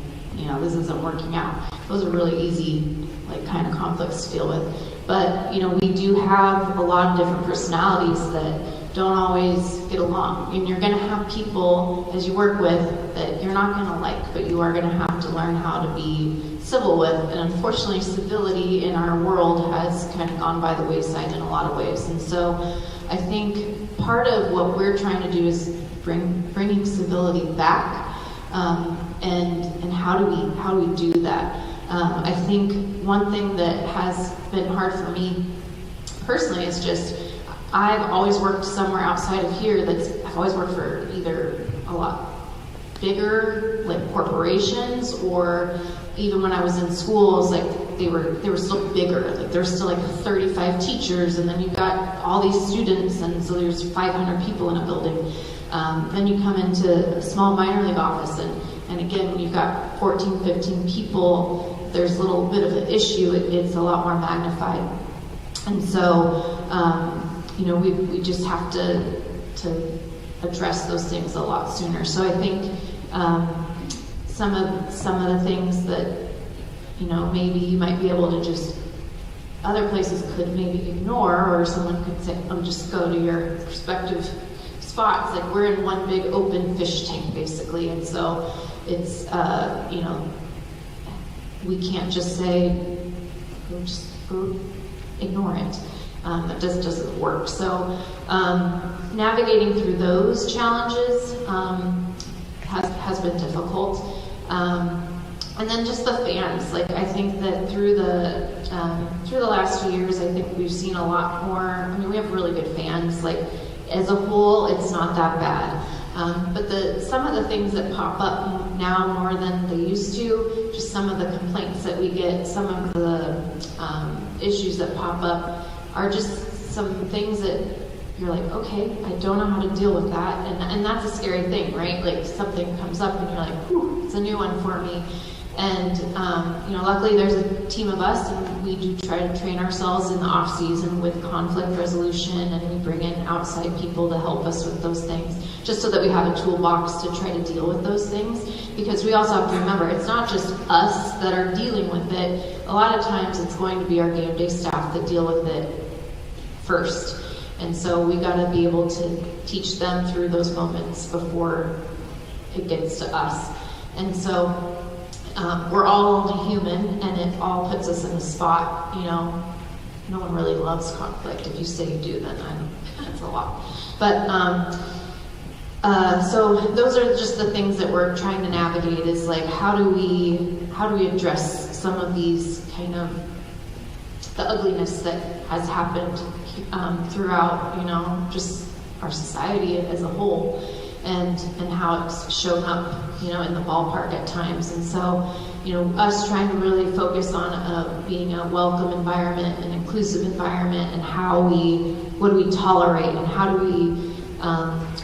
this isn't working out. Those are really easy, kind of conflicts to deal with. But we do have a lot of different personalities that don't always get along. And you're going to have people, as you work with, that you're not going to like, but you are going to have to learn how to be civil with. And unfortunately, civility in our world has kind of gone by the wayside in a lot of ways. And so I think part of what we're trying to do is bringing civility back. And how do we do that? I think one thing that has been hard for me personally is just, I've always worked somewhere outside of here I've always worked for either a lot bigger, like corporations, or even when I was in schools, like they were still bigger. Like there were still like 35 teachers, and then you got all these students, and so there's 500 people in a building. Then you come into a small minor league office, and again, when you've got 14, 15 people, there's a little bit of an issue. It's a lot more magnified. And so, we just have to address those things a lot sooner. So I think some of the things that maybe you might be able to just, other places could maybe ignore, or someone could say, just go to your respective spots. Like we're in one big open fish tank basically, and so it's we can't just say go ignore it. That doesn't work. So navigating through those challenges has been difficult. And then just the fans. Like I think that through the last few years, I think we've seen a lot more. I mean, we have really good fans. Like as a whole, it's not that bad. But some of the things that pop up now more than they used to, just some of the complaints that we get, some of the issues that pop up are just some things that you're like, okay, I don't know how to deal with that. And that's a scary thing, right? Like something comes up and you're like, whew, it's a new one for me. And, luckily there's a team of us, and we do try to train ourselves in the off season with conflict resolution, and we bring in outside people to help us with those things, just so that we have a toolbox to try to deal with those things. Because we also have to remember, it's not just us that are dealing with it. A lot of times it's going to be our game day staff that deal with it first. And so we got to be able to teach them through those moments before it gets to us. And so we're all only human, and it all puts us in a spot, no one really loves conflict. If you say you do, then that's a lot. But so those are just the things that we're trying to navigate, is like how do we address some of these kind of the ugliness that has happened throughout, just our society as a whole, and how it's shown up, in the ballpark at times. And so, us trying to really focus on being a welcome environment, an inclusive environment, and what do we tolerate, and how do we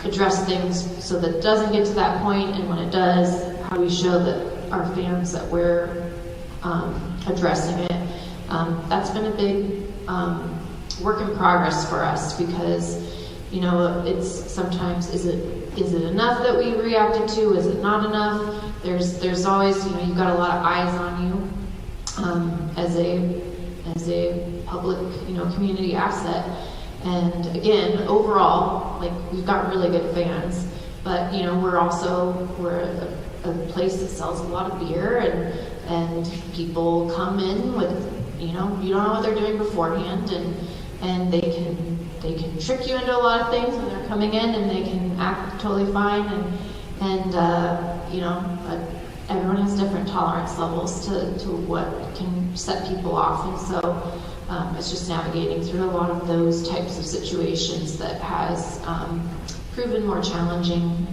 address things so that it doesn't get to that point, and when it does, how do we show that our fans that we're addressing it. That's been a big work in progress for us, because it's sometimes, is it enough that we reacted to? Is it not enough? There's always, you've got a lot of eyes on you as a public, community asset. And again, overall, like we've got really good fans, but we're a place that sells a lot of beer, and people come in with, you don't know what they're doing beforehand, and they can trick you into a lot of things when they're coming in, and they can act totally fine, and but everyone has different tolerance levels to what can set people off. And so it's just navigating through a lot of those types of situations that has proven more challenging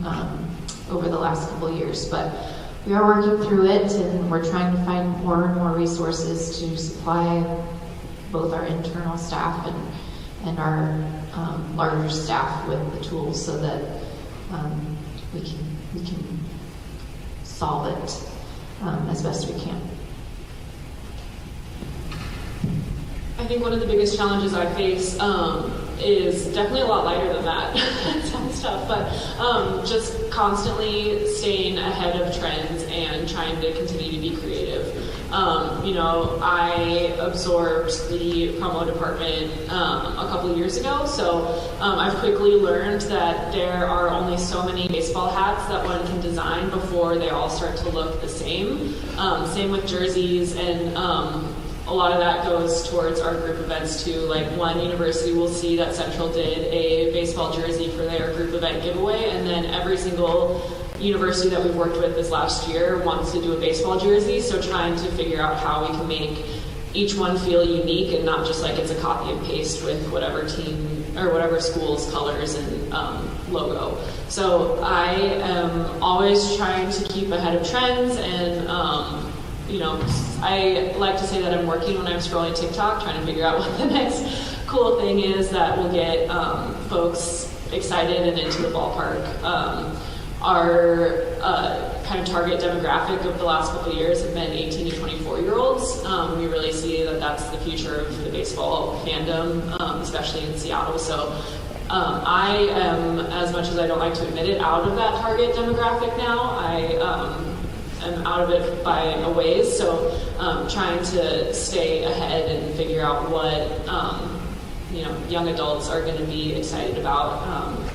over the last couple of years. But we are working through it, and we're trying to find more and more resources to supply both our internal staff and our larger staff with the tools so that we can solve it as best we can. I think one of the biggest challenges I face is definitely a lot lighter than that. It sounds tough, but just constantly staying ahead of trends and trying to continue to be creative. I absorbed the promo department a couple years ago, so I've quickly learned that there are only so many baseball hats that one can design before they all start to look the same. Same with jerseys, and a lot of that goes towards our group events too. Like one university will see that Central did a baseball jersey for their group event giveaway, and then every single university that we've worked with this last year wants to do a baseball jersey, so trying to figure out how we can make each one feel unique and not just like it's a copy and paste with whatever team or whatever school's colors and logo. So I am always trying to keep ahead of trends, and I like to say that I'm working when I'm scrolling TikTok, trying to figure out what the next cool thing is that will get folks excited and into the ballpark. Our kind of target demographic of the last couple of years have been 18 to 24-year-olds. We really see that that's the future of the baseball fandom, especially in Seattle. So I am, as much as I don't like to admit it, out of that target demographic now. I am out of it by a ways, so trying to stay ahead and figure out what young adults are going to be excited about,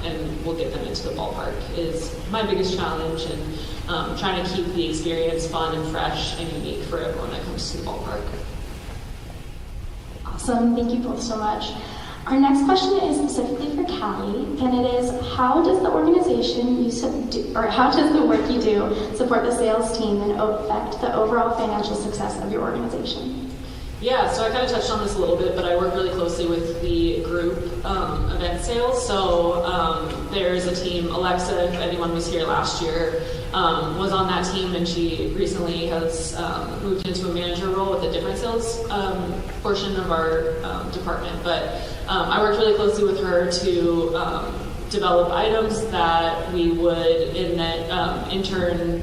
and we'll get them into the ballpark is my biggest challenge, and trying to keep the experience fun and fresh and unique for everyone that comes to the ballpark. Awesome, thank you both so much. Our next question is specifically for Callie, and it is, how does the organization how does the work you do support the sales team and affect the overall financial success of your organization? Yeah, so I kind of touched on this a little bit, but I work really closely with the group event sales. So there's a team, Alexa, if anyone was here last year, was on that team, and she recently has moved into a manager role with a different sales portion of our department. But I worked really closely with her to develop items that we would in turn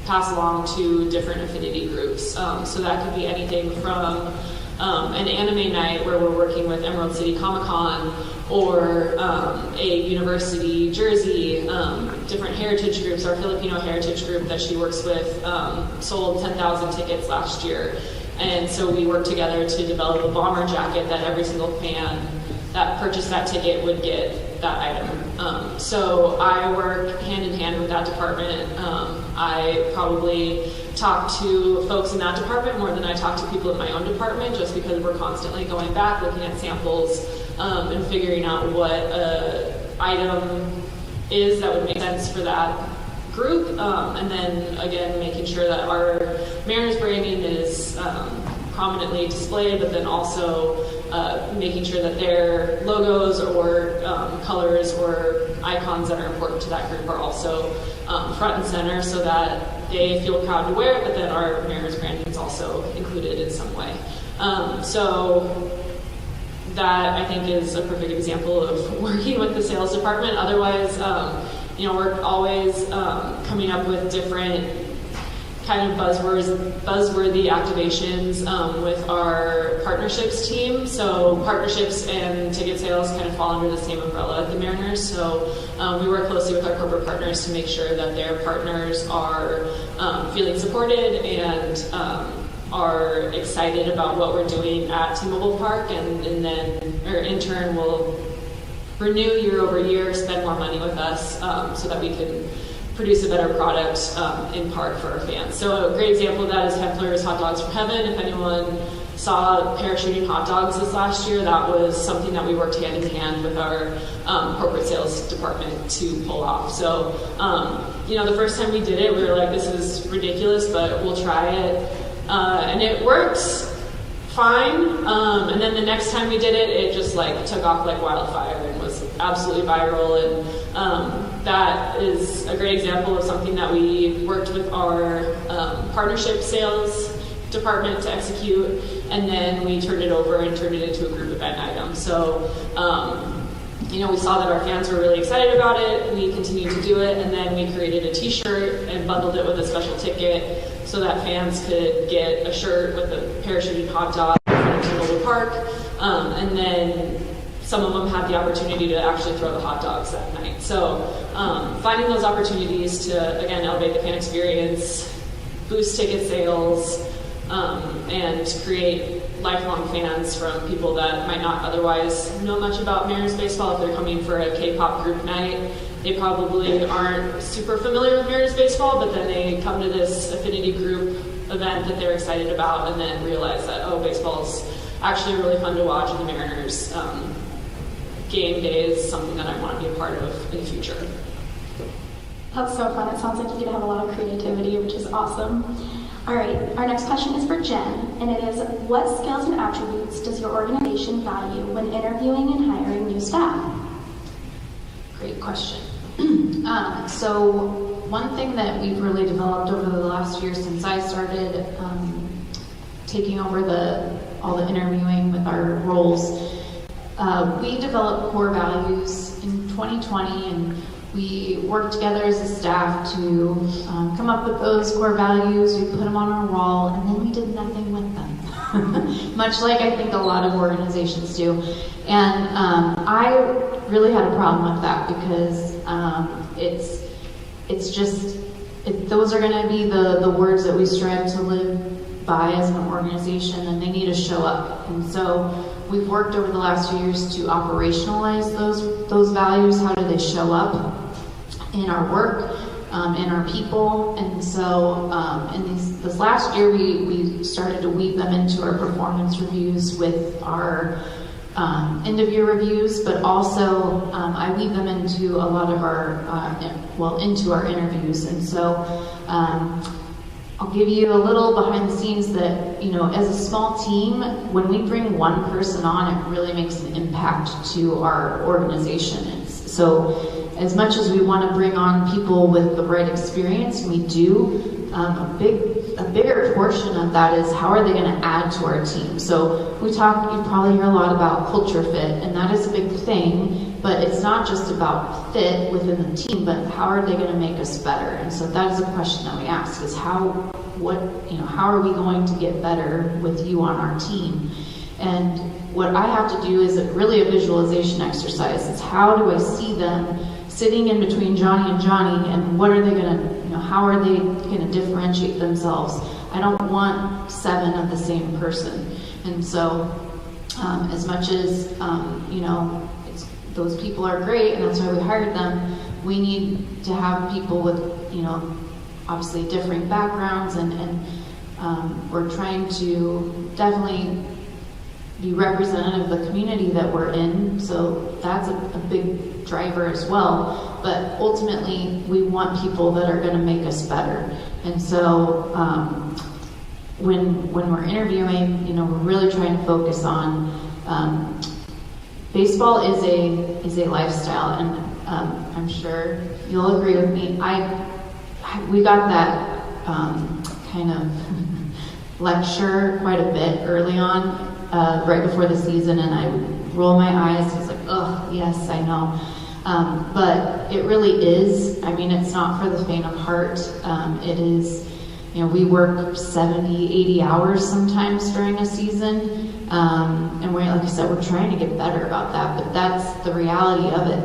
pass along to different affinity groups. So that could be anything from an anime night where we're working with Emerald City Comic Con, or a university jersey, different heritage groups. Our Filipino heritage group that she works with sold 10,000 tickets last year. And so we worked together to develop a bomber jacket that every single fan that purchased that ticket would get that item. So I work hand in hand with that department. I probably talk to folks in that department more than I talk to people in my own department, just because we're constantly going back, looking at samples, and figuring out what item is that would make sense for that group. And then again, making sure that our Mariners branding is prominently displayed, but then also making sure that their logos or colors or icons that are important to that group are also front and center, so that they feel proud to wear it, but then our Mariners branding is also included in some way. So that, I think, is a perfect example of working with the sales department. Otherwise, we're always coming up with different kind of buzzworthy activations with our partnerships team. So partnerships and ticket sales kind of fall under the same umbrella at the Mariners. So we work closely with our corporate partners to make sure that their partners are feeling supported and are excited about what we're doing at T-Mobile Park, and then in turn will renew year over year, spend more money with us, so that we can produce a better product in park for our fans. So a great example of that is Hempler's Hot Dogs from Heaven. If anyone saw parachuting hot dogs this last year, that was something that we worked hand in hand with our corporate sales department to pull off. So, the first time we did it, we were like, this is ridiculous, but we'll try it. And it works fine. And then the next time we did it, it just took off like wildfire and was absolutely viral. And that is a great example of something that we worked with our partnership sales department to execute, and then we turned it over and turned it into a group event item. So, we saw that our fans were really excited about it. We continued to do it, and then we created a t-shirt and bundled it with a special ticket so that fans could get a shirt with a parachuting hot dog from T-Mobile Park, and then some of them had the opportunity to actually throw the hot dogs that night. So finding those opportunities to, again, elevate the fan experience, boost ticket sales, and create lifelong fans from people that might not otherwise know much about Mariners baseball. If they're coming for a K-pop group night, they probably aren't super familiar with Mariners baseball, but then they come to this affinity group event that they're excited about, and then realize that, baseball is actually really fun to watch, and the Mariners game day is something that I want to be a part of in the future. That's so fun. It sounds like you have a lot of creativity, which is awesome. All right, our next question is for Jen, and it is, what skills and attributes does your organization value when interviewing and hiring new staff? Great question. So one thing that we've really developed over the last year since I started taking over all the interviewing with our roles, we developed core values in 2020, and we worked together as a staff to come up with those core values. We put them on our wall, and then we did nothing with them, much like I think a lot of organizations do. And I really had a problem with that because those are going to be the words that we strive to live by as an organization, and they need to show up. And so we've worked over the last few years to operationalize those values. How do they show up in our work, in our people? And so in this last year, we started to weave them into our performance reviews with our end-of-year reviews, but also I weave them into a lot of into our interviews. And so I'll give you a little behind the scenes that, as a small team, when we bring one person on, it really makes an impact to our organization. So as much as we want to bring on people with the right experience, we do, a bigger portion of that is how are they going to add to our team. So you probably hear a lot about culture fit, and that is a big thing, but it's not just about fit within the team, but how are they going to make us better? And so that is a question that we ask, is how are we going to get better with you on our team? And what I have to do is really a visualization exercise. It's how do I see them sitting in between Johnny and Johnny, and what are they going to, how are they going to differentiate themselves? I don't want 7 of the same person. And so as much as, those people are great, and that's why we hired them, we need to have people with, obviously different backgrounds, and we're trying to definitely be representative of the community that we're in, so that's a big driver as well. But ultimately, we want people that are going to make us better. And so when we're interviewing, we're really trying to focus on baseball is a lifestyle, and I'm sure you'll agree with me. We got that kind of lecture quite a bit early on. Right before the season, and I would roll my eyes. I was like, oh, yes, I know. But it really is, it's not for the faint of heart. It is, we work 70, 80 hours sometimes during a season. And we're, like I said, we're trying to get better about that, but that's the reality of it.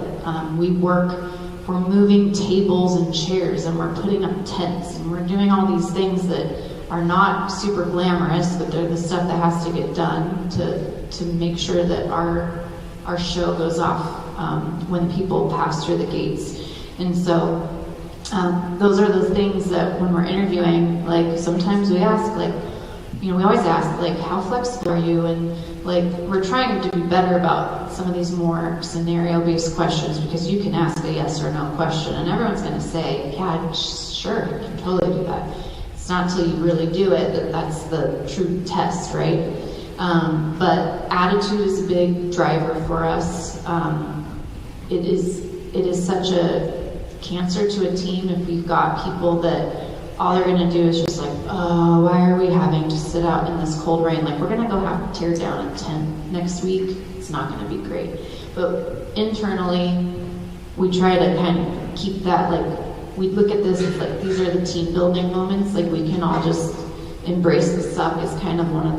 We're moving tables and chairs, and we're putting up tents, and we're doing all these things that are not super glamorous, but they're the stuff that has to get done to make sure that our show goes off when people pass through the gates. And so those are the things that when we're interviewing, like sometimes we ask, we always ask, how flexible are you? And we're trying to be better about some of these more scenario-based questions, because you can ask a yes or no question, and everyone's going to say, yeah, sure, I can totally do that. It's not until you really do it that's the true test, right? But attitude is a big driver for us. It is such a cancer to a team if we've got people that all they're going to do is just oh, why are we having to sit out in this cold rain? We're going to go have to tear down a tent next week. It's not going to be great. But internally, we try to kind of keep that, we look at this as these are the team building moments. We can all just embrace the suck is kind of one of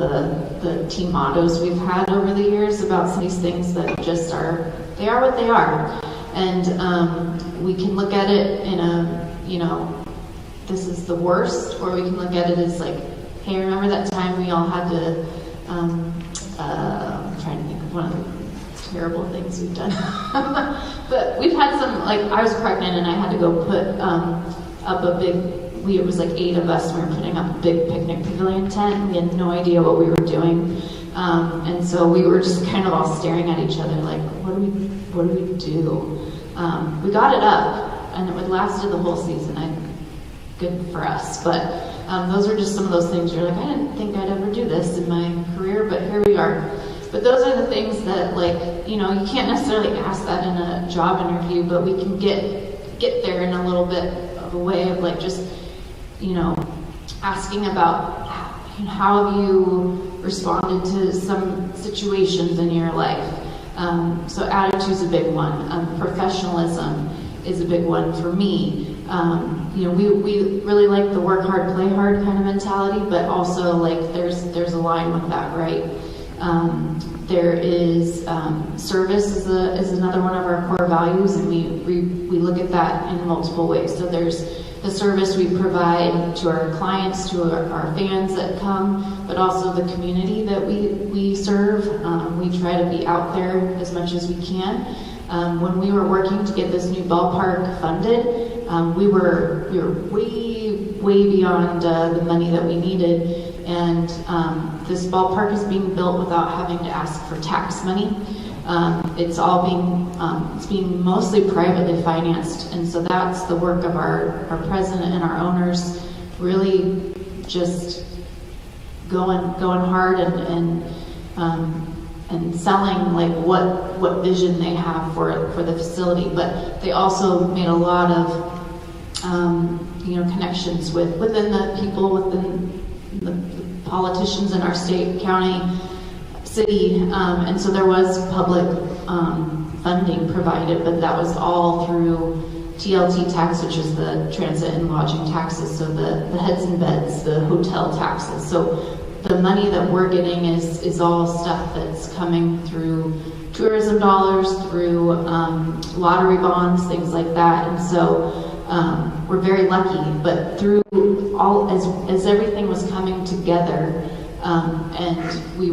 the team mottos we've had over the years about some of these things that just they are what they are. And we can look at it in this is the worst, or we can look at it as hey, remember that time we all had to, I'm trying to think of one of the terrible things we've done. But we've had some, I was pregnant and I had to go put up a big, it was 8 of us, and we were putting up a big picnic pavilion tent, and we had no idea what we were doing. And so we were just kind of all staring at each other what do we do? We got it up. and it lasted the whole season. Good for us, but those are just some of those things you're like, I didn't think I'd ever do this in my career, but here we are. But those are the things that, like, you can't necessarily ask that in a job interview, but we can get there in a little bit of a way of like just, asking about how have you responded to some situations in your life. So attitude's a big one. Professionalism is a big one for me. We really like the work hard, play hard kind of mentality, but also like there's a line with that, right? There is service is another one of our core values, and we look at that in multiple ways. So there's the service we provide to our clients, to our fans that come, but also the community that we serve. We try to be out there as much as we can. When we were working to get this new ballpark funded, we were way beyond the money that we needed, and this ballpark is being built without having to ask for tax money. It's being mostly privately financed, and so that's the work of our president and our owners, really just going hard and selling like what vision they have for the facility. But they also made a lot of connections within the people, within the politicians in our state, county, city, and so there was public funding provided, but that was all through TLT tax, which is the transit and lodging taxes, so the heads and beds, the hotel taxes. So the money that we're getting is all stuff that's coming through tourism dollars, through lottery bonds, things like that. And so we're very lucky, but through all, as everything was coming together, and we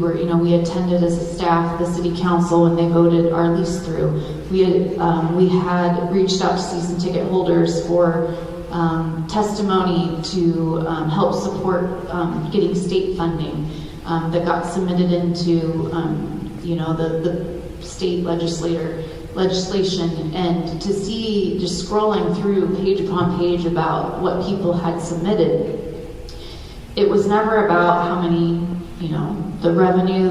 attended as a staff the city council when they voted our lease through. We had reached out to season ticket holders for testimony to help support getting state funding that got submitted into the state legislation, and to see, just scrolling through page upon page about what people had submitted. It was never about how many, the revenue,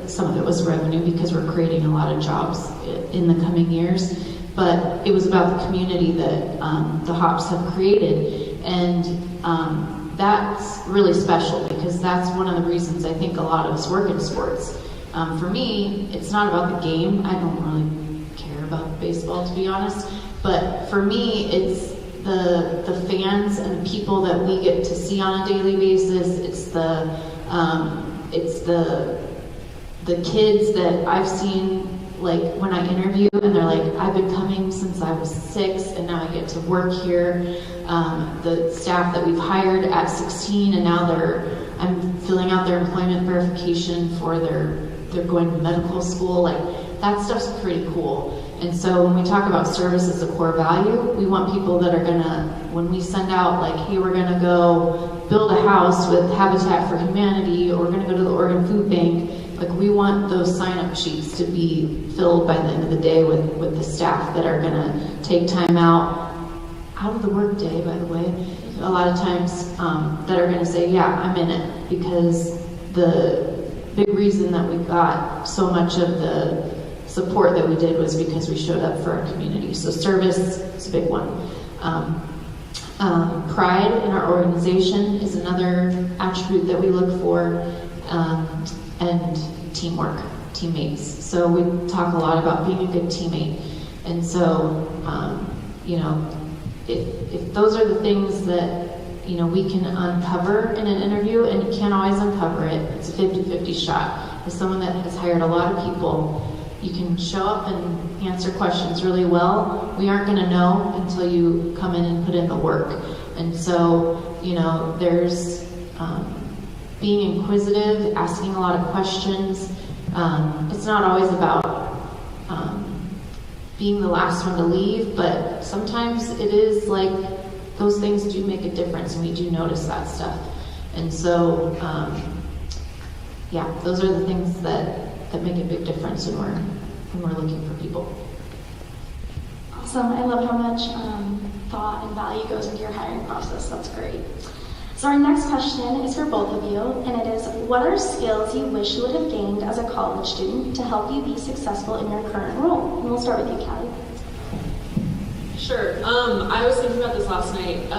some of it was revenue because we're creating a lot of jobs in the coming years, but it was about the community that the Hops have created. And that's really special because that's one of the reasons I think a lot of us work in sports. For me, it's not about the game. I don't really care about baseball, to be honest, but for me, it's the fans and the people that we get to see on a daily basis. It's the kids that I've seen, like when I interview, and they're like, I've been coming since I was 6, and now I get to work here. The staff that we've hired at 16, and now I'm filling out their employment verification for they're going to medical school. Like that stuff's pretty cool. And so when we talk about service as a core value, we want people that are gonna, when we send out like, hey, we're gonna go build a house with Habitat for Humanity, or we're gonna go to the Oregon Food Bank, like we want those sign-up sheets to be filled by the end of the day with the staff that are gonna take time out of the work day, by the way, a lot of times, that are gonna say, yeah, I'm in it, because the big reason that we got so much of the support that we did was because we showed up for our community. So service is a big one. Pride in our organization is another attribute that we look for, and teamwork, teammates. So we talk a lot about being a good teammate. And so, if those are the things that we can uncover in an interview, and you can't always uncover it, it's a 50-50 shot. As someone that has hired a lot of people, you can show up and answer questions really well. We aren't going to know until you come in and put in the work. And so, there's being inquisitive, asking a lot of questions. It's not always about being the last one to leave, but sometimes it is like those things do make a difference, and we do notice that stuff. And so, those are the things that make a big difference when we're looking for people. Awesome. I love how much thought and value goes into your hiring process. That's great. So our next question is for both of you, and it is, what are skills you wish you would have gained as a college student to help you be successful in your current role? And we'll start with you, Callie. Sure. I was thinking about this last night,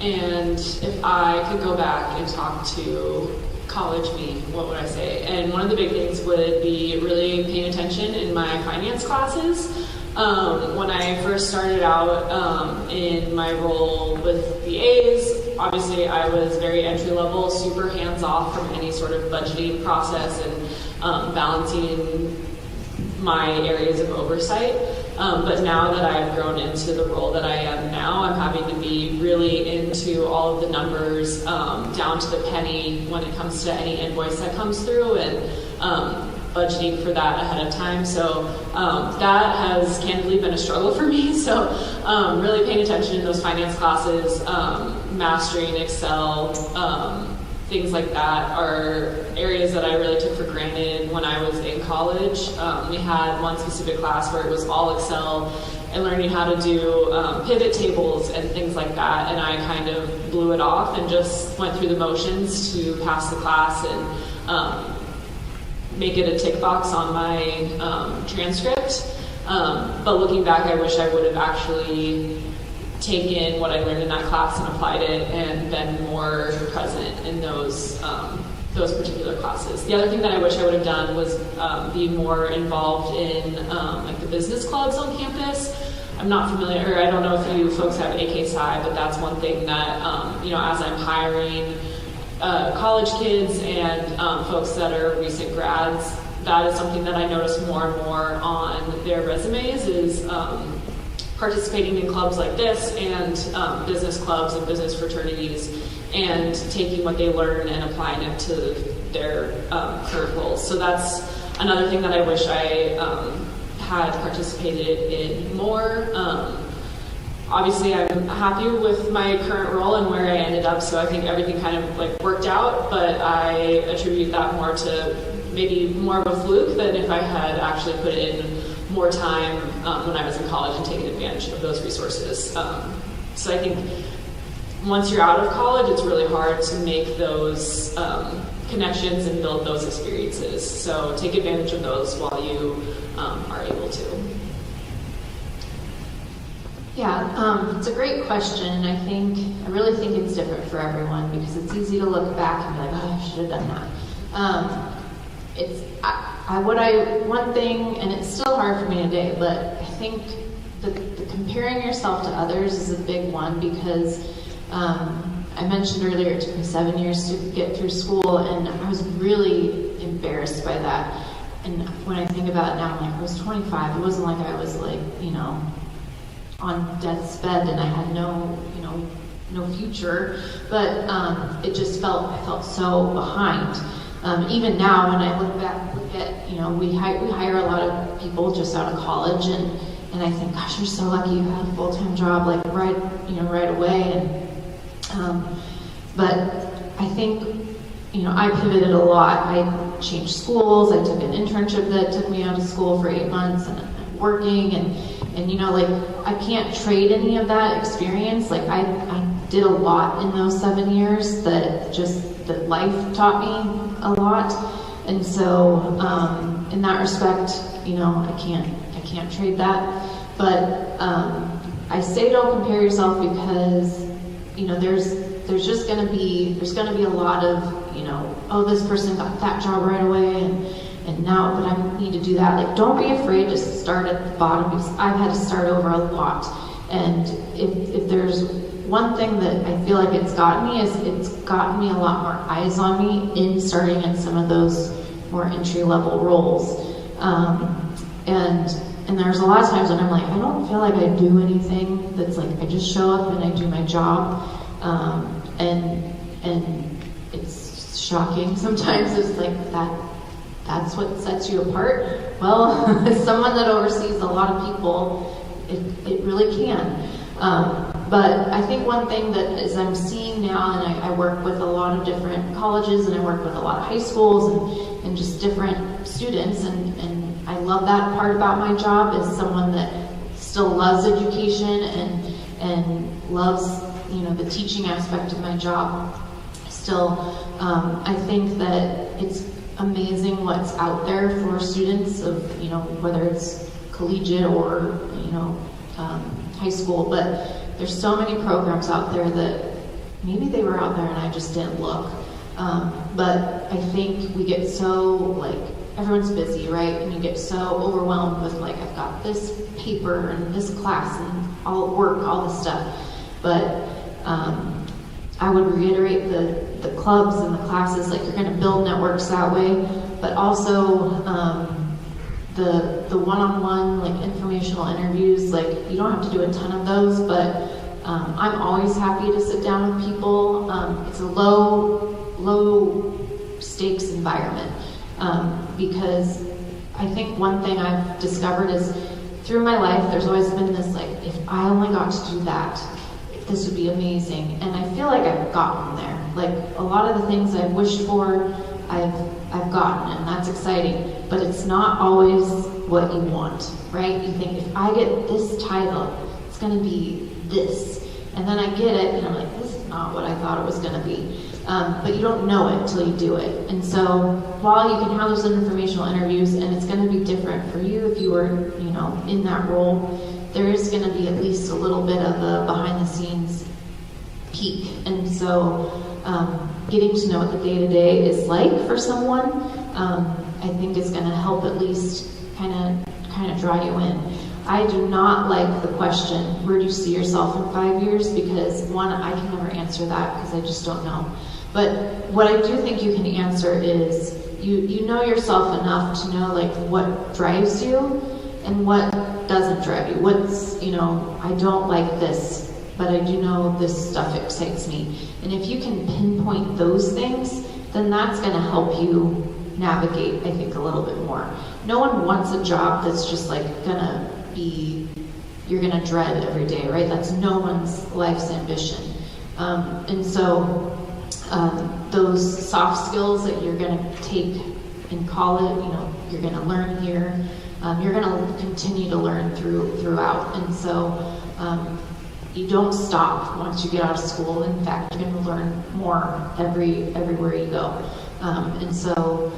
and if I could go back and talk to college me, what would I say? And one of the big things would be really paying attention in my finance classes. When I first started out in my role with the A's, obviously I was very entry level, super hands off from any sort of budgeting process and balancing my areas of oversight. But now that I've grown into the role that I am now, I'm having to be really into all of the numbers down to the penny when it comes to any invoice that comes through, and budgeting for that ahead of time. So that has candidly been a struggle for me. So really paying attention in those finance classes, mastering Excel, things like that are areas that I really took for granted when I was in college. We had one specific class where it was all Excel and learning how to do pivot tables and things like that, and I kind of blew it off and just went through the motions to pass the class and make it a tick box on my transcript. But looking back, I wish I would have actually taken what I learned in that class and applied it and been more present in those particular classes. The other thing that I wish I would have done was be more involved in like the business clubs on campus. I'm not familiar, or I don't know if you folks have AK Psi, but that's one thing that, as I'm hiring college kids and folks that are recent grads, that is something that I notice more and more on their resumes is participating in clubs like this and business clubs and business fraternities, and taking what they learn and applying it to their current roles. So that's another thing that I wish I had participated in more. Obviously, I'm happy with my current role and where I ended up, so I think everything kind of like worked out, but I attribute that more to maybe more of a fluke than if I had actually put in more time when I was in college and taken advantage of those resources. So I think once you're out of college, it's really hard to make those connections and build those experiences. So take advantage of those while you are able to. Yeah, it's a great question, and I really think it's different for everyone, because it's easy to look back and be like, oh, I should have done that. One thing, and it's still hard for me today, but I think the comparing yourself to others is a big one, because I mentioned earlier it took me 7 years to get through school, and I was really embarrassed by that. And when I think about it now, I'm like, I was 25. It wasn't like I was like, on death's bed and I had no future, but it just I felt so behind. Even now, when I look at, we hire a lot of people just out of college, and I think, gosh, you're so lucky you had a full-time job like right away. But I think, I pivoted a lot. I changed schools. I took an internship that took me out of school for 8 months, and I'm working, and I can't trade any of that experience. Like I did a lot in those 7 years that life taught me a lot. And so, in that respect, I can't trade that. But I say don't compare yourself, because there's just gonna be a lot of oh, this person got that job right away, and now, but I need to do that. Like, don't be afraid to start at the bottom, because I've had to start over a lot. And if there's one thing that I feel like it's gotten me, is it's gotten me a lot more eyes on me in starting in some of those more entry-level roles. And there's a lot of times when I'm like, I don't feel like I do anything that's like, I just show up and I do my job. And it's shocking sometimes. It's like that's what sets you apart. Well, as someone that oversees a lot of people, it really can. But I think one thing that is I'm seeing now, and I work with a lot of different colleges, and I work with a lot of high schools and just different students, and I love that part about my job, is someone that still loves education and loves, the teaching aspect of my job. Still, I think that it's amazing what's out there for students of, whether it's collegiate or, high school, but there's so many programs out there that maybe they were out there and I just didn't look. But I think we get so, everyone's busy, right? And you get so overwhelmed with, I've got this paper and this class and all work, all this stuff. But I would reiterate the clubs and the classes, you're going to build networks that way, but also the one-on-one, informational interviews, you don't have to do a ton of those, but I'm always happy to sit down with people. It's a low stakes environment, because I think one thing I've discovered is through my life, there's always been this, if I only got to do that, this would be amazing. And I feel like I've gotten there. A lot of the things I've wished for, I've gotten, and that's exciting. But it's not always what you want, right? You think, if I get this title, it's going to be this. And then I get it, and I'm like, this is not what I thought it was going to be. But you don't know it until you do it. And so while you can have those informational interviews, and it's going to be different for you if you were, in that role, there is going to be at least a little bit of a behind-the-scenes peek. And so getting to know what the day-to-day is like for someone, I think is going to help at least kind of draw you in. I do not like the question, where do you see yourself in 5 years? Because one, I can never answer that because I just don't know. But what I do think you can answer is you know yourself enough to know what drives you and what doesn't drive you. What's, I don't like this, but I do know this stuff excites me. And if you can pinpoint those things, then that's going to help you navigate, I think, a little bit more. No one wants a job that's just gonna be, you're gonna dread every day, right? That's no one's life's ambition. And so those soft skills that you're gonna take in college, you're gonna learn here, you're gonna continue to learn throughout. And so you don't stop once you get out of school. In fact, you're gonna learn more everywhere you go. And so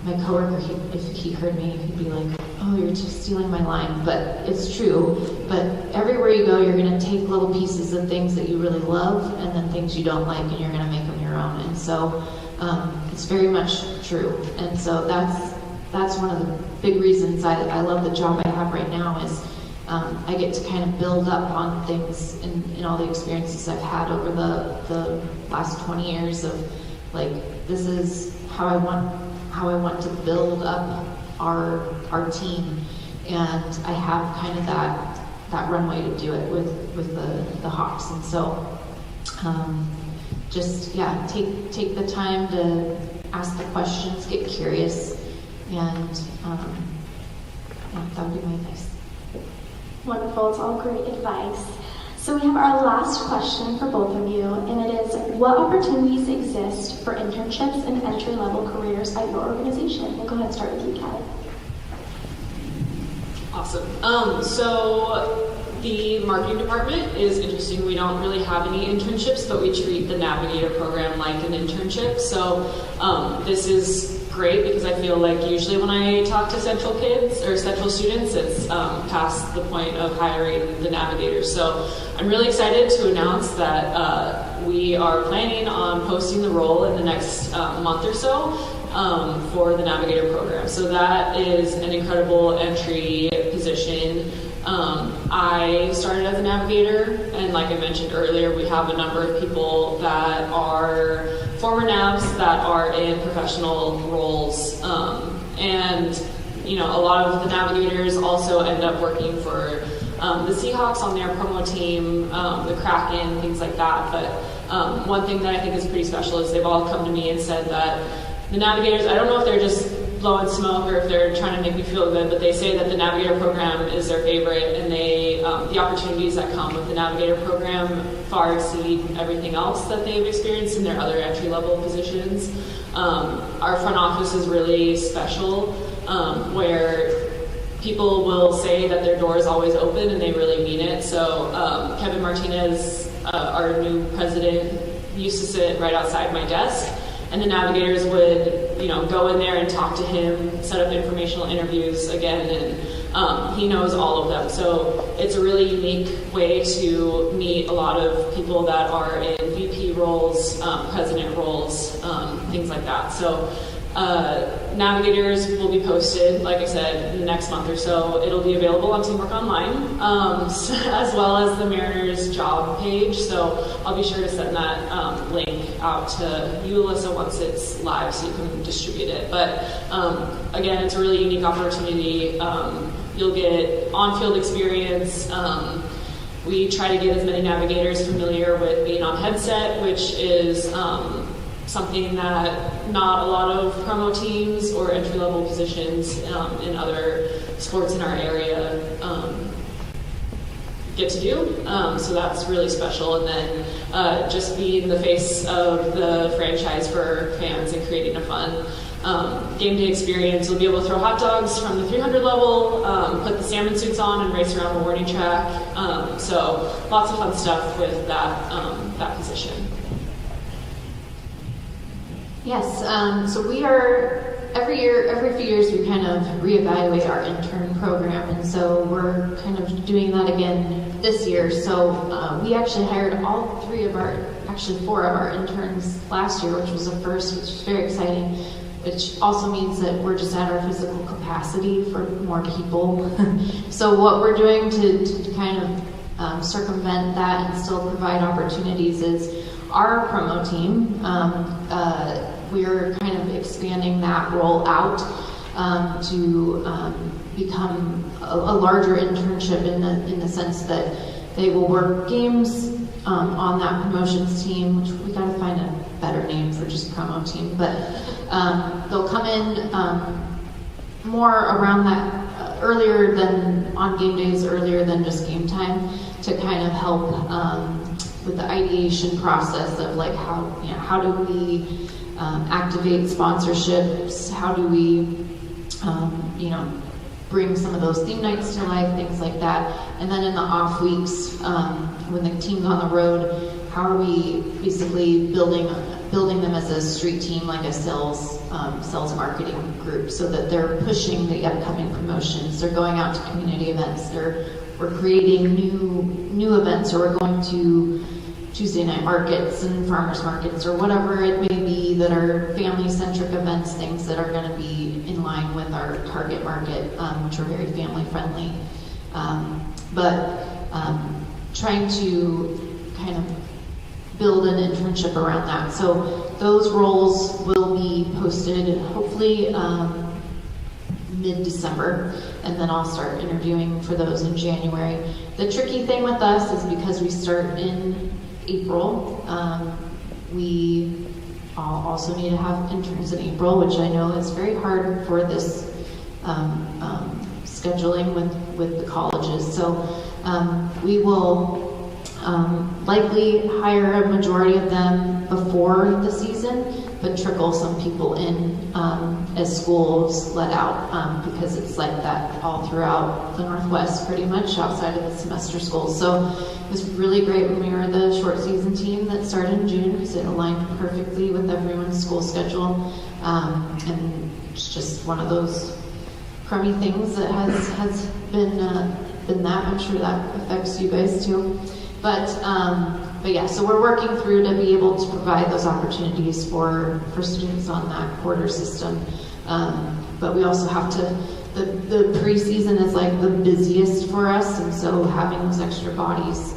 my coworker, if he heard me, he'd be like, oh, you're just stealing my line. But it's true. But everywhere you go, you're going to take little pieces of things that you really love and then things you don't like, and you're going to make them your own. And so it's very much true. And so that's one of the big reasons I love the job I have right now is I get to kind of build up on things in all the experiences I've had over the last 20 years of this is how I want to build up our team, and I have kind of that runway to do it with the Hawks. And so take the time to ask the questions, get curious, and that would be my advice. Wonderful, it's all great advice. So we have our last question for both of you, and it is, what opportunities exist for internships and entry-level careers at your organization? We'll go ahead and start with you, Callie. Awesome. So the marketing department is interesting. We don't really have any internships, but we treat the Navigator program like an internship. So this is great because I feel like usually when I talk to Central kids or Central students, it's past the point of hiring the Navigators. So I'm really excited to announce that we are planning on posting the role in the next month or so for the Navigator program. So that is an incredible entry position. I started as a Navigator, and like I mentioned earlier, we have a number of people that are former Navs that are in professional roles. And a lot of the Navigators also end up working for the Seahawks on their promo team, the Kraken, things like that. But one thing that I think is pretty special is they've all come to me and said that the Navigators, I don't know if they're just blowing smoke or if they're trying to make me feel good, but they say that the Navigator program is their favorite, and the opportunities that come with the Navigator program far exceed everything else that they've experienced in their other entry-level positions. Our front office is really special, where people will say that their door is always open, and they really mean it. So Kevin Martinez, our new president, used to sit right outside my desk, and the navigators would, go in there and talk to him, set up informational interviews again, and he knows all of them. So it's a really unique way to meet a lot of people that are in VP roles, president roles, things like that. So navigators will be posted, like I said, in the next month or so. It'll be available on Teamwork Online, as well as the Mariners job page. So I'll be sure to send that link out to you, Alyssa, once it's live, so you can distribute it. But again, it's a really unique opportunity. You'll get on-field experience. We try to get as many navigators familiar with being on headset, which is something that not a lot of promo teams or entry-level positions in other sports in our area get to do. So that's really special. And then just being the face of the franchise for fans and creating a fun game day experience. You'll be able to throw hot dogs from the 300 level, put the salmon suits on and race around the warning track. So lots of fun stuff with that position. Yes, so we are, every few years we kind of reevaluate our intern program, and so we're kind of doing that again this year. So we actually hired four of our interns last year, which was a first, which is very exciting, which also means that we're just at our physical capacity for more people. So what we're doing to kind of circumvent that and still provide opportunities is our promo team. We're kind of expanding that role out to become a larger internship in the sense that they will work games on that promotions team, which we got to find a better name for just promo team, but they'll come in more around that earlier than on game days, earlier than just game time, to kind of help with the ideation process of like how do we activate sponsorships, how do we bring some of those theme nights to life, things like that. And then in the off weeks, when the team's on the road, how are we basically building them as a street team, like a sales marketing group, so that they're pushing the upcoming promotions. They're going out to community events. We're creating new events, or we're going to Tuesday night markets and farmers markets, or whatever it may be, that are family-centric events, things that are going to be in line with our target market, which are very family-friendly. But trying to kind of build an internship around that. So those roles will be posted hopefully mid-December, and then I'll start interviewing for those in January. The tricky thing with us is because we start in April, we also need to have interns in April, which I know is very hard for this scheduling with the colleges. So we will likely hire a majority of them before the season, but trickle some people in as schools let out, because it's like that all throughout the Northwest, pretty much, outside of the semester schools. So it was really great when we were the short season team that started in June, because it aligned perfectly with everyone's school schedule. And it's just one of those crummy things that has been that. I'm sure that affects you guys too. But yeah, so we're working through to be able to provide those opportunities for students on that quarter system. But we also have to, the preseason is like the busiest for us, and so having those extra bodies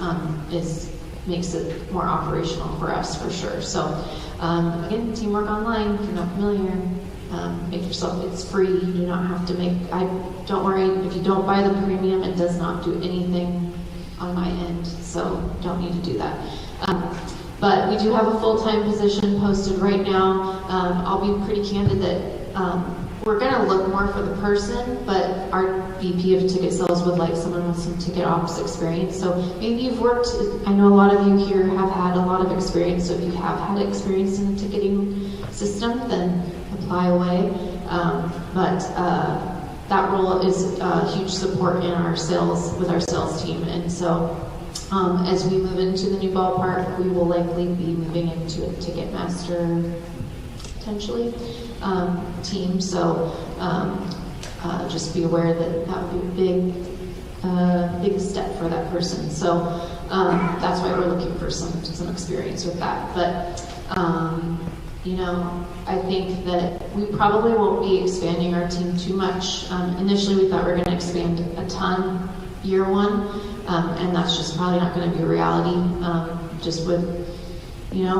makes it more operational for us, for sure. So again, Teamwork Online, if you're not familiar, make yourself, it's free. You do not have to don't worry, if you don't buy the premium, it does not do anything on my end, so don't need to do that. But we do have a full-time position posted right now. I'll be pretty candid that we're going to look more for the person, but our VP of ticket sales would like someone with some ticket ops experience. So maybe you've worked, I know a lot of you here have had a lot of experience, so if you have had experience in the ticketing system, then apply away. But that role is huge support in our sales, with our sales team. And so as we move into the new ballpark, we will likely be moving into a Ticketmaster, potentially, team. So just be aware that that would be a big step for that person. So that's why we're looking for some experience with that. But you know, I think that we probably won't be expanding our team too much. Initially, we thought we were going to expand a ton year one, and that's just probably not going to be a reality. Just with, you know,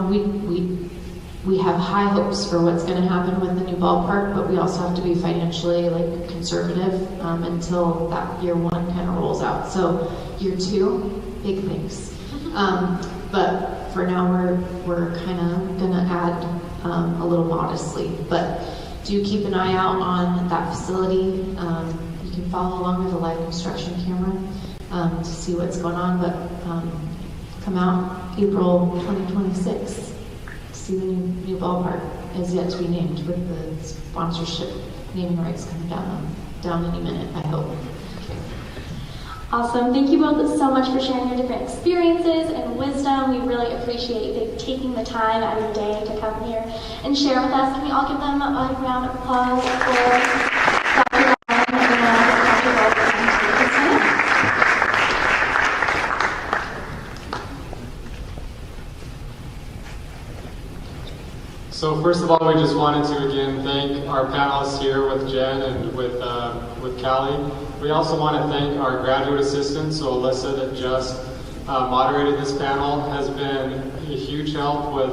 we have high hopes for what's going to happen with the new ballpark, but we also have to be financially conservative until that year one kind of rolls out. So year two, big things. But for now, we're kind of going to add a little modestly. But do keep an eye out on that facility. You can follow along with a live construction camera to see what's going on. But come out April 2026 to see the new ballpark is yet to be named, with the sponsorship naming rights coming down any minute, I hope. Awesome. Thank you both so much for sharing your different experiences and wisdom. We really appreciate you taking the time out of your day to come here and share with us. Can we all give them a round of applause for Dr. Allen and Dr. Gold? So first of all, we just wanted to again thank our panelists here with Jen and with Callie. We also want to thank our graduate assistant, so Alyssa, that just moderated this panel, has been a huge help with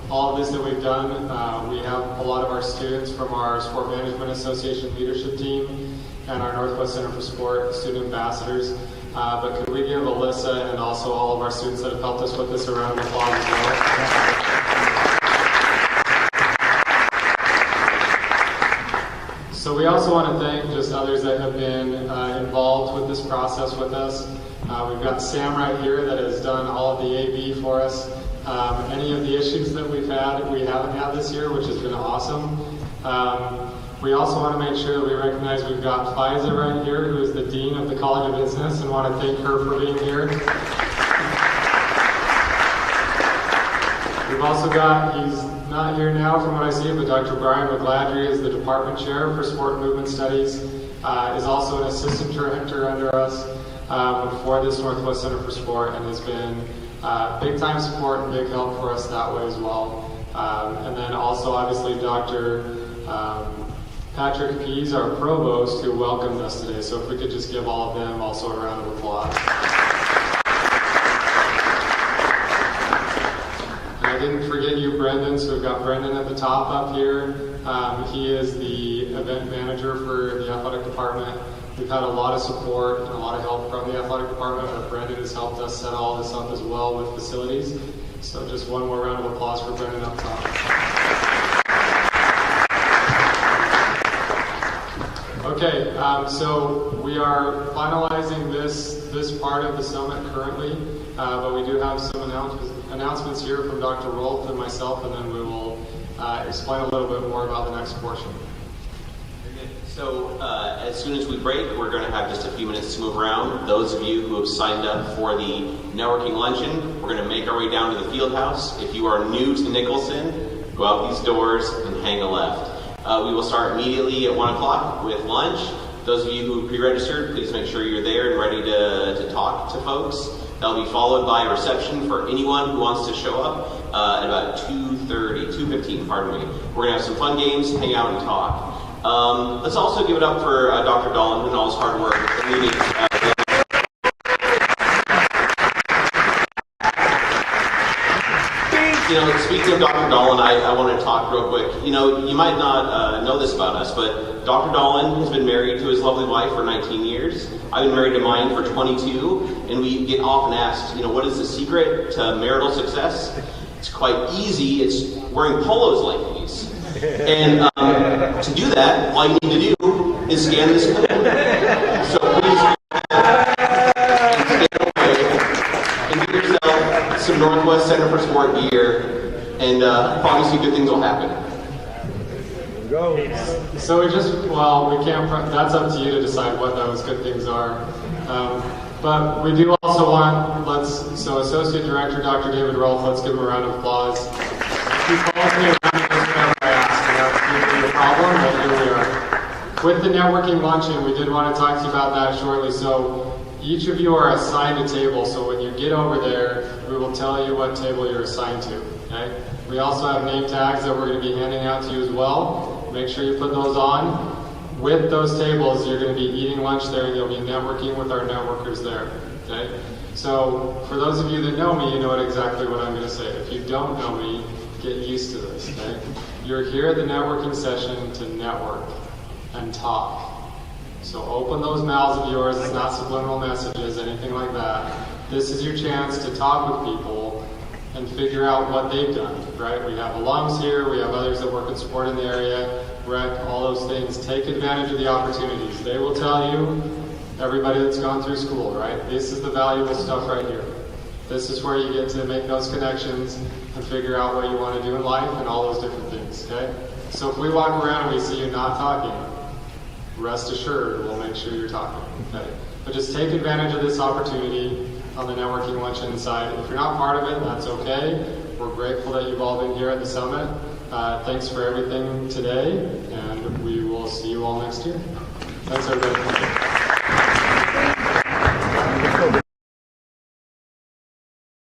all of this that we've done. We have a lot of our students from our Sport Management Association leadership team and our Northwest Center for Sport student ambassadors. But could we give Alyssa and also all of our students that have helped us with this a round of applause as well? So we also want to thank just others that have been involved with this process with us. We've got Sam right here that has done all of the AV for us. Any of the issues that we haven't had this year, which has been awesome. We also want to make sure that we recognize we've got Faiza right here, who is the Dean of the College of Business, and want to thank her for being here. We've also got, he's not here now from what I see, but Dr. Brian McGladry is the Department Chair for Sport and Movement Studies, is also an Assistant Director under us for this Northwest Center for Sport, and has been big time support and big help for us that way as well. And then also obviously Dr. Patrick Pease, our Provost, who welcomed us today. So if we could just give all of them also a round of applause. I didn't forget you, Brendan, so we've got Brendan at the top up here. He is the event manager for the athletic department. We've had a lot of support and a lot of help from the athletic department, but Brendan has helped us set all this up as well with facilities. So just one more round of applause for Brendan up top. Okay, so we are finalizing this part of the summit currently, but we do have some announcements here from Dr. Rolfe and myself, and then we will explain a little bit more about the next portion. So as soon as we break, we're going to have just a few minutes to move around. Those of you who have signed up for the networking luncheon, we're going to make our way down to the field house. If you are new to Nicholson, go out these doors and hang a left. We will start immediately at 1 o'clock with lunch. Those of you who pre-registered, please make sure you're there and ready to talk to folks. That'll be followed by a reception for anyone who wants to show up at about 2:15, pardon me. We're going to have some fun games, hang out and talk. Let's also give it up for Dr. Dolan and all his hard work in leading. Speaking of Dr. Dolan, I want to talk real quick. You might not know this about us, but Dr. Dolan has been married to his lovely wife for 19 years. I've been married to mine for 22, and we get often asked, what is the secret to marital success? It's quite easy. It's wearing polos like these. And to do that, all you need to do is scan this code. So please scan away and get yourself some Northwest Center for Sport gear, and I promise you good things will happen. So we can't, that's up to you to decide what those good things are. But we do also want, so Associate Director Dr. David Rolfe, let's give him a round of applause. If he calls me around, he doesn't have to ask, that's usually a problem, but here we are. With the networking luncheon, we did want to talk to you about that shortly. So each of you are assigned a table, so when you get over there, we will tell you what table you're assigned to, okay? We also have name tags that we're going to be handing out to you as well. Make sure you put those on. With those tables, you're going to be eating lunch there, and you'll be networking with our networkers there, okay? So for those of you that know me, you know exactly what I'm going to say. If you don't know me, get used to this, okay? You're here at the networking session to network and talk. So open those mouths of yours. It's not subliminal messages, anything like that. This is your chance to talk with people and figure out what they've done, right? We have alums here, we have others that work in sport in the area, rec, all those things. Take advantage of the opportunities. They will tell you, everybody that's gone through school, right? This is the valuable stuff right here. This is where you get to make those connections and figure out what you want to do in life and all those different things, okay? So if we walk around and we see you not talking, rest assured we'll make sure you're talking, okay? But just take advantage of this opportunity on the networking luncheon side. If you're not part of it, that's okay. We're grateful that you've all been here at the summit. Thanks for everything today, and we will see you all next year. Thanks, everybody.